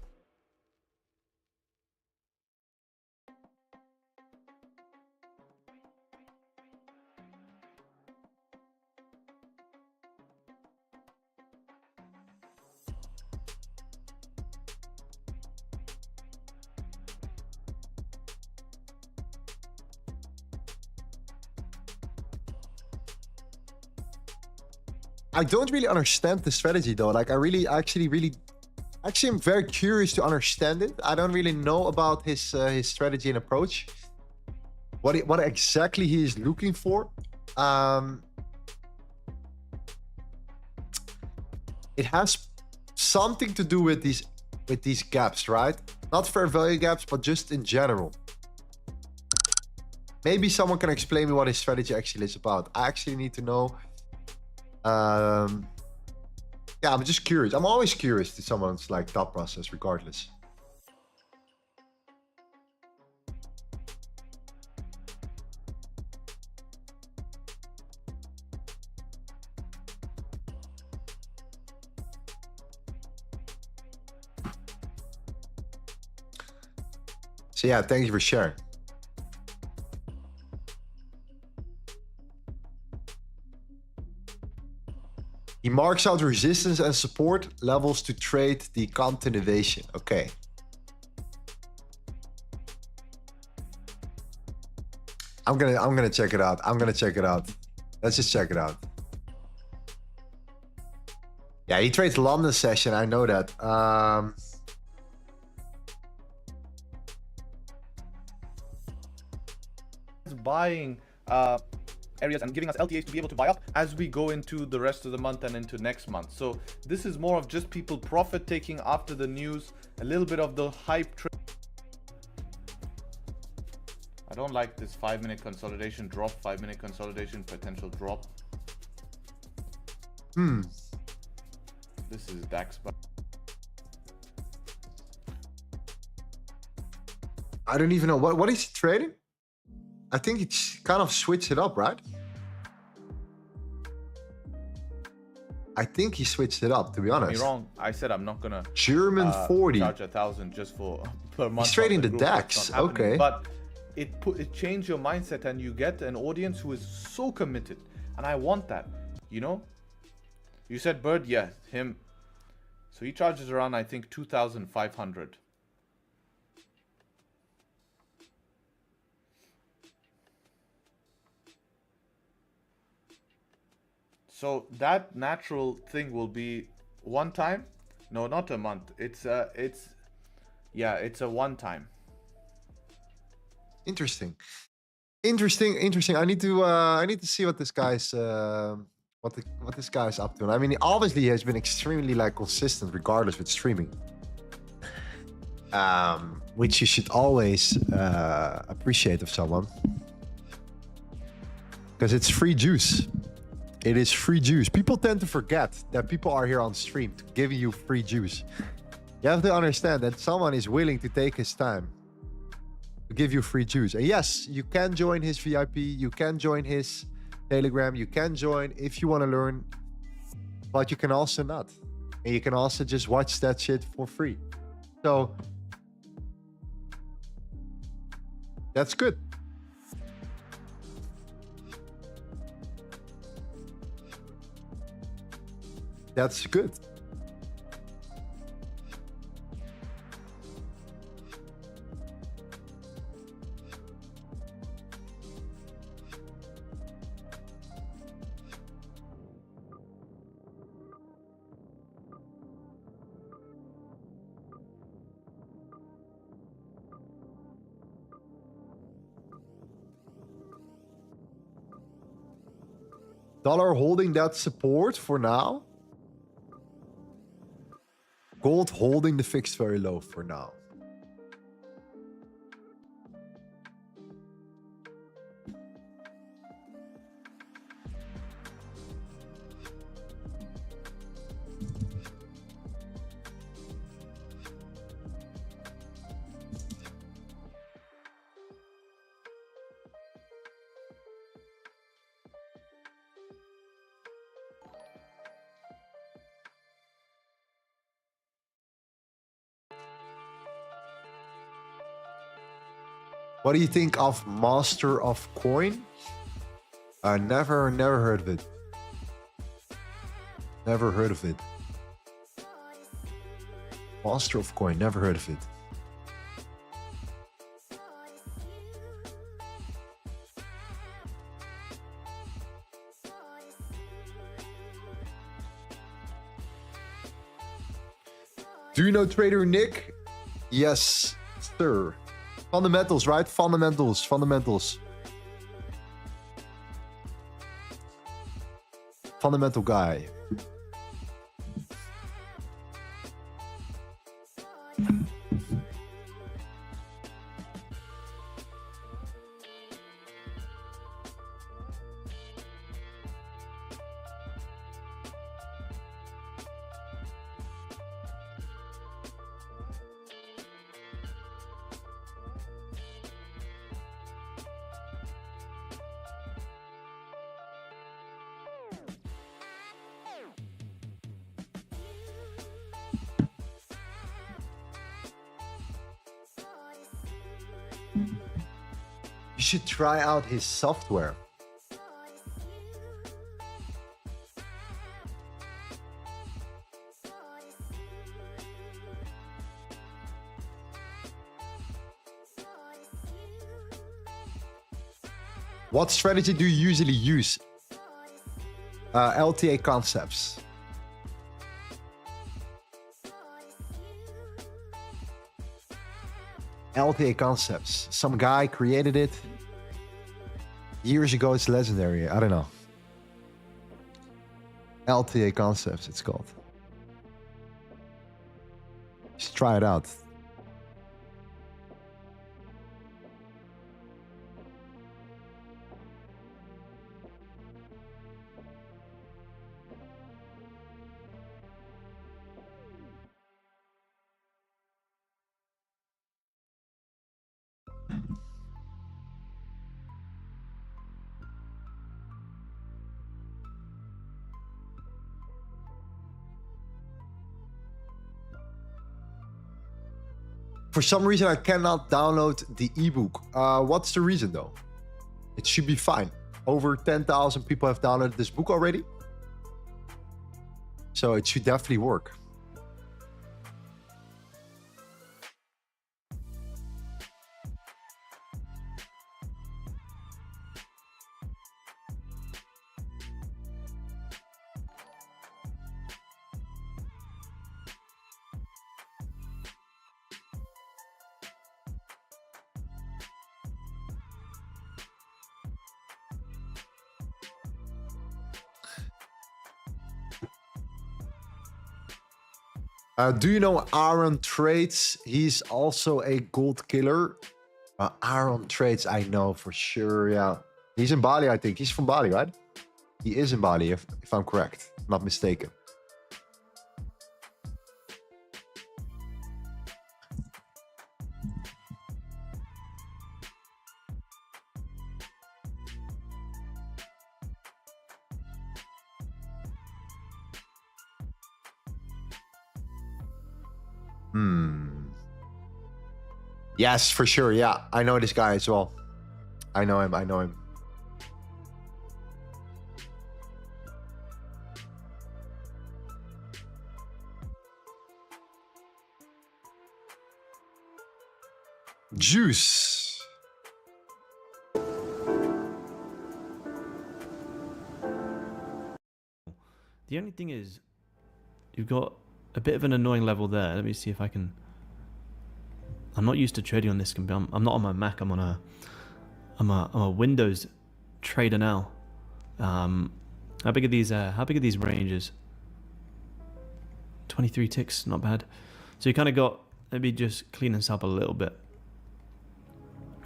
I don't really understand the strategy though. Like I actually am very curious to understand it. I don't really know about his strategy and approach. What exactly he is looking for. It has something to do with these gaps, right? Not fair value gaps, but just in general. Maybe someone can explain me what his strategy actually is about. I actually need to know. Yeah, I'm just curious. I'm always curious to someone's like thought process, regardless. So yeah, thank you for sharing. He marks out resistance and support levels to trade the continuation. Okay. I'm gonna check it out. I'm gonna check it out. Let's just check it out. Yeah, he trades London session. I know that. Buying areas and giving us LTAs to be able to buy up as we go into the rest of the month and into next month. So this is more of just people profit taking after the news, a little bit of the hype trade. I don't like this 5-minute consolidation drop, 5-minute consolidation potential drop. This is DAX. I don't even know what is he trading. I think it's kind of switched it up, right? I think he switched it up, to be honest. Don't get me wrong. I said I'm not gonna German 40 charge 1,000 just for per month. He's trading the group. DAX. Okay, but it changed your mindset and you get an audience who is so committed, and I want that. You know, you said Bird, yeah, him. So he charges around, I think, 2,500. So that natural thing will be one time. No, not a month. It's a one time. interesting. I need to see what this guy's what this guy's up to. And I mean, obviously he has been extremely like consistent regardless with streaming. which you should always appreciate of someone. Because it's free juice. It is free juice. People tend to forget that people are here on stream giving you free juice. You have to understand that someone is willing to take his time to give you free juice. And yes, you can join his VIP. You can join his Telegram. You can join if you want to learn. But you can also not. And you can also just watch that shit for free. So that's good. That's good. Dollar holding that support for now. Gold holding the fixed very low for now. What do you think of Master of Coin? Never heard of it. Never heard of it. Master of Coin, never heard of it. Do you know Trader Nick? Yes, sir. Fundamentals, right? Fundamentals. Fundamental guy. You should try out his software. What strategy do you usually use? LTA concepts. LTA concepts. Some guy created it years ago. It's legendary. I don't know. LTA concepts, it's called. Just try it out. For some reason, I cannot download the ebook. What's the reason though? It should be fine. Over 10,000 people have downloaded this book already. So it should definitely work. Do you know Aaron Trades? He's also a gold killer. Aaron Trades, I know for sure. Yeah, he's in Bali, I think. He's from Bali, right? He is in Bali, if I'm correct, not mistaken. Yes, for sure. Yeah, I know this guy as well. I know him. I know him. Juice. The only thing is, you've got a bit of an annoying level there. Let me see if I can. I'm not used to trading on this computer. I'm not on my Mac. I'm on a Windows trader now. How big are these? How big are these ranges? 23 ticks, not bad. So you kind of got, maybe just clean this up a little bit.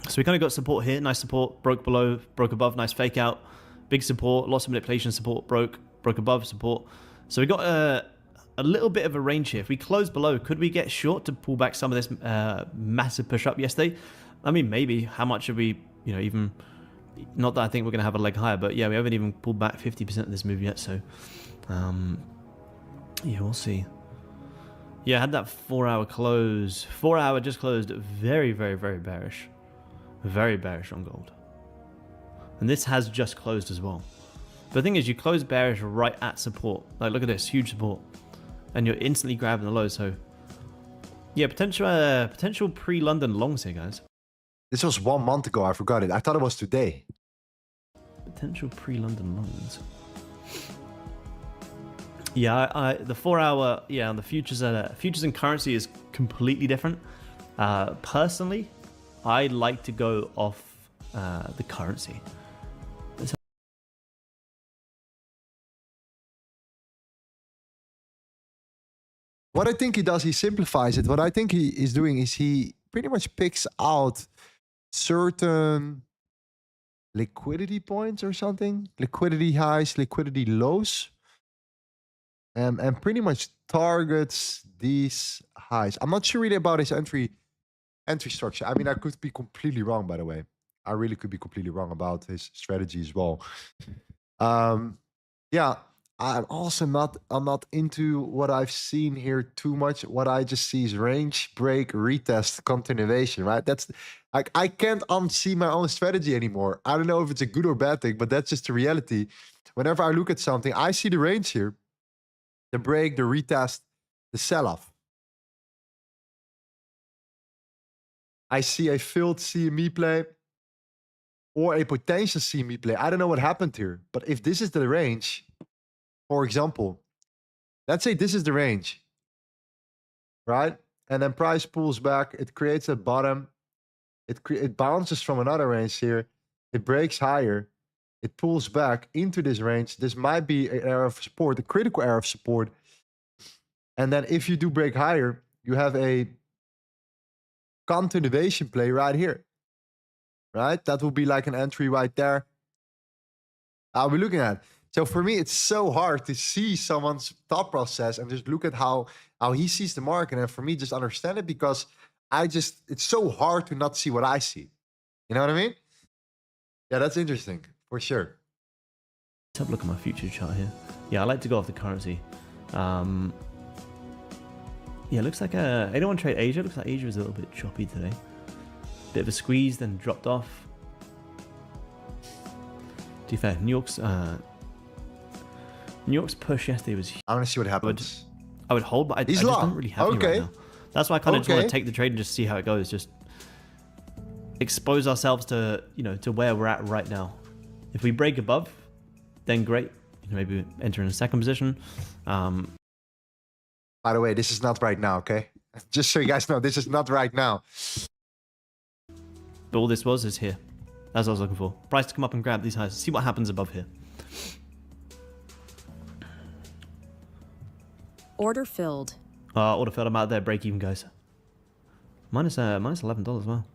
So we kind of got support here, nice support, broke below, broke above, nice fake out, big support, lots of manipulation, support, broke above, support. So we got a little bit of a range here. If we close below, could we get short to pull back some of this massive push up yesterday? I mean, maybe. How much should we, you know, even, not that I think we're going to have a leg higher, but yeah, we haven't even pulled back 50% of this move yet. So, yeah, we'll see. Yeah, I had that 4 hour close. 4 hour just closed very, very, very bearish. Very bearish on gold. And this has just closed as well. The thing is, you close bearish right at support. Like, look at this, huge support. And you're instantly grabbing the low. So, yeah, potential pre-London longs here, guys. This was 1 month ago. I forgot it. I thought it was today. Potential pre-London longs. Yeah, the 4 hour, yeah, the futures and currency is completely different. Personally, I like to go off the currency. What I think he does, he simplifies it. What I think he is doing is he pretty much picks out certain liquidity points or something, liquidity highs, liquidity lows, and pretty much targets these highs. I'm not sure really about his entry structure. I mean, I could be completely wrong, by the way. I really could be completely wrong about his strategy as well. Yeah, I'm not into what I've seen here too much. What I just see is range, break, retest, continuation, right? That's like, I can't unsee my own strategy anymore. I don't know if it's a good or bad thing, but that's just the reality. Whenever I look at something, I see the range here, the break, the retest, the sell-off. I see a failed CME play or a potential CME play. I don't know what happened here, but if this is the range, for example, let's say this is the range, right? And then price pulls back, it creates a bottom, it bounces from another range here, it breaks higher, it pulls back into this range. This might be an area of support, a critical area of support. And then if you do break higher, you have a continuation play right here, right? That will be like an entry right there. I'll be looking at. So for me, it's so hard to see someone's thought process and just look at how he sees the market. And for me, just understand it, because it's so hard to not see what I see. You know what I mean? Yeah, that's interesting for sure. Let's have a look at my future chart here. Yeah, I like to go off the currency. Yeah, it looks like I don't want to trade Asia. Looks like Asia was a little bit choppy today. Bit of a squeeze, then dropped off. To be fair, New York's push yesterday was huge. I want to see what happens. I would hold, but I just don't really have any right now. That's why I kind of just want to take the trade and just see how it goes. Just expose ourselves to, you know, to where we're at right now. If we break above, then great. You know, maybe enter in a second position. By the way, this is not right now, okay? Just so you guys know, this is not right now. But all this is here. That's what I was looking for. Price to come up and grab these highs. See what happens above here. Order filled. Order failed. I'm out there. Break even, guys. Minus $11 as well.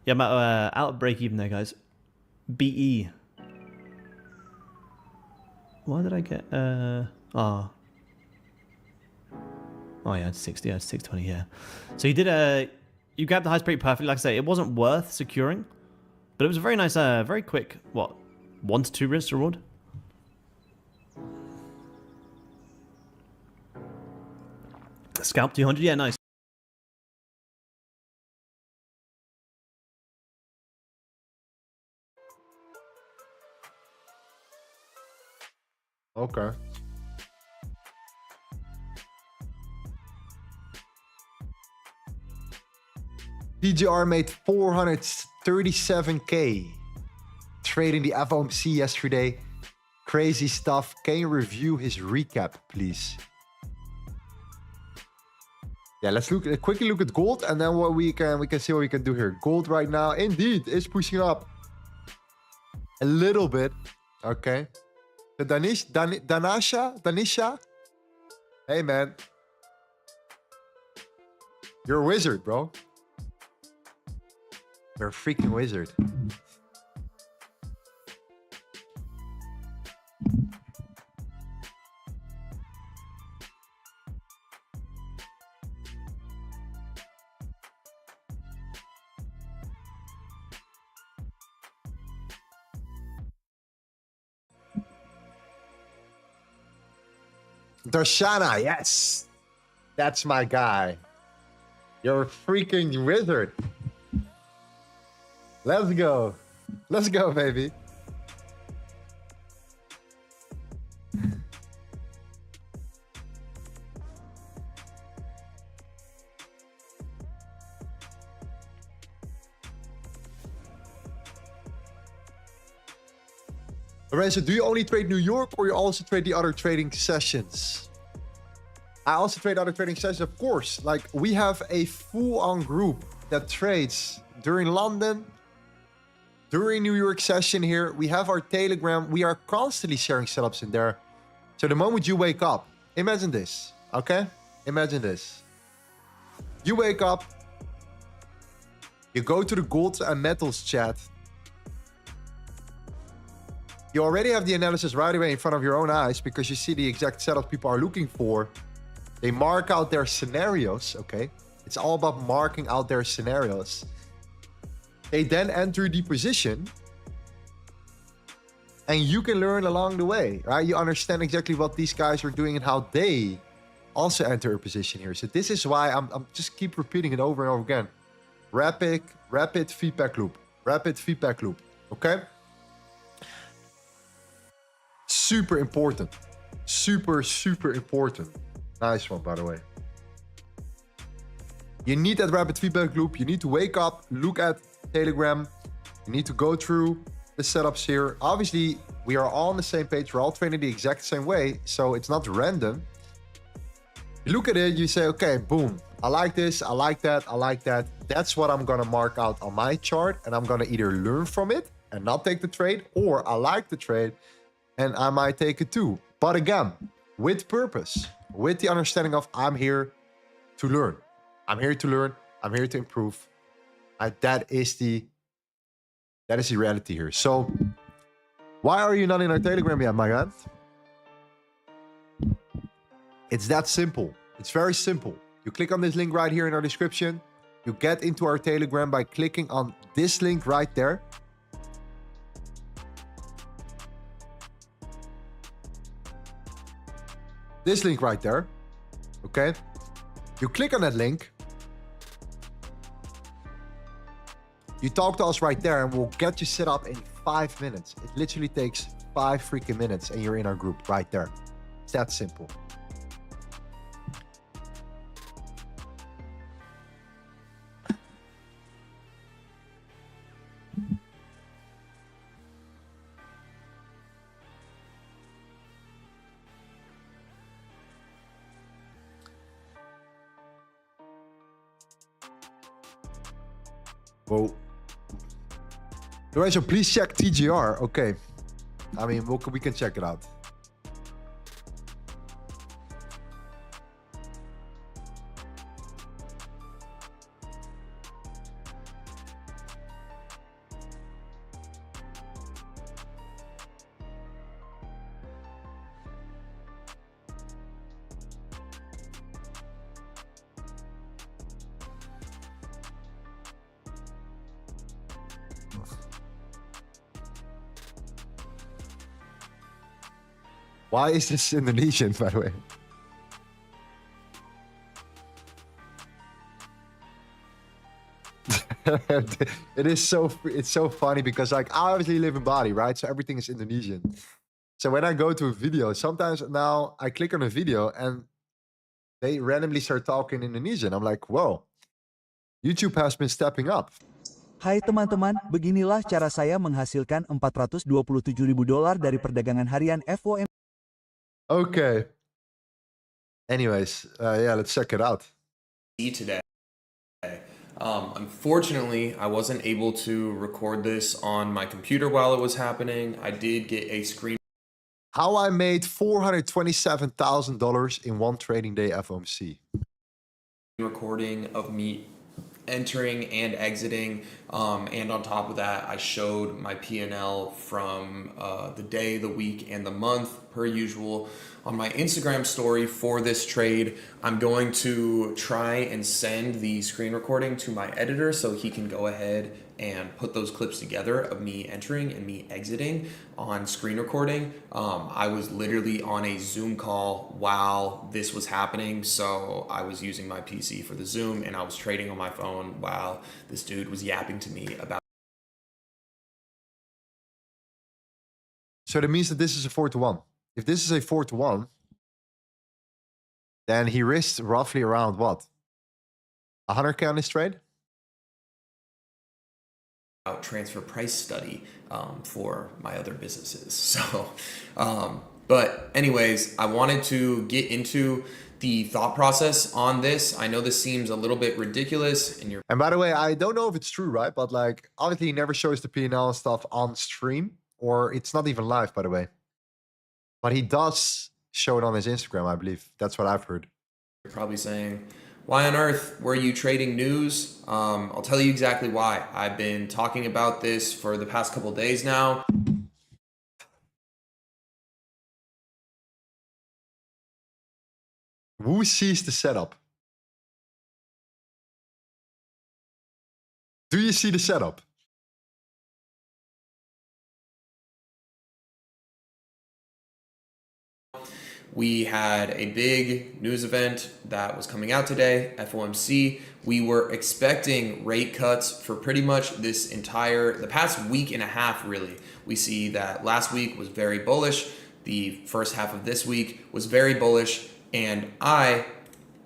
Yeah, I'm out of break even there, guys. BE. Why did I get oh yeah, it's 60. Yeah, it's 620. Yeah. So you did you grabbed the highest break perfectly. Like I say, it wasn't worth securing, but it was a very nice, very quick. What, 1 to 2 risk reward. Scalp 200. Yeah, nice. Okay. TGR made 437k trading the Fomc yesterday. Crazy stuff. Can you review his recap, please? Yeah, let's quickly look at gold, and then what we can see what we can do here. Gold right now, indeed, is pushing up a little bit. Okay. The Danisha. Hey man, you're a wizard, bro. You're a freaking wizard. Darshana, yes. That's my guy. You're a freaking wizard. Let's go. Let's go, baby. Lorenzo, do you only trade New York or you also trade the other trading sessions? I also trade other trading sessions, of course. Like, we have a full-on group that trades during London, during New York session here. We have our Telegram. We are constantly sharing setups in there. So the moment you wake up, imagine this, okay? Imagine this. You wake up, you go to the Golds and Metals chat. You already have the analysis right away in front of your own eyes because you see the exact setup people are looking for. They mark out their scenarios, okay? It's all about marking out their scenarios. They then enter the position and you can learn along the way, right? You understand exactly what these guys are doing and how they also enter a position here. So this is why I'm just keep repeating it over and over again. Rapid feedback loop, okay? Super important. Super important. Nice one, by the way. You need that rapid feedback loop. You need to wake up, look at Telegram. You need to go through the setups here. Obviously, we are all on the same page. We're all training the exact same way, so it's not random. You look at it, you say, okay, boom. I like this, I like that, I like that. That's what I'm gonna mark out on my chart, and I'm gonna either learn from it and not take the trade, or I like the trade and I might take it too. But again, with purpose, with the understanding of I'm here to learn. I'm here to learn. I'm here to improve. That is the reality here. So why are you not in our Telegram yet, my God? It's that simple. It's very simple. You click on this link right here in our description. You get into our Telegram by clicking on this link right there. This link right there, okay? You click on that link. You talk to us right there and we'll get you set up in 5 minutes. It literally takes 5 freaking minutes and you're in our group right there. It's that simple. Whoa. Lorenzo, please check TGR. Okay. I mean, we can check it out. Why is this Indonesian, by the way? It's so funny because like I obviously live in Bali, right? So everything is Indonesian. So when I go to a video, sometimes now I click on a video and they randomly start talking Indonesian. I'm like, whoa, YouTube has been stepping up. Hai teman-teman, beginilah cara saya menghasilkan $427.000 dari perdagangan harian Fomc. Okay. Anyways, yeah, let's check it out. Today. Unfortunately, I wasn't able to record this on my computer while it was happening. I did get a screen. How I made $427,000 in one trading day FOMC. Recording of me entering and exiting, and on top of that I showed my P&L from the day, the week, and the month per usual on my Instagram story for this trade. I'm going to try and send the screen recording to my editor so he can go ahead and put those clips together of me entering and me exiting on screen recording. I was literally on a Zoom call while this was happening, so I was using my PC for the Zoom and I was trading on my phone while this dude was yapping to me about. So that means that this is a 4-to-1. If this is a 4-to-1, then he risked roughly around what? 100K on this trade? Transfer price study for my other businesses. So, but anyways, I wanted to get into the thought process on this. I know this seems a little bit ridiculous, and by the way, I don't know if it's true, right? But like, obviously, he never shows the P&L and stuff on stream, or it's not even live, by the way. But he does show it on his Instagram, I believe. That's what I've heard. You're probably saying, why on earth were you trading news? I'll tell you exactly why. I've been talking about this for the past couple of days now. Who sees the setup? Do you see the setup? We had a big news event that was coming out today, FOMC. We were expecting rate cuts for pretty much the past week and a half, really. We see that last week was very bullish. The first half of this week was very bullish. And I,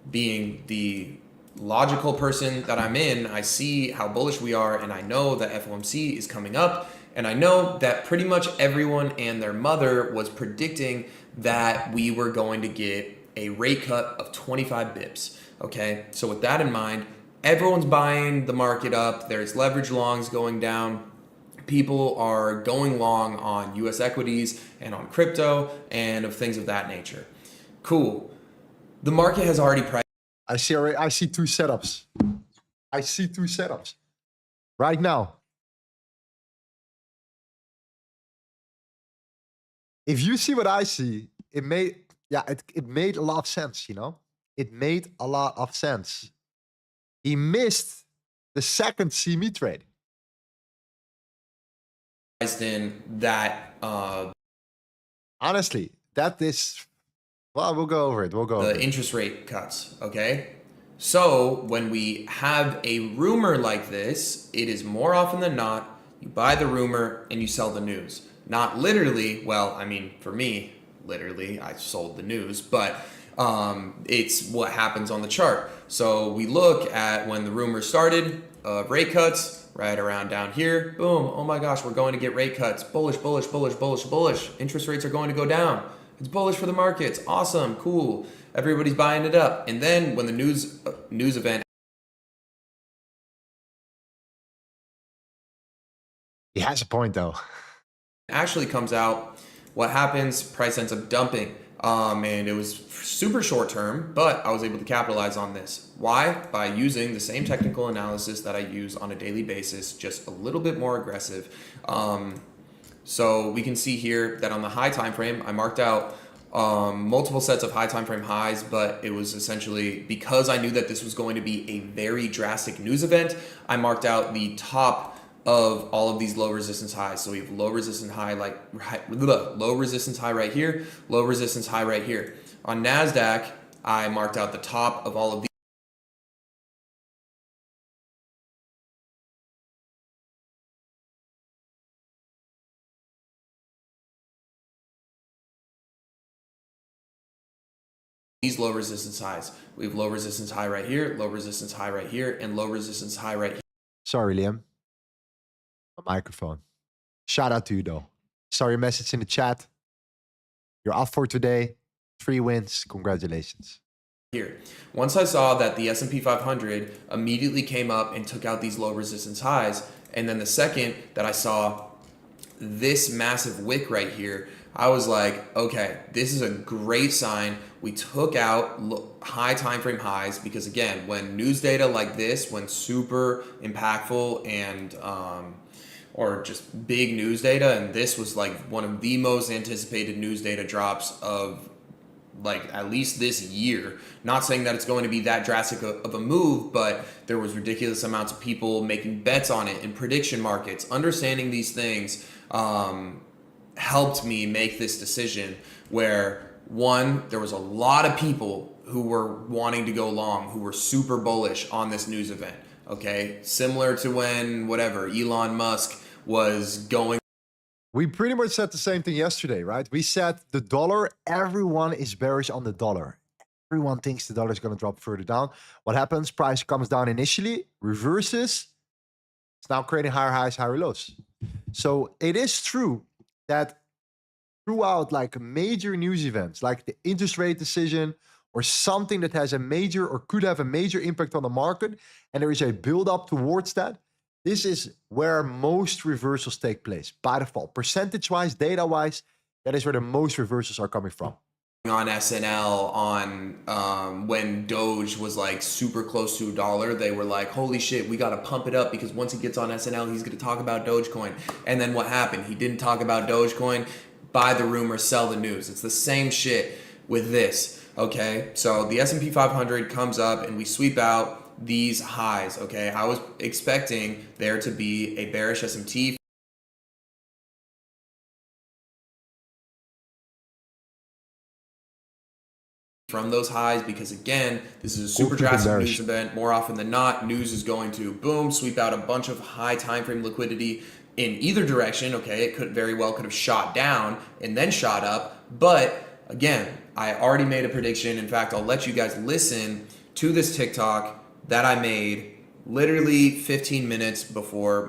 being the logical person that I'm in, I see how bullish we are, and I know that FOMC is coming up. And I know that pretty much everyone and their mother was predicting that we were going to get a rate cut of 25 bips. Okay, so with that in mind, everyone's buying the market up. There's leverage longs going down. People are going long on US equities and on crypto and of things of that nature. Cool. The market has already priced. I see two setups. I see two setups right now. If you see what I see, it made a lot of sense, you know? It made a lot of sense. He missed the second CME trade. In that honestly, that is, well, we'll go over it. We'll go over the interest rate cuts, okay? So when we have a rumor like this, it is more often than not, you buy the rumor and you sell the news. Not literally, well, I mean, for me, literally, I sold the news, but it's what happens on the chart. So we look at when the rumor started, rate cuts, right around down here, boom, oh my gosh, we're going to get rate cuts. Bullish, bullish, bullish, bullish, bullish. Interest rates are going to go down. It's bullish for the markets. Awesome, cool. Everybody's buying it up. And then when the news event, he has a point though. Actually comes out, what happens? Price ends up dumping. And it was super short term, but I was able to capitalize on this. Why? By using the same technical analysis that I use on a daily basis, just a little bit more aggressive. So we can see here that on the high time frame, I marked out multiple sets of high time frame highs, but it was essentially because I knew that this was going to be a very drastic news event. I marked out the top of all of these low resistance highs. So we have low resistance high, low resistance high right here, low resistance high right here. On Nasdaq, I marked out the top of all of these low resistance highs. We have low resistance high right here, low resistance high right here, and low resistance high right here. Sorry, Liam. My microphone. Shout out to you though. Saw your message in the chat. You're off for today. 3 wins. Congratulations. Here. Once I saw that the S&P 500 immediately came up and took out these low resistance highs, and then the second that I saw this massive wick right here, I was like, okay, this is a great sign. We took out high time frame highs because, again, when news data like this, when super impactful and or just big news data, and this was like one of the most anticipated news data drops of like at least this year. Not saying that it's going to be that drastic of a move, but there was ridiculous amounts of people making bets on it in prediction markets. Understanding these things helped me make this decision where, one, there was a lot of people who were wanting to go long, who were super bullish on this news event. Okay, similar to when whatever Elon Musk was going. We pretty much said the same thing yesterday, right? We said the dollar, everyone is bearish on the dollar. Everyone thinks the dollar is going to drop further down. What happens? Price comes down initially, reverses. It's now creating higher highs, higher lows. So it is true that throughout like major news events, like the interest rate decision or something that has a major or could have a major impact on the market, and there is a build up towards that, this is where most reversals take place by default. Percentage-wise, data-wise, that is where the most reversals are coming from. On SNL on when Doge was like super close to $1, they were like, holy shit, we got to pump it up because once he gets on SNL, he's going to talk about Dogecoin. And then what happened? He didn't talk about Dogecoin. Buy the rumor, sell the news. It's the same shit with this. Okay, so the S&P 500 comes up and we sweep out these highs. Okay, I was expecting there to be a bearish SMT from those highs because, again, this is a super drastic news event. More often than not, news is going to boom, sweep out a bunch of high time frame liquidity in either direction. Okay, it could very well could have shot down and then shot up, but again, I already made a prediction. In fact, I'll let you guys listen to this TikTok that I made literally 15 minutes before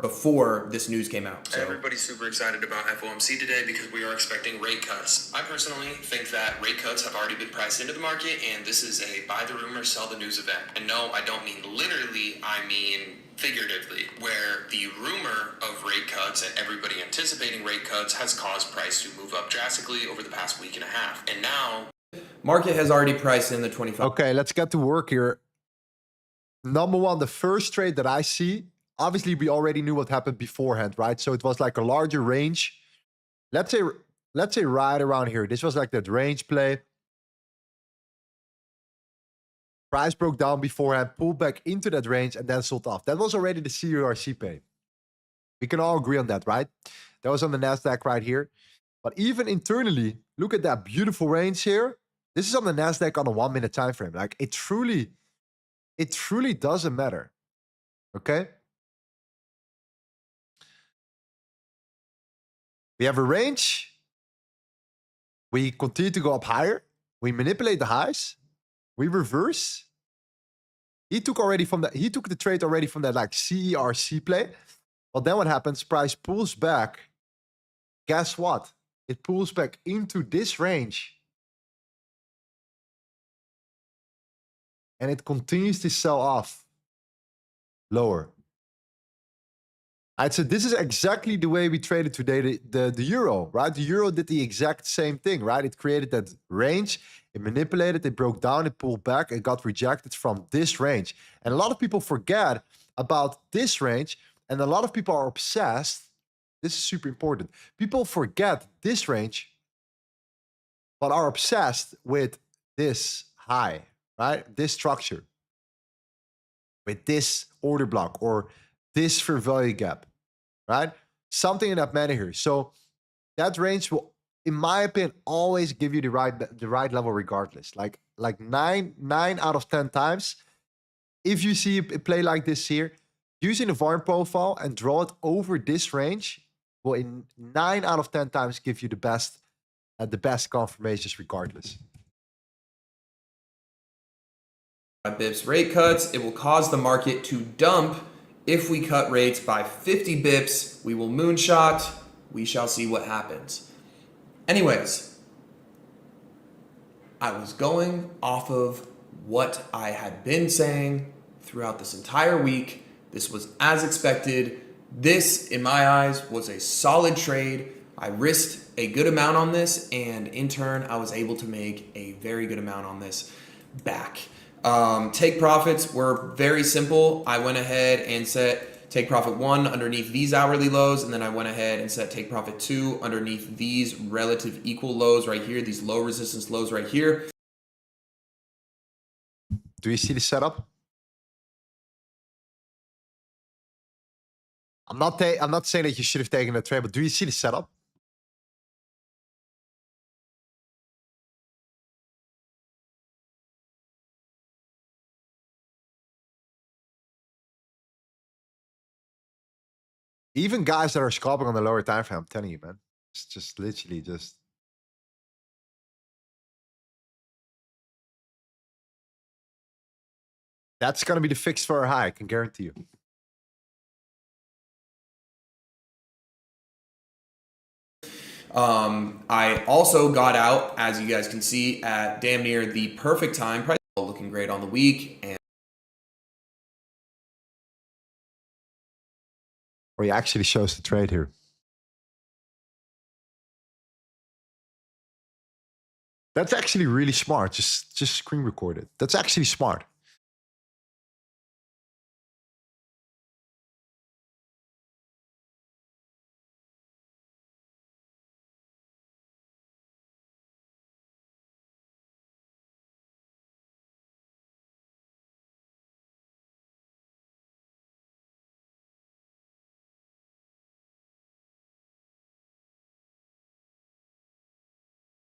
before this news came out. So everybody's super excited about FOMC today because we are expecting rate cuts. I personally think that rate cuts have already been priced into the market, and this is a buy the rumor, sell the news event. And no, I don't mean literally, I mean figuratively, where the rumor of rate cuts and everybody anticipating rate cuts has caused price to move up drastically over the past week and a half. And now market has already priced in the 25. Okay, let's get to work here. Number one, the first trade that I see, obviously we already knew what happened beforehand, right? So it was like a larger range. Let's say right around here. This was like that range play. Price broke down beforehand, pulled back into that range, and then sold off. That was already the CURC pay. We can all agree on that, right? That was on the Nasdaq right here. But even internally, look at that beautiful range here. This is on the Nasdaq on a 1 minute time frame. Like it truly doesn't matter. Okay? We have a range. We continue to go up higher. We manipulate the highs. We reverse. He took the trade already from that like CERC play. But then what happens? Price pulls back. Guess what? It pulls back into this range. And it continues to sell off lower. I'd say this is exactly the way we traded today, the euro, right? The euro did the exact same thing, right? It created that range, it manipulated, it broke down, it pulled back, it got rejected from this range. And a lot of people forget about this range, and a lot of people are obsessed. This is super important. People forget this range, but are obsessed with this high, right? This structure, with this order block or this for value gap, right? Something in that manner here. So that range will, in my opinion, always give you the right level regardless. Like 9 out of 10 times, if you see a play like this here, using the volume profile and draw it over this range will in 9 out of 10 times give you the best confirmations regardless. Bips rate cuts, it will cause the market to dump. If we cut rates by 50 bips, we will moonshot. We shall see what happens. Anyways, I was going off of what I had been saying throughout this entire week. This was as expected. This, in my eyes, was a solid trade. I risked a good amount on this, and in turn, I was able to make a very good amount on this back. Take profits were very simple. I went ahead and set take profit 1 underneath these hourly lows, and then I went ahead and set take profit 2 underneath these relative equal lows right here, these low resistance lows right here. Do you see the setup? I'm not saying that you should have taken that trade, but do you see the setup? Even guys that are scalping on the lower time frame, I'm telling you, man, it's just literally just. That's going to be the fix for a high, I can guarantee you. I also got out, as you guys can see, at damn near the perfect time. Price looking great on the week. And where he actually shows the trade here. That's actually really smart. Just screen record it. That's actually smart.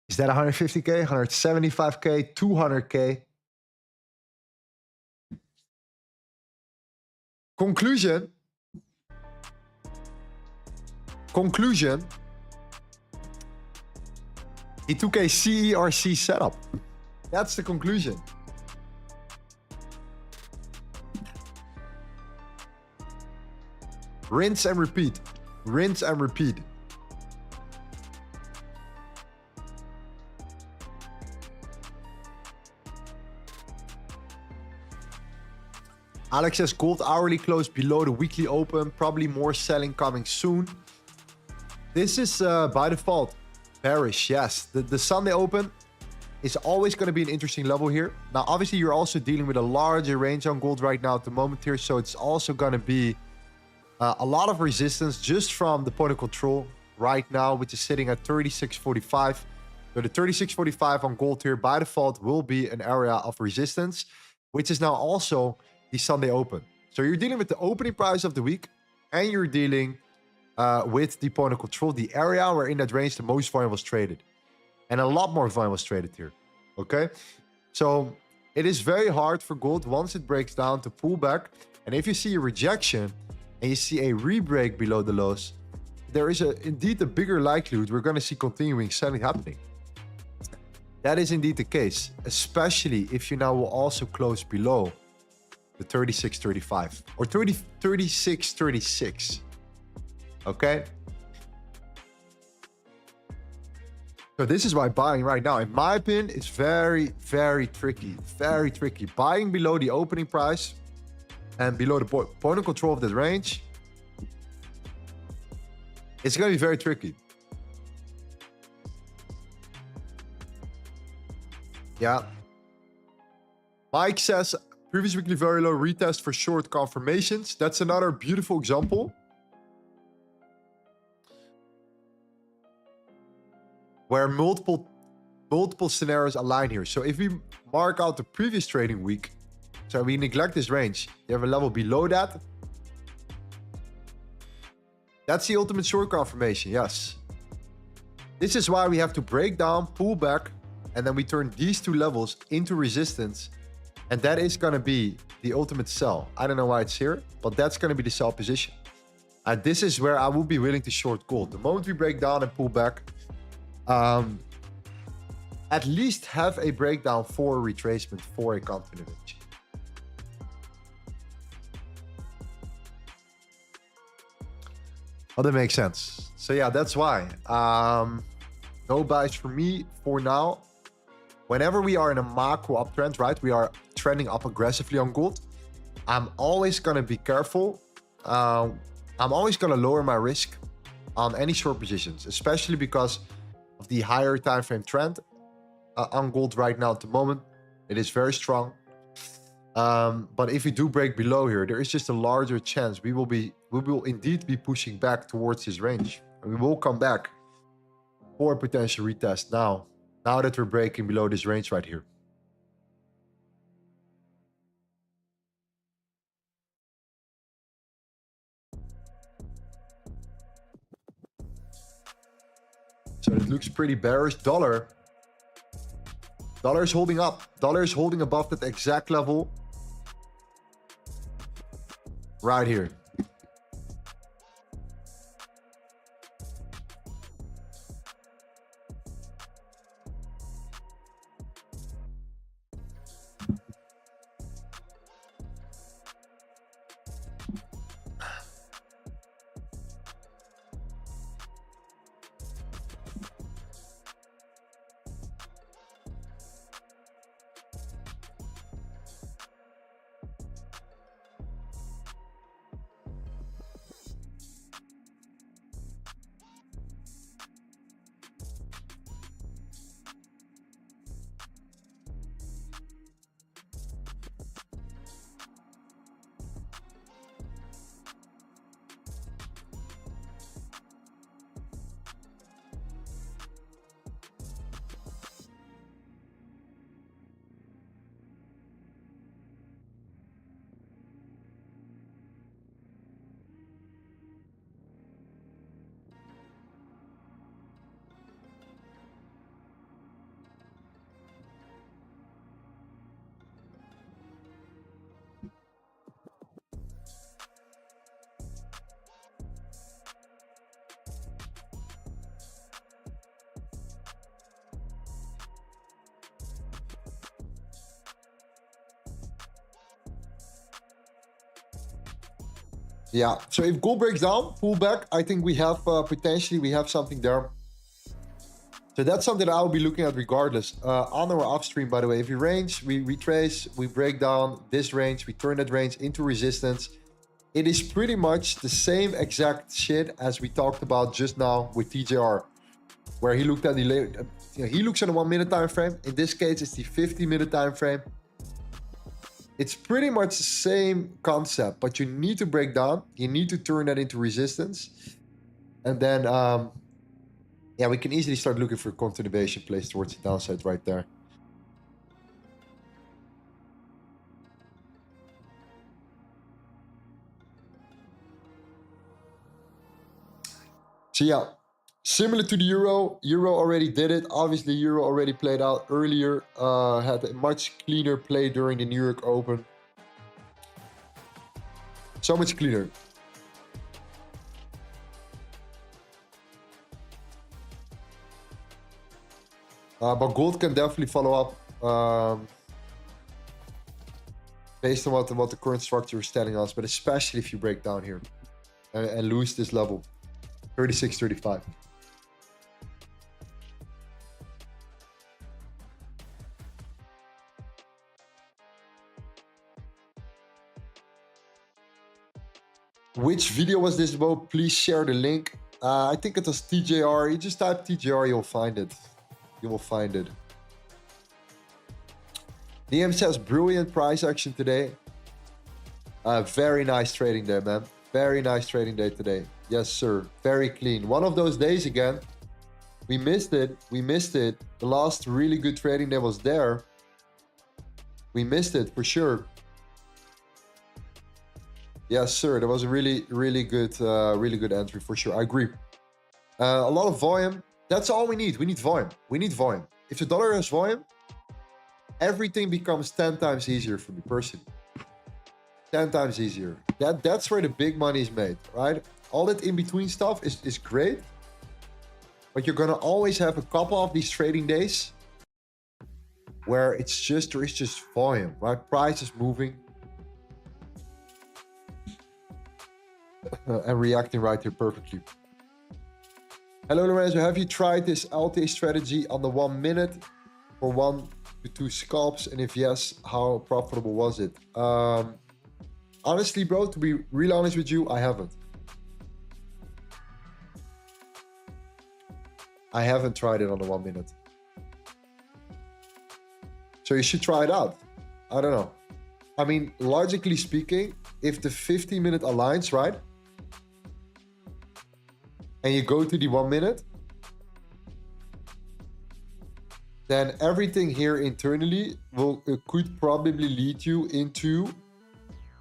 Is that 150K, 175K, 200K? Conclusion. He took a CERC setup. That's the conclusion. Rinse and repeat. Rinse and repeat. Alex says gold hourly close below the weekly open. Probably more selling coming soon. This is by default bearish. Yes, the Sunday open is always going to be an interesting level here. Now, obviously, you're also dealing with a larger range on gold right now at the moment here. So it's also going to be a lot of resistance just from the point of control right now, which is sitting at 36.45. So the 36.45 on gold here by default will be an area of resistance, which is now also the Sunday open. So you're dealing with the opening price of the week, and you're dealing with the point of control, the area where in that range the most volume was traded. And a lot more volume was traded here. Okay? So it is very hard for gold once it breaks down to pull back. And if you see a rejection and you see a re-break below the lows, there is indeed a bigger likelihood we're going to see continuing selling happening. That is indeed the case, especially if you now will also close below the 36.35 or 36.36. Okay. So this is why buying right now, in my opinion, is very, very tricky. Very tricky. Buying below the opening price and below the point of control of that range, it's going to be very tricky. Yeah. Mike says, previous weekly very low retest for short confirmations. That's another beautiful example where multiple scenarios align here. So if we mark out the previous trading week, so we neglect this range, you have a level below that, That's the ultimate short confirmation, yes. This is why we have to break down, pull back, and then we turn these two levels into resistance. And that is going to be the ultimate sell. I don't know why it's here, but that's going to be the sell position. And this is where I will be willing to short gold. The moment we break down and pull back, at least have a breakdown for a retracement for a continuation. Oh, that makes sense. So yeah, that's why. No buys for me for now. Whenever we are in a macro uptrend, right? We are trending up aggressively on gold. I'm always going to be careful. I'm always going to lower my risk on any short positions, especially because of the higher time frame trend on gold right now at the moment. It is very strong. But if we do break below here, there is just a larger chance we will indeed be pushing back towards this range. And we will come back for a potential retest now that we're breaking below this range right here. So it looks pretty bearish. Dollar is holding up. Dollar is holding above that exact level right here. Yeah, so if gold breaks down, pull back, I think we have potentially we have something there. So that's something that I will be looking at regardless. On our upstream, by the way, if we range, we retrace, we break down this range, we turn that range into resistance. It is pretty much the same exact shit as we talked about just now with TJR, where he looked at the he looks at a 1 minute time frame. In this case, it's the 50-minute time frame. It's pretty much the same concept, but you need to break down. You need to turn that into resistance. And then, yeah, we can easily start looking for continuation plays towards the downside right there. So yeah, similar to the euro, euro already did it. Obviously, euro already played out earlier, had a much cleaner play during the New York Open. So much cleaner. But gold can definitely follow up based on what the current structure is telling us, but especially if you break down here and lose this level, 36.35. Which video was this about? Please share the link. I think it was TJR. You just type TJR, you'll find it. You will find it. DM says brilliant price action today. Very nice trading day, man. Very nice trading day today. Yes, sir. Very clean. One of those days again. We missed it. We missed it. The last really good trading day was there. We missed it for sure. Yes, sir. That was a really good entry for sure. I agree. A lot of volume. That's all we need. We need volume. We need volume. If the dollar has volume, everything becomes 10 times easier for me personally. 10 times easier. That's where the big money is made, right? All that in between stuff is great, but you're gonna always have a couple of these trading days where there is just volume, right? Price is moving and reacting right here perfectly. Hello, Lorenzo. Have you tried this LTA strategy on the 1 minute for 1 to 2 scalps? And if yes, how profitable was it? Honestly, bro, to be real honest with you, I haven't. I haven't tried it on the 1 minute. So you should try it out. I don't know. I mean, logically speaking, if the 50-minute aligns, right? And you go to the 1 minute, then everything here internally could probably lead you into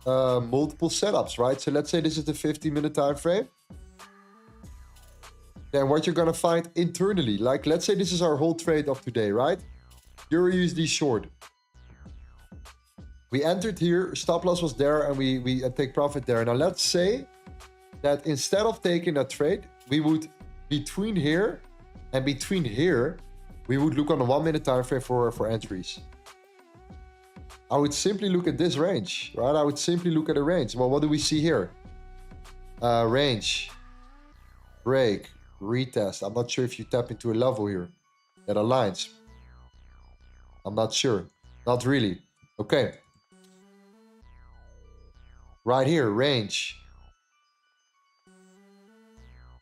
multiple setups, right? So let's say this is the 50-minute time frame. Then what you're gonna find internally, like let's say this is our whole trade of today, right? Euro USD short. We entered here, stop loss was there, and we take profit there. Now let's say that instead of taking that trade, we would between here and between here, we would look on the 1 minute time frame for entries. I would simply look at this range, right? I would simply look at a range. Well, what do we see here? Range, break, retest. I'm not sure if you tap into a level here that aligns. I'm not sure. Not really. Okay. Right here, range.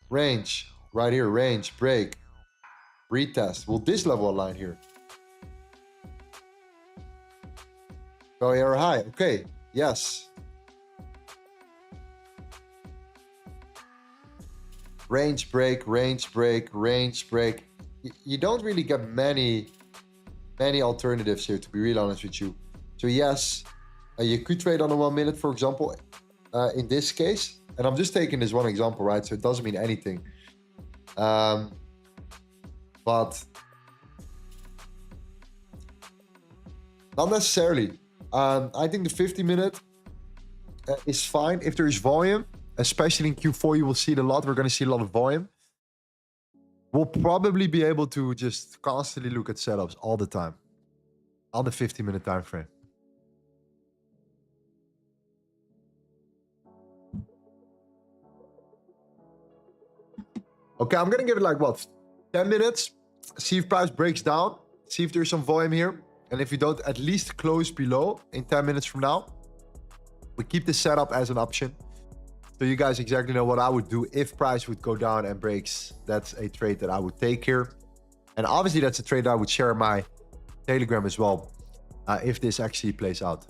Range. Right here, range, break, retest. Will this level align here? Go here high. Okay. Yes. Range break, range break, range break. You don't really get many alternatives here, to be real honest with you. So yes, you could trade on the 1 minute, for example, in this case. And I'm just taking this one example, right? So it doesn't mean anything. But not necessarily. I think the 50-minute is fine if there is volume, especially in Q4. You will see it a lot. We're going to see a lot of volume. We'll probably be able to just constantly look at setups all the time on the 50-minute time frame. Okay, I'm going to give it like, what, 10 minutes? See if price breaks down. See if there's some volume here. And if you don't at least close below in 10 minutes from now, we keep the setup as an option. So you guys exactly know what I would do if price would go down and breaks. That's a trade that I would take here. And obviously that's a trade that I would share in my Telegram as well, if this actually plays out.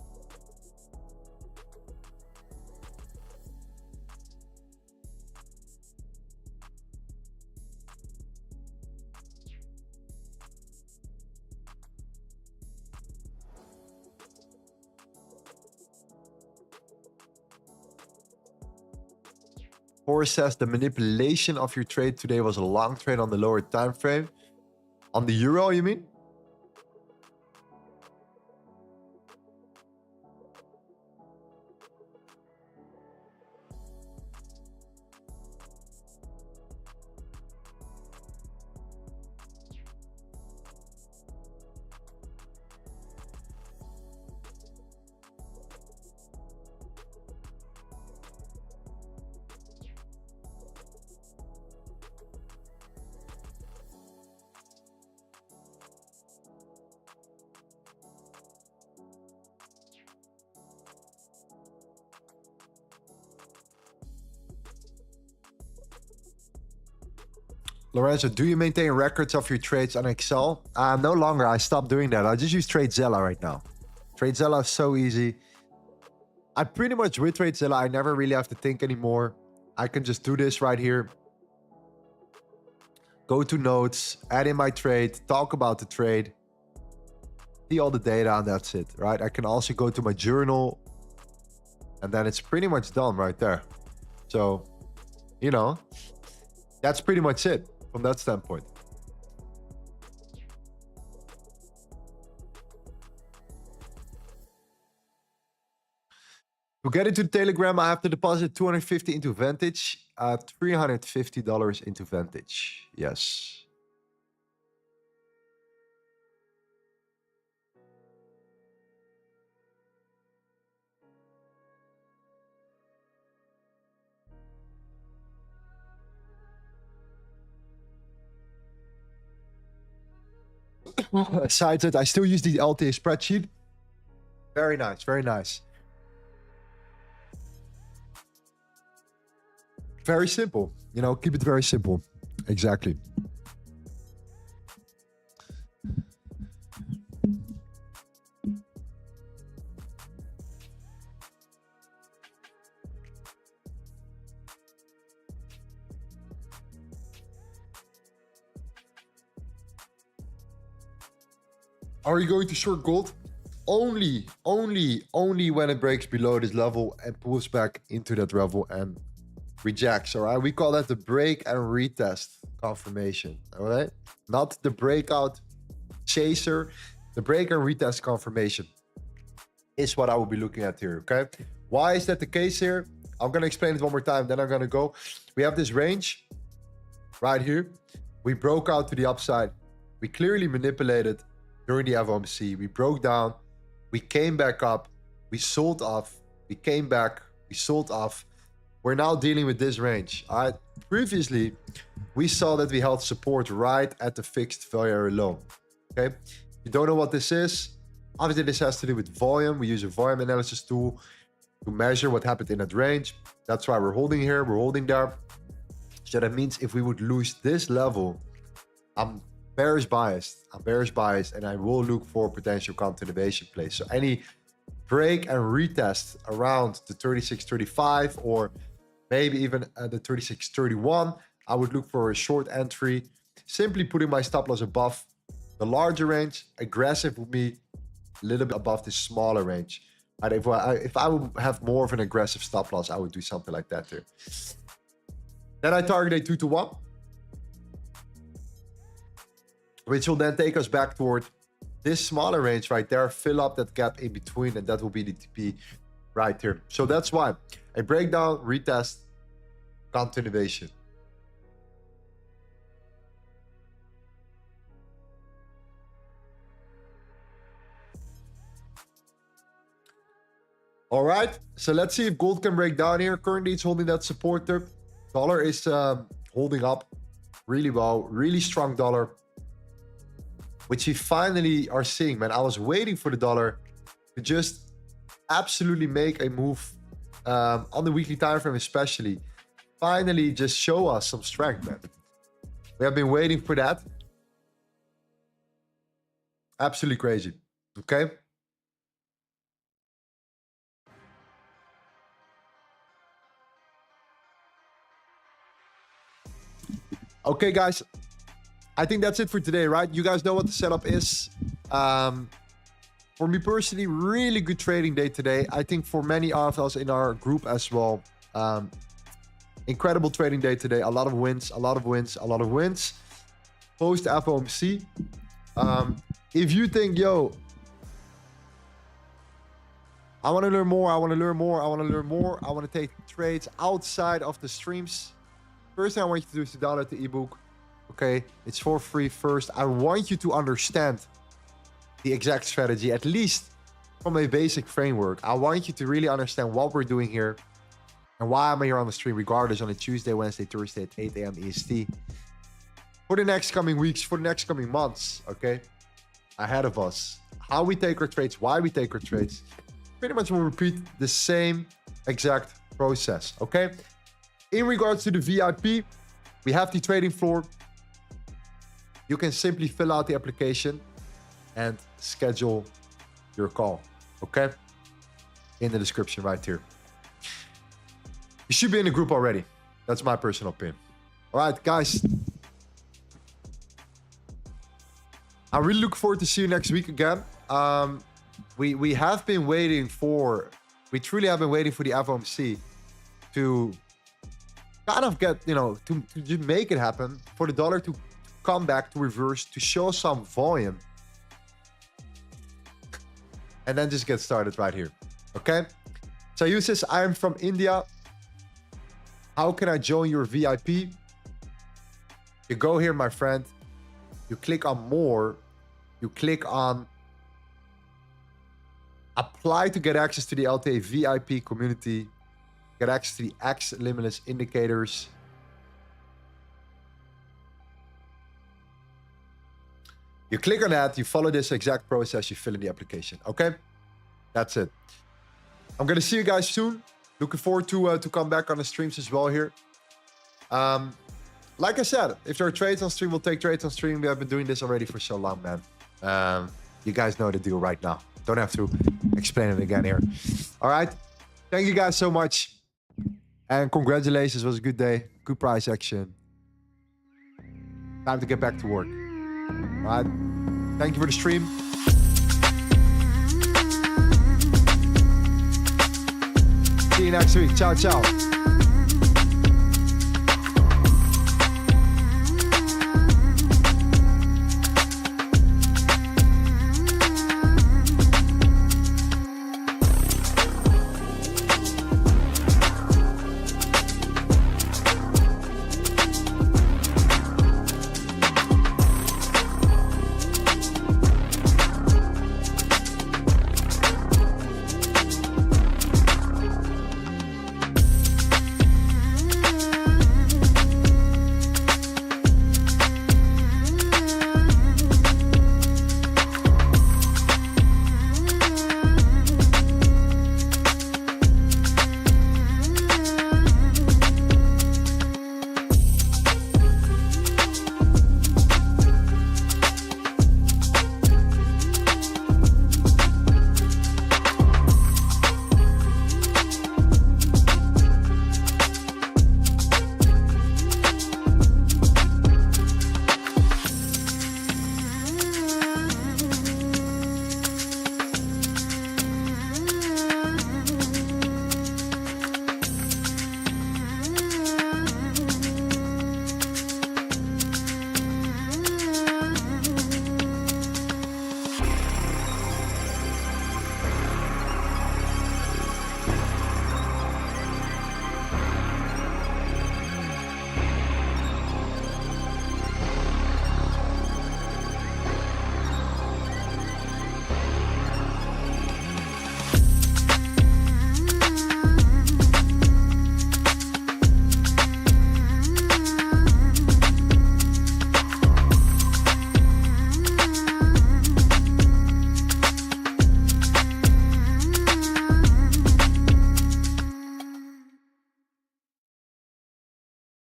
Forex says the manipulation of your trade today was a long trade on the lower time frame. On the euro, you mean? Lorenzo, do you maintain records of your trades on Excel? No longer. I stopped doing that. I just use TradeZella right now. TradeZella is so easy. I pretty much with TradeZella, I never really have to think anymore. I can just do this right here. Go to notes, add in my trade, talk about the trade, see all the data, and that's it, right? I can also go to my journal And then it's pretty much done right there. So, you know, that's pretty much it from that standpoint. To get into Telegram, I have to deposit $250 into Vantage, $350 into Vantage. Yes. Aside that, I still use the LTA spreadsheet. Very nice, very nice. Very simple, you know, keep it very simple. Exactly. Are you going to short gold? Only when it breaks below this level and pulls back into that level and rejects. All right, we call that the break and retest confirmation. All right, not the breakout chaser. The break and retest confirmation is what I will be looking at here. Okay, why is that the case here? I'm gonna explain it one more time, then I'm gonna go. We have this range right here. We broke out to the upside. We clearly manipulated during the FOMC. We broke down. We came back up. We sold off. We came back. We sold off. We're now dealing with this range. All right. Previously, we saw that we held support right at the fixed value area low. Okay. You don't know what this is. Obviously, this has to do with volume. We use a volume analysis tool to measure what happened in that range. That's why we're holding here. We're holding there. So that means if we would lose this level, I'm bearish biased. And I will look for potential continuation plays. So any break and retest around the 36.35 or maybe even the 36.31, I would look for a short entry, simply putting my stop loss above the larger range. Aggressive would be a little bit above the smaller range. And if I would have more of an aggressive stop loss, I would do something like that too. Then I target a 2-to-1, which will then take us back toward this smaller range right there, fill up that gap in between, and that will be the TP right here. So that's why a breakdown, retest, continuation. All right, so let's see if gold can break down here. Currently, it's holding that support there. Dollar is holding up really well, really strong dollar, which we finally are seeing, man. I was waiting for the dollar to just absolutely make a move on the weekly time frame, especially. Finally, just show us some strength, man. We have been waiting for that. Absolutely crazy. Okay. Okay, guys. I think that's it for today, right? You guys know what the setup is. For me personally, really good trading day today. I think for many RFLs in our group as well. Incredible trading day today. A lot of wins, a lot of wins, a lot of wins. Post FOMC. If you think, yo, I want to learn more, I want to learn more, I want to learn more, I want to take trades outside of the streams. First thing I want you to do is to download the ebook. Okay, it's for free first. I want you to understand the exact strategy, at least from a basic framework. I want you to really understand what we're doing here and why I'm here on the stream, regardless, on a Tuesday, Wednesday, Thursday at 8 a.m. EST. For the next coming weeks, for the next coming months, okay, ahead of us. How we take our trades, why we take our trades. Pretty much we'll repeat the same exact process, okay? In regards to the VIP, we have the trading floor. You can simply fill out the application and schedule your call, okay? In the description right here. You should be in the group already. That's my personal opinion. All right, guys. I really look forward to see you next week again. We have been waiting for We truly have been waiting for the FOMC to kind of get, you know, to just make it happen, for the dollar to come back, to reverse, to show some volume. And then just get started right here. Okay? Xau says, I am from India. How can I join your VIP? You go here, my friend. You click on more. You click on apply to get access to the LTA VIP community. Get access to the X Limitless indicators. You click on that, you follow this exact process, you fill in the application. Okay? That's it. I'm gonna see you guys soon. Looking forward to come back on the streams as well here. Like I said, if there are trades on stream, we'll take trades on stream. We have been doing this already for so long, man. You guys know the deal right now. Don't have to explain it again here. All right. Thank you guys so much. And congratulations. It was a good day. Good price action. Time to get back to work. All right. Thank you for the stream. See you next week. Ciao, ciao.